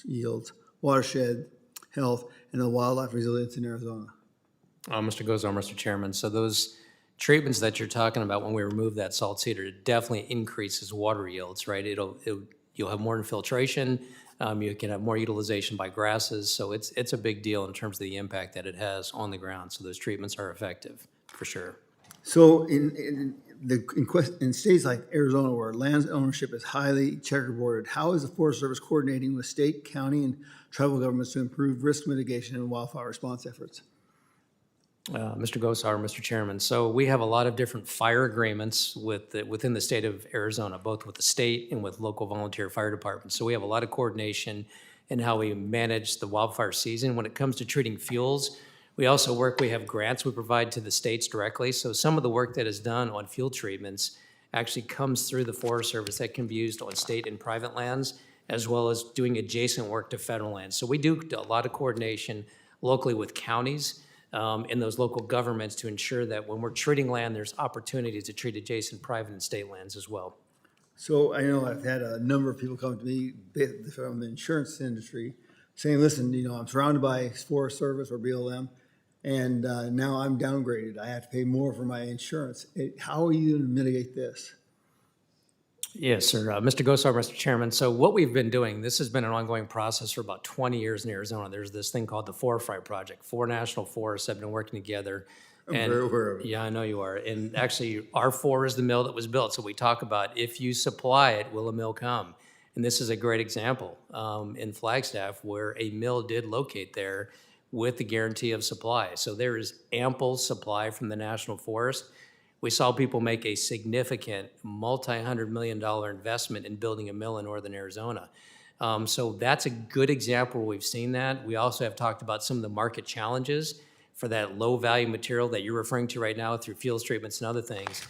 yields, watershed health, and the wildlife resilience in Arizona? Mr. Gosar, Mr. Chairman, so those treatments that you're talking about when we remove that salt cedar, it definitely increases water yields, right? You'll have more infiltration, You can have more utilization by grasses, so it's a big deal in terms of the impact that it has on the ground. So those treatments are effective, for sure. So in states like Arizona, where land ownership is highly checkerboarded, how is the Forest Service coordinating with state, county, and tribal governments to improve risk mitigation and wildfire response efforts? Mr. Gosar, Mr. Chairman, so we have a lot of different fire agreements within the state of Arizona, both with the state and with local volunteer fire departments. So we have a lot of coordination in how we manage the wildfire season. When it comes to treating fuels, we also we have grants we provide to the states directly. So some of the work that is done on fuel treatments actually comes through the Forest Service that can be used on state and private lands, as well as doing adjacent work to federal lands. So we do a lot of coordination locally with counties and those local governments to ensure that when we're treating land, there's opportunities to treat adjacent private and state lands as well. So I know I've had a number of people come to me from the insurance industry saying, listen, I'm surrounded by Forest Service or BLM, and now I'm downgraded. I have to pay more for my insurance. How are you going to mitigate this? Yes, sir. Mr. Gosar, Mr. Chairman. So what we've been doing, this has been an ongoing process for about 20 years in Arizona. There's this thing called the Forest Project. 4 national forests have been working together. I'm very aware of it. Yeah, I know you are. And actually, R4 is the mill that was built. So we talk about if you supply it, will a mill come? And this is a great example in Flagstaff where a mill did locate there with the guarantee of supply. So there is ample supply from the national forest. We saw people make a significant multi-$100 million investment in building a mill in northern Arizona. So that's a good example where we've seen that. We also have talked about some of the market challenges for that low-value material that you're referring to right now through fuels treatments and other things.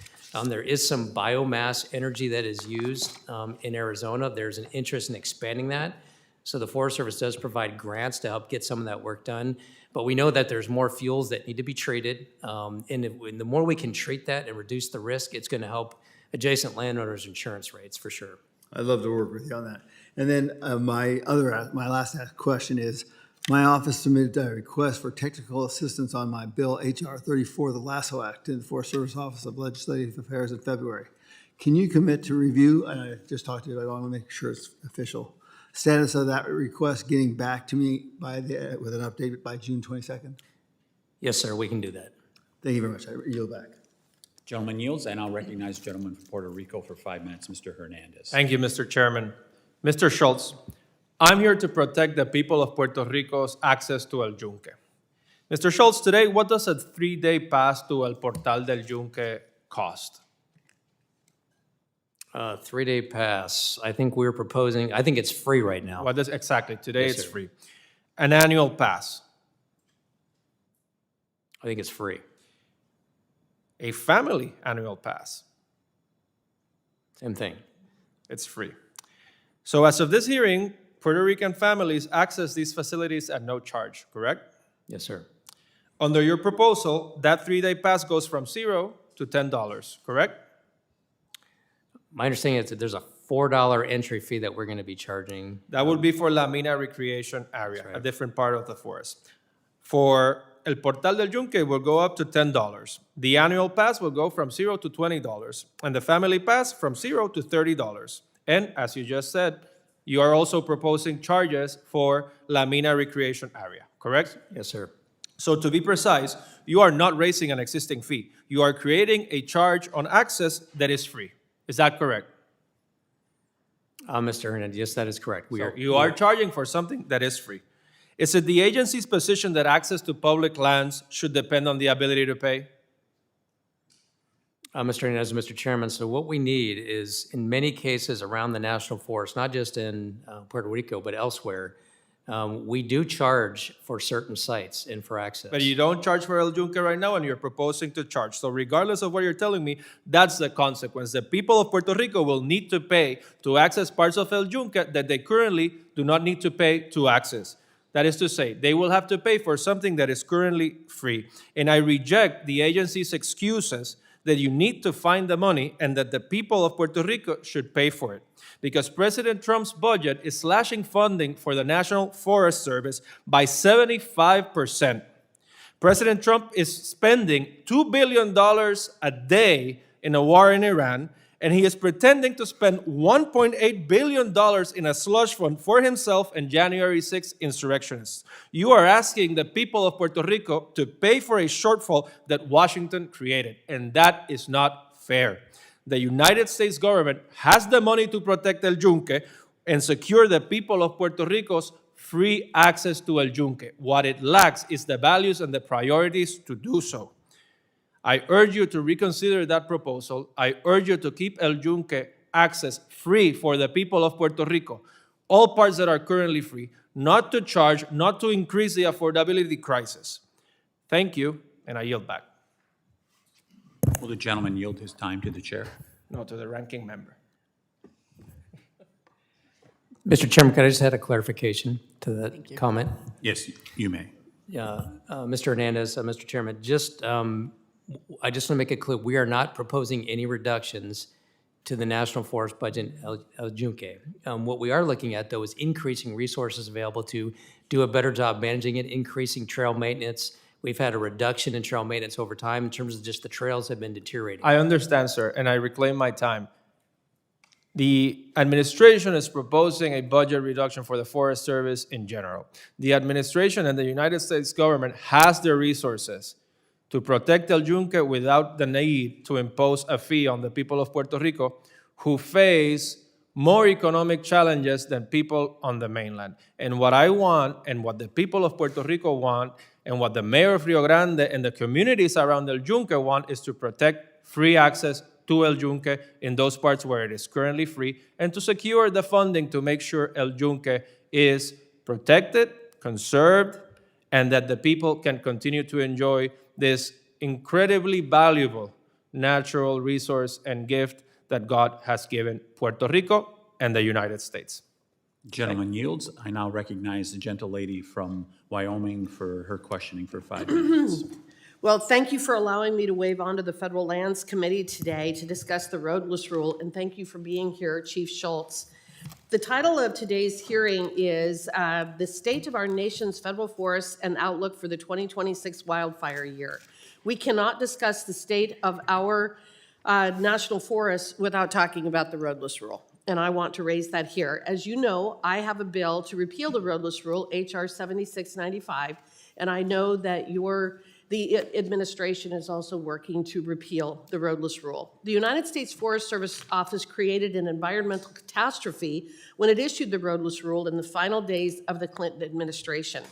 There is some biomass energy that is used in Arizona. There's an interest in expanding that. So the Forest Service does provide grants to help get some of that work done. But we know that there's more fuels that need to be treated. And the more we can treat that and reduce the risk, it's going to help adjacent landowners' insurance rates for sure. I'd love to work with you on that. And then my last question is, my office submitted a request for technical assistance on my bill HR 34, the Lasso Act, to the Forest Service Office of Legislative Affairs in February. Can you commit to review, and I just talked to you, I want to make sure it's official, status of that request getting back to me with an update by June 22nd? Yes, sir, we can do that. Thank you very much. I yield back. Gentleman yields, and I'll recognize the gentleman from Puerto Rico for 5 minutes, Mr. Hernandez. Thank you, Mr. Chairman. Mr. Schultz, I'm here to protect the people of Puerto Rico's access to El Yunque. Mr. Schultz, today, what does a 3-day pass to El Portal del Yunque cost? 3-day pass, I think we're proposing, I think it's free right now. What does exactly? Today Yes, it's sir. free. An annual pass. I think it's free. A family annual pass. Same thing. It's free. So as of this hearing, Puerto Rican families access these facilities at no charge, correct? Yes, sir. Under your proposal, that 3-day pass goes from $0 to $10, correct? My understanding is that there's a $4 entry fee that we're going to be charging. That would be for La Mina Recreation Area, right. a different part of the forest. For El Portal del Yunque will go up to $10. The annual pass will go from $0 to $20, and the family pass from $0 to $30. And as you just said, you are also proposing charges for La Mina Recreation Area, correct? Yes, sir. So to be precise, you are not raising an existing fee. You are creating a charge on access that is free. Is that correct? Mr. Hernandez, yes, that is correct. You are charging for something that is free. Is it the agency's position that access to public lands should depend on the ability to pay? Mr. Hernandez, Mr. Chairman, so what we need is, in many cases around the national forest, not just in Puerto Rico, but elsewhere, we do charge for certain sites and for access. But you don't charge for El Yunque right now, and you're proposing to charge. So regardless of what you're telling me, that's the consequence. The people of Puerto Rico will need to pay to access parts of El Yunque that they currently do not need to pay to access. That is to say, they will have to pay for something that is currently free. And I reject the agency's excuses that you need to find the money and that the people of Puerto Rico should pay for it. Because President Trump's budget is slashing funding for the National Forest Service by 75%. President Trump is spending $2 billion a day in a war in Iran, and he is pretending to spend $1.8 billion in a slush fund for himself and January 6 insurrectionists. You are asking the people of Puerto Rico to pay for a shortfall that Washington created, and that is not fair. The United States government has the money to protect El Yunque and secure the people of Puerto Rico's free access to El Yunque. What it lacks is the values and the priorities to do so. I urge you to reconsider that proposal. I urge you to keep El Yunque access free for the people of Puerto Rico, all parts that are currently free, not to charge, not to increase the affordability crisis. Thank you, and I yield back. Will the gentleman yield his time to the chair? No, to the ranking member. Mr. Chairman, could I just add a clarification to that comment? Yes, you may. Mr. Hernandez, Mr. Chairman, I just want to make it clear, we are not proposing any reductions to the National Forest budget in El Yunque. What we are looking at, though, is increasing resources available to do a better job managing it, increasing trail maintenance. We've had a reduction in trail maintenance over time in terms of just the trails have been deteriorating. I understand, sir, and I reclaim my time. The administration is proposing a budget reduction for the Forest Service in general. The administration and the United States government has the resources to protect El Yunque without the need to impose a fee on the people of Puerto Rico who face more economic challenges than people on the mainland. And what I want, and what the people of Puerto Rico want, and what the mayor of Rio Grande and the communities around El Yunque want is to protect free access to El Yunque in those parts where it is currently free, and to secure the funding to make sure El Yunque is protected, conserved, and that the people can continue to enjoy this incredibly valuable natural resource and gift that God has given Puerto Rico and the United States. Gentleman yields. I now recognize the gentlelady from Wyoming for her questioning for 5 minutes. Well, thank you for allowing me to wave on to the Federal Lands Committee today to discuss the roadless rule, and thank you for being here, Chief Schultz. The title of today's hearing is The State of Our Nation's Federal Forests and Outlook for the 2026 Wildfire Year. We cannot discuss the state of our national forests without talking about the roadless rule, and I want to raise that here. As you know, I have a bill to repeal the roadless rule, H.R. 7695, and I know that the administration is also working to repeal the roadless rule. The United States Forest Service Office created an environmental catastrophe when it issued the roadless rule in the final days of the Clinton administration.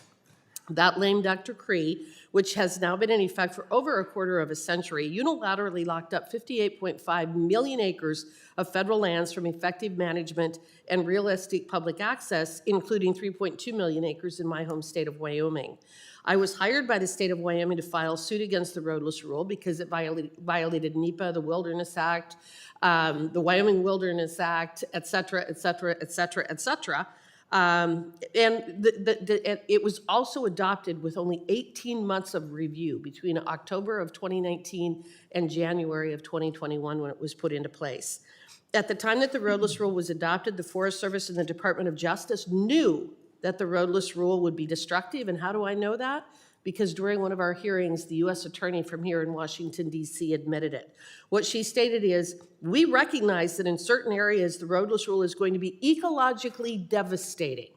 That lame duck decree, which has now been in effect for over a quarter of a century, unilaterally locked up 58.5 million acres of federal lands from effective management and realistic public access, including 3.2 million acres in my home state of Wyoming. I was hired by the state of Wyoming to file suit against the roadless rule because it violated NEPA, the Wilderness Act, the Wyoming Wilderness Act, et cetera, et cetera, et cetera, et cetera. It was also adopted with only 18 months of review between October of 2019 and January of 2021 when it was put into place. At the time that the roadless rule was adopted, the Forest Service and the Department of Justice knew that the roadless rule would be destructive. And how do I know that? Because during one of our hearings, the U.S. attorney from here in Washington, D.C. admitted it. What she stated is, we recognize that in certain areas, the roadless rule is going to be ecologically devastating.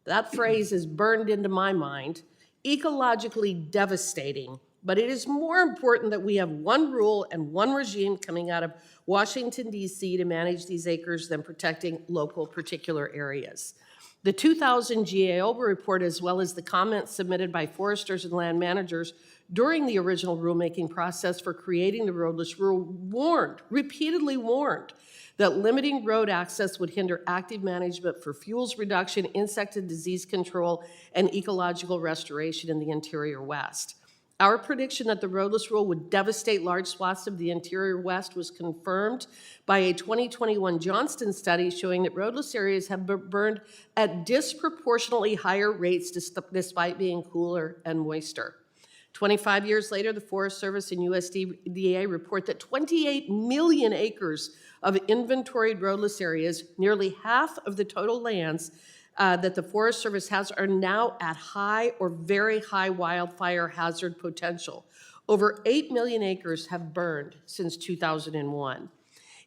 That phrase is burned into my mind, ecologically devastating. But it is more important that we have one rule and one regime coming out of Washington, D.C. to manage these acres than protecting local particular areas. The 2000 GAO report, as well as the comments submitted by foresters and land managers during the original rulemaking process for creating the roadless rule, repeatedly warned, that limiting road access would hinder active management for fuels reduction, insect and disease control, and ecological restoration in the interior West. Our prediction that the roadless rule would devastate large swaths of the interior West was confirmed by a 2021 Johnston study showing that roadless areas have burned at disproportionately higher rates despite being cooler and moister. 25 years later, the Forest Service and USDA report that 28 million acres of inventoried roadless areas, nearly half of the total lands that the Forest Service has, are now at high or very high wildfire hazard potential. Over 8 million acres have burned since 2001.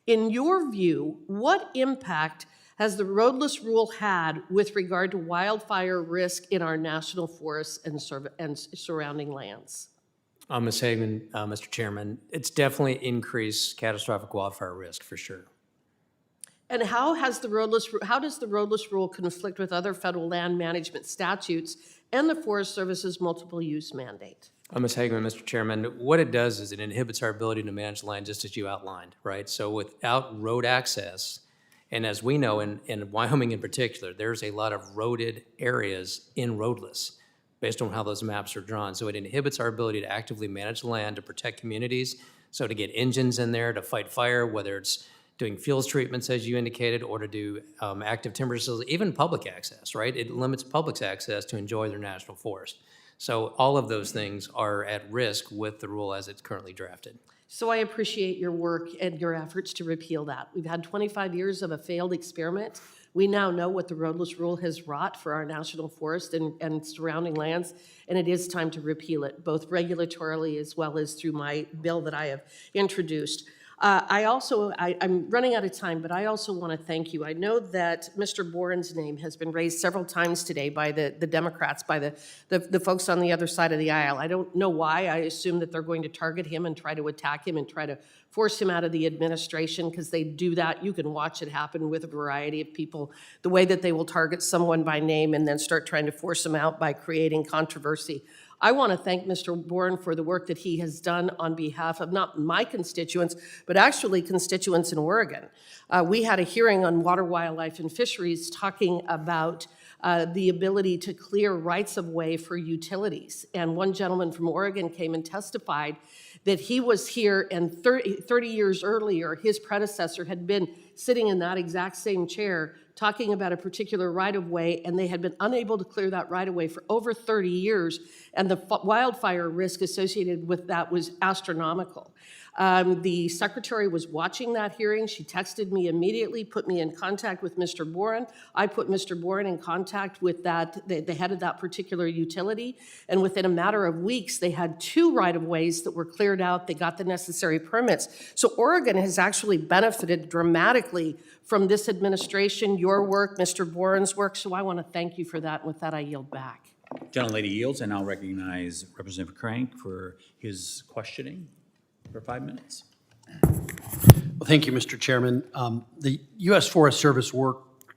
In your view, what impact has the roadless rule had with regard to wildfire risk in our national forests and surrounding lands? Ms. Hagan, Mr. Chairman, it's definitely increased catastrophic wildfire risk for sure. And how does the roadless rule conflict with other federal land management statutes and the Forest Service's multiple use mandate? Ms. Hagan, Mr. Chairman, what it does is it inhibits our ability to manage land just as you outlined, right? So without road access, and as we know in Wyoming in particular, there's a lot of roaded areas in roadless based on how those maps are drawn. So it inhibits our ability to actively manage land, to protect communities, so to get engines in there to fight fire, whether it's doing fuels treatments, as you indicated, or to do active timber sales, even public access, right? It limits public's access to enjoy their national forest. So all of those things are at risk with the rule as it's currently drafted. So I appreciate your work and your efforts to repeal that. We've had 25 years of a failed experiment. We now know what the roadless rule has wrought for our national forest and surrounding lands, and it is time to repeal it, both regulatorily as well as through my bill that I have introduced. I'm running out of time, but I also want to thank you. I know that Mr. Boren's name has been raised several times today by the Democrats, by the folks on the other side of the aisle. I don't know why. I assume that they're going to target him and try to attack him and try to force him out of the administration, because they do that. You can watch it happen with a variety of people, the way that they will target someone by name and then start trying to force them out by creating controversy. I want to thank Mr. Boren for the work that he has done on behalf of not my constituents, but actually constituents in Oregon. We had a hearing on water, wildlife, and fisheries talking about the ability to clear rights of way for utilities. And one gentleman from Oregon came and testified that he was here, and 30 years earlier, his predecessor had been sitting in that exact same chair talking about a particular right-of-way, and they had been unable to clear that right-of-way for over 30 years, and the wildfire risk associated with that was astronomical. The secretary was watching that hearing. She texted me immediately, put me in contact with Mr. Boren. I put Mr. Boren in contact with the head of that particular utility, and within a matter of weeks, they had 2 right-of-ways that were cleared out. They got the necessary permits. So Oregon has actually benefited dramatically from this administration, your work, Mr. Boren's work, so I want to thank you for that. And with that, I yield back. Gentlelady yields, and I'll recognize Representative Crank for his questioning for 5 minutes. Well, thank you, Mr. Chairman. The U.S. Forest Service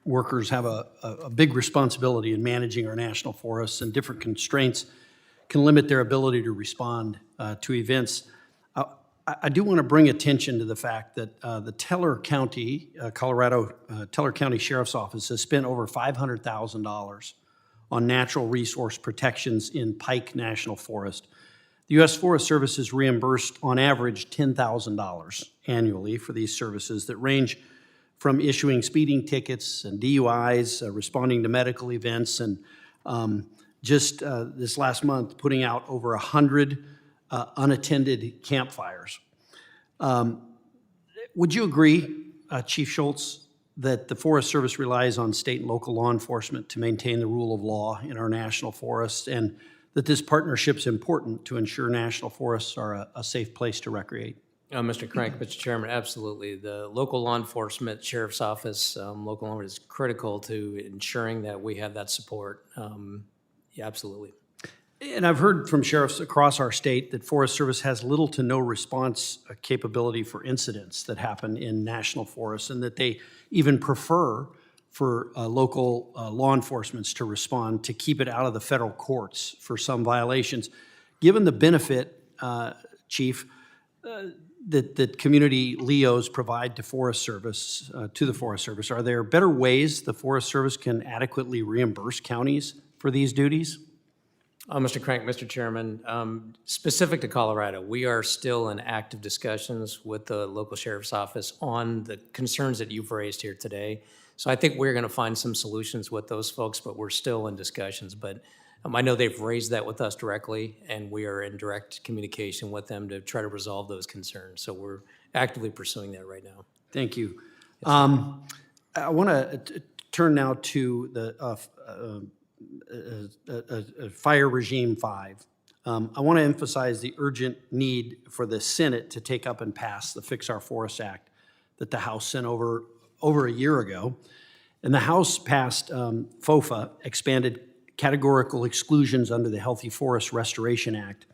workers have a big responsibility in managing our national forests, and different constraints can limit their ability to respond to events. I do want to bring attention to the fact that the Teller County, Colorado Teller County Sheriff's Office has spent over $500,000 on natural resource protections in Pike National Forest. The U.S. Forest Service is reimbursed on average $10,000 annually for these services that range from issuing speeding tickets and DUIs, responding to medical events, and just this last month putting out over 100 unattended campfires. Would you agree, Chief Schultz, that the Forest Service relies on state and local law enforcement to maintain the rule of law in our national forests, and that this partnership is important to ensure national forests are a safe place to recreate? Mr. Crank, Mr. Chairman, absolutely. The local law enforcement, Sheriff's Office, local law is critical to ensuring that we have that support. Yeah, absolutely. And I've heard from sheriffs across our state that Forest Service has little to no response capability for incidents that happen in national forests, and that they even prefer for local law enforcement to respond to keep it out of the federal courts for some violations. Given the benefit, Chief, that community LEOs provide to Forest Service, to the Forest Service, are there better ways the Forest Service can adequately reimburse counties for these duties? Mr. Crank, Mr. Chairman, specific to Colorado, we are still in active discussions with the local sheriff's office on the concerns that you've raised here today. So I think we're going to find some solutions with those folks, but we're still in discussions. But I know they've raised that with us directly, and we are in direct communication with them to try to resolve those concerns. So we're actively pursuing that right now. Thank you. I want to turn now to the Fire Regime 5. I want to emphasize the urgent need for the Senate to take up and pass the Fix Our Forests Act that the House sent over a year ago. And the House passed FOFA, Expanded Categorical Exclusions under the Healthy Forest Restoration Act.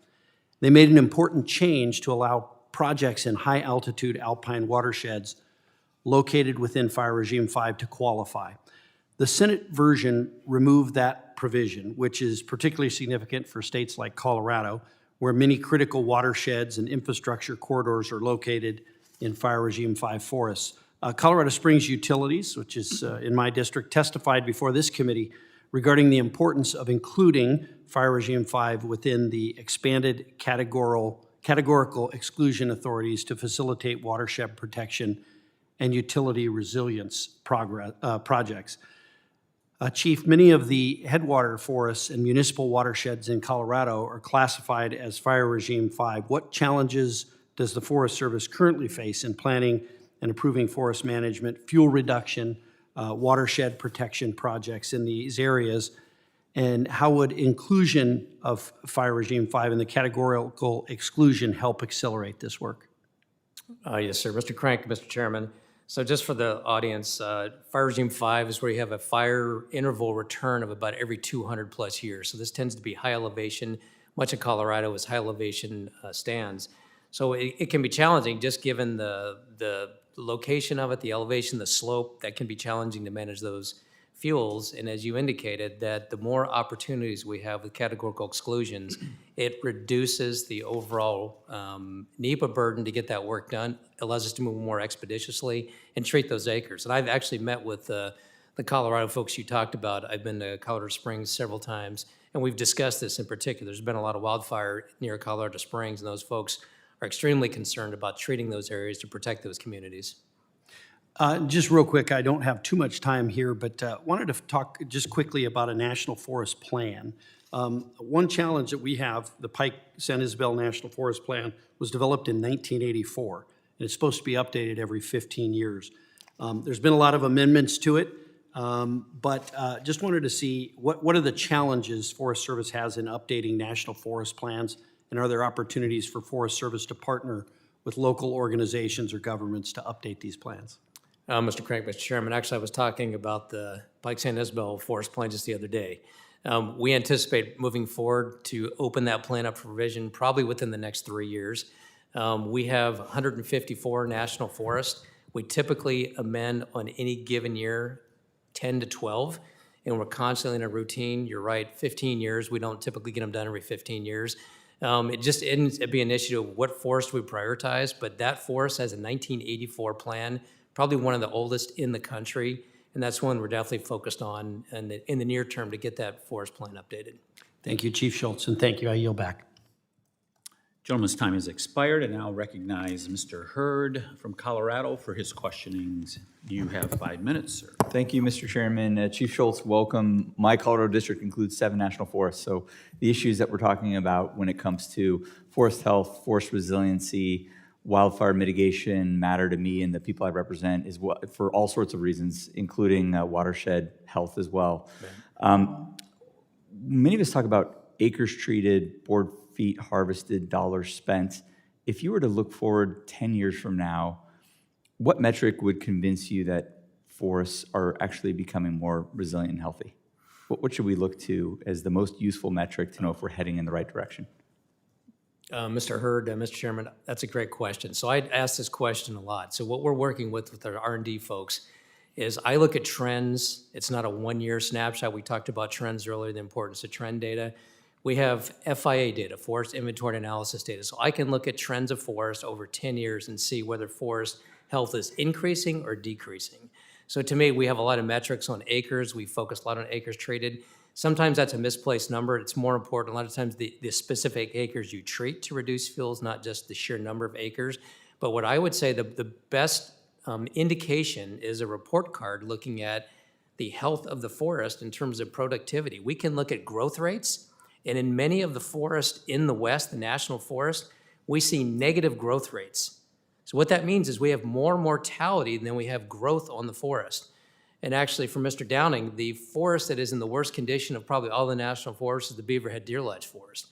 They made an important change to allow projects in high-altitude alpine watersheds located within Fire Regime 5 to qualify. The Senate version removed that provision, which is particularly significant for states like Colorado, where many critical watersheds and infrastructure corridors are located in Fire Regime 5 forests. Colorado Springs Utilities, which is in my district, testified before this committee regarding the importance of including Fire Regime 5 within the expanded categorical exclusion authorities to facilitate watershed protection and utility resilience projects. Chief, many of the headwater forests and municipal watersheds in Colorado are classified as Fire Regime 5. What challenges does the Forest Service currently face in planning and approving forest management, fuel reduction, watershed protection projects in these areas? And how would inclusion of Fire Regime 5 in the categorical exclusion help accelerate this work? Yes, sir. Mr. Crank, Mr. Chairman. So just for the audience, Fire Regime 5 is where you have a fire interval return of about every 200 plus years. So this tends to be high elevation. Much of Colorado is high elevation stands. So it can be challenging just given the location of it, the elevation, the slope. That can be challenging to manage those fuels. And as you indicated, that the more opportunities we have with categorical exclusions, it reduces the overall NEPA burden to get that work done, allows us to move more expeditiously and treat those acres. And I've actually met with the Colorado folks you talked about. I've been to Colorado Springs several times, and we've discussed this in particular. There's been a lot of wildfire near Colorado Springs, and those folks are extremely concerned about treating those areas to protect those communities. Just real quick, I don't have too much time here, but wanted to talk just quickly about a national forest plan. One challenge that we have, the Pike-San Isabel National Forest Plan, was developed in 1984, and it's supposed to be updated every 15 years. There's been a lot of amendments to it, but just wanted to see what are the challenges Forest Service has in updating national forest plans, and are there opportunities for Forest Service to partner with local organizations or governments to update these plans? Mr. Crank, Mr. Chairman, actually I was talking about the Pike-San Isabel Forest Plan just the other day. We anticipate moving forward to open that plan up for revision probably within the next 3 years. We have 154 national forests. We typically amend on any given year 10 to 12, and we're constantly in a routine. You're right, 15 years. We don't typically get them done every 15 years. It just ends up being an issue of what forest we prioritize, but that forest has a 1984 plan, probably one of the oldest in the country, and that's one we're definitely focused on in the near term to get that forest plan updated. Thank you, Chief Schultz, and thank you. I yield back. Gentleman's time has expired, and now recognize Mr. Hurd from Colorado for his questionings. You have 5 minutes, sir. Thank you, Mr. Chairman. Chief Schultz, welcome. My Colorado district includes 7 national forests, so the issues that we're talking about when it comes to forest health, forest resiliency, wildfire mitigation matter to me and the people I represent is for all sorts of reasons, including watershed health as well. Many of us talk about acres treated, board feet harvested, dollars spent. If you were to look forward 10 years from now, what metric would convince you that forests are actually becoming more resilient and healthy? What should we look to as the most useful metric to know if we're heading in the right direction? Mr. Hurd, Mr. Chairman, that's a great question. So I ask this question a lot. So what we're working with our R&D folks is I look at trends. It's not a one-year snapshot. We talked about trends earlier, the importance of trend data. We have FIA data, forest inventory analysis data. So I can look at trends of forest over 10 years and see whether forest health is increasing or decreasing. So to me, we have a lot of metrics on acres. We focus a lot on acres treated. Sometimes that's a misplaced number. It's more important a lot of times the specific acres you treat to reduce fuels, not just the sheer number of acres. But what I would say the best indication is a report card looking at the health of the forest in terms of productivity. We can look at growth rates, and in many of the forests in the West, the national forest, we see negative growth rates. So what that means is we have more mortality than we have growth on the forest. And actually, for Mr. Downing, the forest that is in the worst condition of probably all the national forests is the Beaverhead Deer Lodge Forest.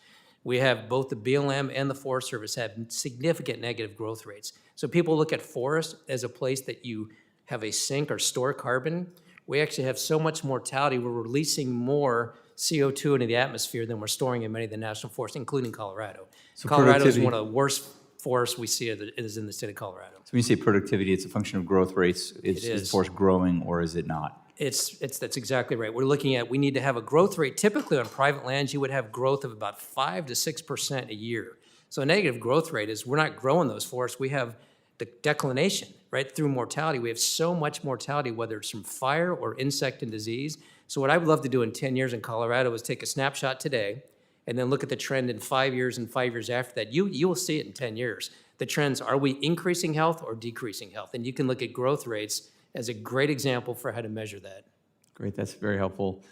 We have both the BLM and the Forest Service have significant negative growth rates. So people look at forest as a place that you have a sink or store carbon. We actually have so much mortality, we're releasing more CO2 into the atmosphere than we're storing in many of the national forests, including Colorado. So Colorado is productivity- one of the worst forests we see is in the state of Colorado. So when you say productivity, it's a function of growth rates. Is is. the forest growing or is it not? That's exactly right. We're looking at, we need to have a growth rate, typically on private lands, you would have growth of about 5 to 6% a year. So a negative growth rate is we're not growing those forests, we have the declination, right, through mortality. We have so much mortality, whether it's from fire or insect and disease. So what I would love to do in 10 years in Colorado is take a snapshot today and then look at the trend in 5 years and 5 years after that. You will see it in 10 years. The trends, are we increasing health or decreasing health? And you can look at growth rates as a great example for how to measure that. Great, that's very helpful.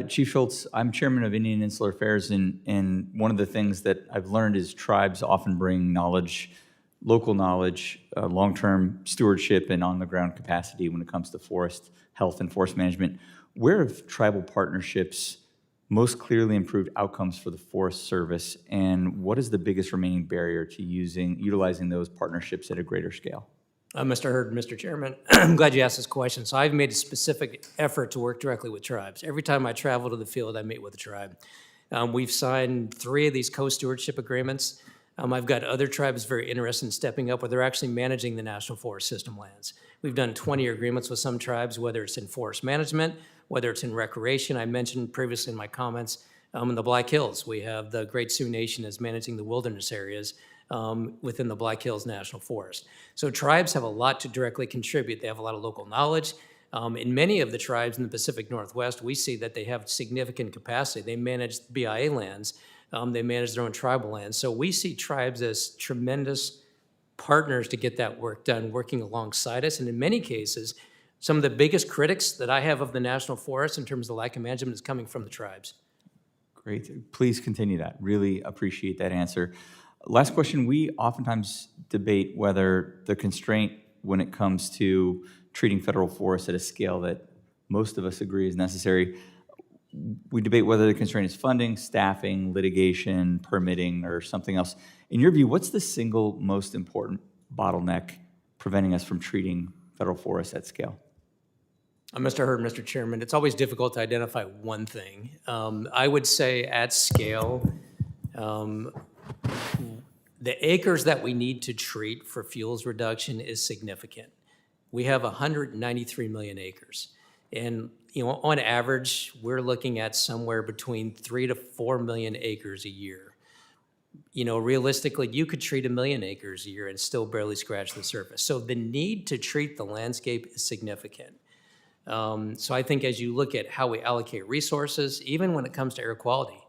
Chief Schultz, I'm chairman of Indian Insular Affairs, and one of the things that I've learned is tribes often bring knowledge, local knowledge, long-term stewardship, and on-the-ground capacity when it comes to forest health and forest management. Where have tribal partnerships most clearly improved outcomes for the Forest Service, and what is the biggest remaining barrier to utilizing those partnerships at a greater scale? Mr. Hurd, Mr. Chairman, I'm glad you asked this question. So I've made a specific effort to work directly with tribes. Every time I travel to the field, I meet with a tribe. We've signed 3 of these co-stewardship agreements. I've got other tribes very interested in stepping up where they're actually managing the National Forest System lands. We've done 20-year agreements with some tribes, whether it's in forest management, whether it's in recreation. I mentioned previously in my comments in the Black Hills. We have the Great Sioux Nation is managing the wilderness areas within the Black Hills National Forest. So tribes have a lot to directly contribute. They have a lot of local knowledge. In many of the tribes in the Pacific Northwest, we see that they have significant capacity. They manage BIA lands. They manage their own tribal lands. So we see tribes as tremendous partners to get that work done, working alongside us. And in many cases, some of the biggest critics that I have of the National Forest in terms of the lack of management is coming from the tribes. Great. Please continue that. Really appreciate that answer. Last question. We oftentimes debate whether the constraint when it comes to treating federal forests at a scale that most of us agree is necessary, we debate whether the constraint is funding, staffing, litigation, permitting, or something else. In your view, what's the single most important bottleneck preventing us from treating federal forests at scale? Mr. Hurd, Mr. Chairman, it's always difficult to identify one thing. I would say at scale, the acres that we need to treat for fuels reduction is significant. We have 193 million acres. And on average, we're looking at somewhere between 3 to 4 million acres a year. Realistically, you could treat 1 million acres a year and still barely scratch the surface. So the need to treat the landscape is significant. So I think as you look at how we allocate resources, even when it comes to air quality,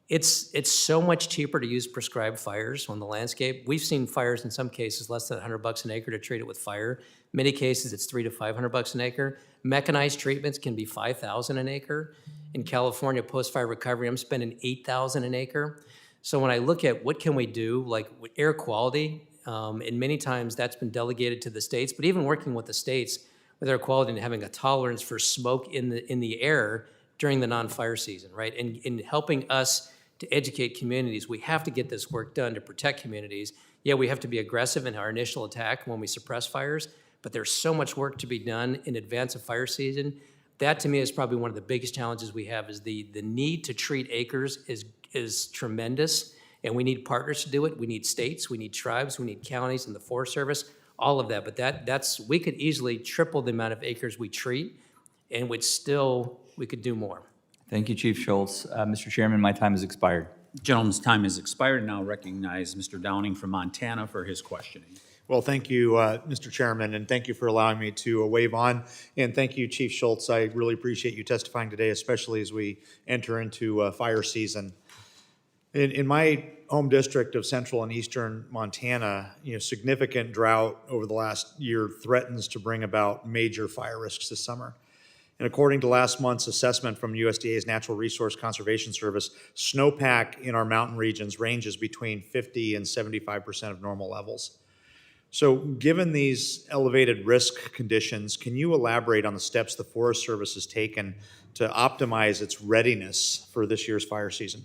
it's so much cheaper to use prescribed fires on the landscape. We've seen fires in some cases less than $100 an acre to treat it with fire. Many cases it's $300 to $500 an acre. Mechanized treatments can be $5,000 an acre. In California, post-fire recovery, I'm spending $8,000 an acre. So when I look at what can we do, like with air quality, and many times that's been delegated to the states, but even working with the states with air quality and having a tolerance for smoke in the air during the non-fire season, right? And in helping us to educate communities, we have to get this work done to protect communities. Yeah, we have to be aggressive in our initial attack when we suppress fires, but there's so much work to be done in advance of fire season. That to me is probably one of the biggest challenges we have is the need to treat acres is tremendous, and we need partners to do it. We need states, we need tribes, we need counties and the Forest Service, all of that. But that's we could easily triple the amount of acres we treat, and we could do more. Thank you, Chief Schultz. Mr. Chairman, my time has expired. Gentleman's time has expired. Now recognize Mr. Downing from Montana for his questioning. Well, thank you, Mr. Chairman, and thank you for allowing me to wave on. And thank you, Chief Schultz. I really appreciate you testifying today, especially as we enter into fire season. In my home district of central and eastern Montana, significant drought over the last year threatens to bring about major fire risks this summer. And according to last month's assessment from USDA's Natural Resource Conservation Service, snowpack in our mountain regions ranges between 50 and 75% of normal levels. So given these elevated risk conditions, can you elaborate on the steps the Forest Service has taken to optimize its readiness for this year's fire season?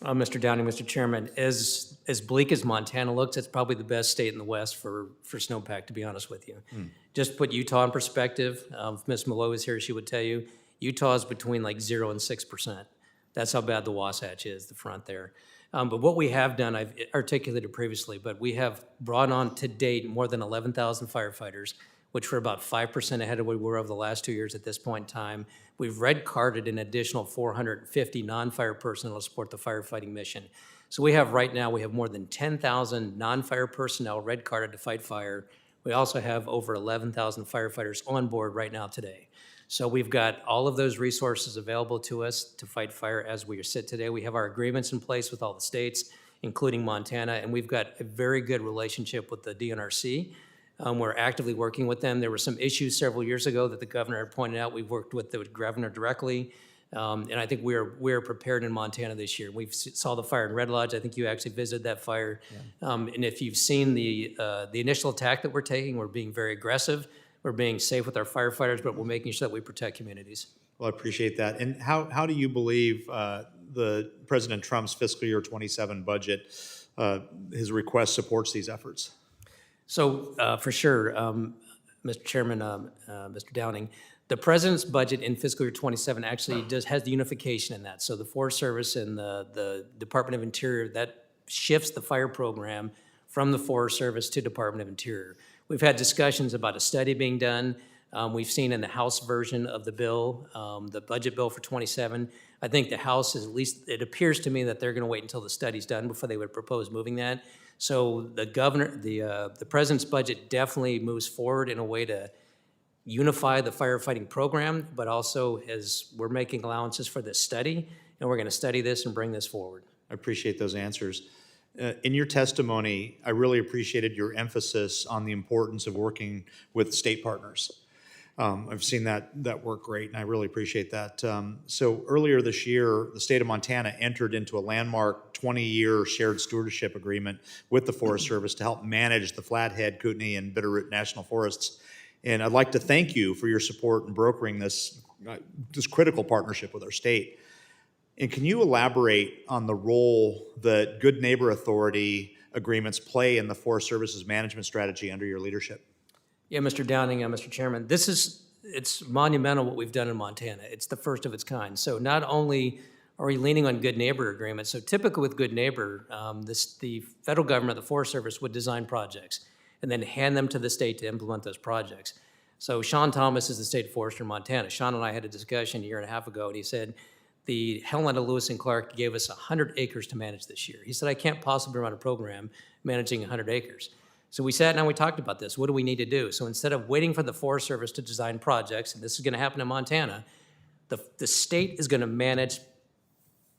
Mr. Downing, Mr. Chairman, as bleak as Montana looks, it's probably the best state in the West for snowpack, to be honest with you. Just put Utah in perspective. If Ms. Malloy was here, she would tell you, Utah is between like 0 and 6%. That's how bad the Wasatch is, the front there. But what we have done, I've articulated previously, but we have brought on to date more than 11,000 firefighters, which we're about 5% ahead of where we were over the last 2 years at this point in time. We've red carded an additional 450 non-fire personnel to support the firefighting mission. So we have more than 10,000 non-fire personnel red carded to fight fire. We also have over 11,000 firefighters on board right now today. So we've got all of those resources available to us to fight fire as we sit today. We have our agreements in place with all the states, including Montana, and we've got a very good relationship with the DNRC. We're actively working with them. There were some issues several years ago that the governor had pointed out. We've worked with the governor directly, and I think we're prepared in Montana this year. We saw the fire in Red Lodge. I think you actually visited that fire. And if you've seen the initial attack that we're taking, we're being very aggressive. We're being safe with our firefighters, but we're making sure that we protect communities. Well, I appreciate that. And how do you believe the President Trump's fiscal year 27 budget, his request supports these efforts? So for sure, Mr. Chairman, Mr. Downing, the president's budget in fiscal year 27 actually has the unification in that. So the Forest Service and the Department of Interior, that shifts the fire program from the Forest Service to Department of Interior. We've had discussions about a study being done. We've seen in the House version of the bill, the budget bill for 27, I think the House is, at least it appears to me that they're gonna wait until the study's done before they would propose moving that. So the president's budget definitely moves forward in a way to unify the firefighting program, but also as we're making allowances for this study, and we're gonna study this and bring this forward. I appreciate those answers. In your testimony, I really appreciated your emphasis on the importance of working with state partners. I've seen that work great, and I really appreciate that. So earlier this year, the state of Montana entered into a landmark 20-year shared stewardship agreement with the Forest Service to help manage the Flathead, Kootenai, and Bitterroot National Forests. And I'd like to thank you for your support in brokering this critical partnership with our state. And can you elaborate on the role that Good Neighbor Authority agreements play in the Forest Service's management strategy under your leadership? Yeah, Mr. Downing, Mr. Chairman, it's monumental what we've done in Montana. It's the first of its kind. So not only are we leaning on Good Neighbor agreements, so typically with Good Neighbor, the federal government, the Forest Service would design projects and then hand them to the state to implement those projects. So Sean Thomas is the state forester in Montana. Sean and I had a discussion a year and a half ago, and he said, the Helena, Lewis, and Clark gave us 100 acres to manage this year. He said, I can't possibly run a program managing 100 acres. So we sat down and we talked about this. What do we need to do? So instead of waiting for the Forest Service to design projects, and this is going to happen in Montana, the state is going to manage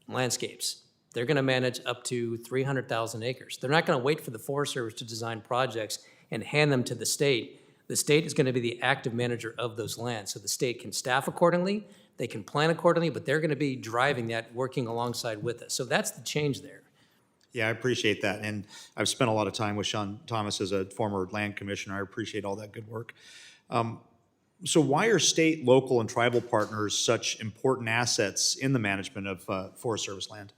landscapes. They're going to manage up to 300,000 acres. They're not going to wait for the Forest Service to design projects and hand them to the state. The state is going to be the active manager of those lands. So the state can staff accordingly, they can plan accordingly, but they're going to be driving that, working alongside with us. So that's the change there. Yeah, I appreciate that. And I've spent a lot of time with Sean Thomas as a former land commissioner. I appreciate all that good work. So why are state, local, and tribal partners such important assets in the management of Forest Service land?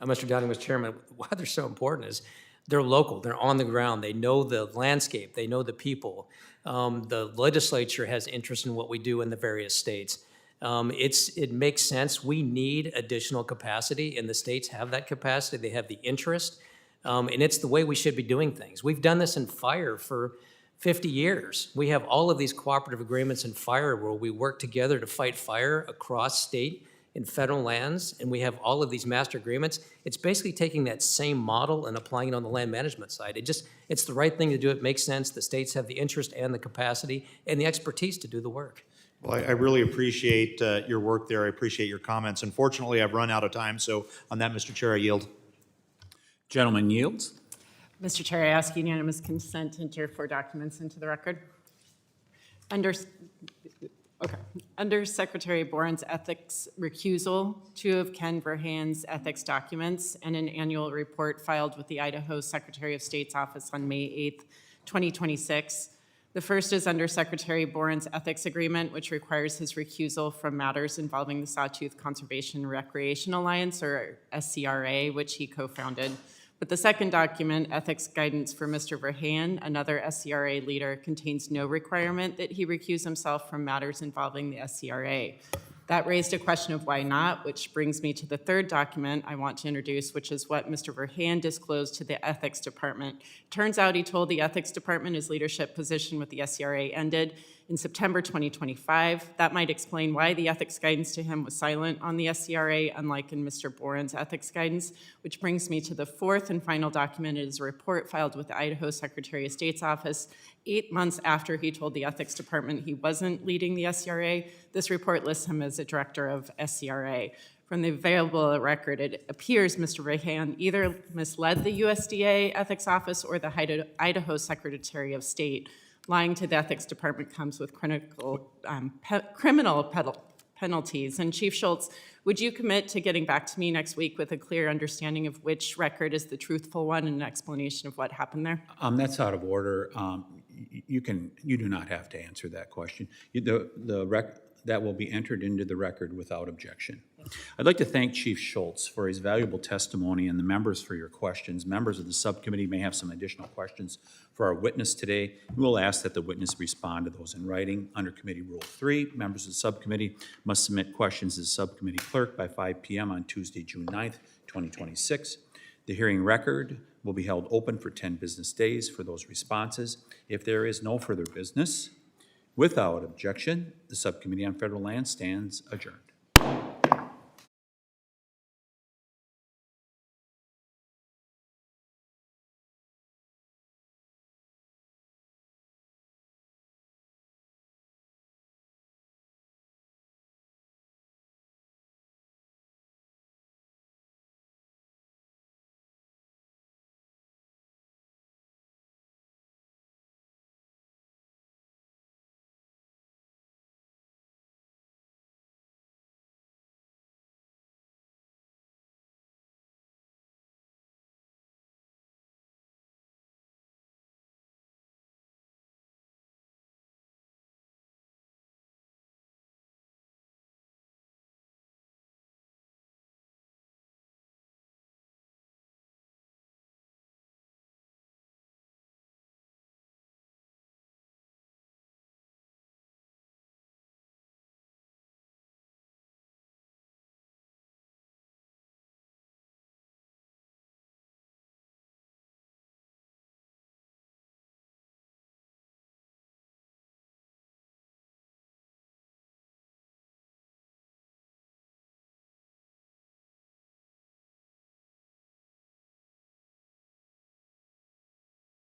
Mr. Downing, Mr. Chairman, why they're so important is they're local, they're on the ground, they know the landscape, they know the people. The legislature has interest in what we do in the various states. It makes sense. We need additional capacity, and the states have that capacity. They have the interest, and it's the way we should be doing things. We've done this in fire for 50 years. We have all of these cooperative agreements in fire where we work together to fight fire across state and federal lands, and we have all of these master agreements. It's basically taking that same model and applying it on the land management side. It's the right thing to do. It makes sense. The states have the interest and the capacity and the expertise to do the work. Well, I really appreciate your work there. I appreciate your comments. Unfortunately, I've run out of time, so on that, Mr. Chair, I yield. Gentleman yields. Mr. Chair, I ask unanimous consent to enter 4 documents into the record. Under Secretary Boren's ethics recusal, 2 of Ken Verheyen's ethics documents, and an annual report filed with the Idaho Secretary of State's office on May 8th, 2026, The first is under Secretary Boren's ethics agreement, which requires his recusal from matters involving the Sawtooth Conservation and Recreation Alliance, or SCRA, which he co-founded. But the second document, Ethics Guidance for Mr. Verheyen, another SCRA leader, contains no requirement that he recuse himself from matters involving the SCRA. That raised a question of why not, which brings me to the third document I want to introduce, which is what Mr. Verheyen disclosed to the Ethics Department. Turns out he told the Ethics Department his leadership position with the SCRA ended in September 2025. That might explain why the ethics guidance to him was silent on the SCRA, unlike in Mr. Boren's ethics guidance, which brings me to the fourth and final document. It is a report filed with the Idaho Secretary of State's office 8 months after he told the Ethics Department he wasn't leading the SCRA. This report lists him as a director of SCRA. From the available record, it appears Mr. Verheyen either misled the USDA Ethics Office or the Idaho Secretary of State. Lying to the Ethics Department comes with criminal penalties. And Chief Schultz, would you commit to getting back to me next week with a clear understanding of which record is the truthful one and an explanation of what happened there? That's out of order. You do not have to answer that question. That will be entered into the record without objection. I'd like to thank Chief Schultz for his valuable testimony and the members for your questions. Members of the subcommittee may have some additional questions for our witness today. We will ask that the witness respond to those in writing. Under Committee Rule 3, members of the subcommittee must submit questions to the subcommittee clerk by 5 p.m. on Tuesday, June 9th, 2026. The hearing record will be held open for 10 business days for those responses. If there is no further business, without objection, the Subcommittee on Federal Land stands adjourned.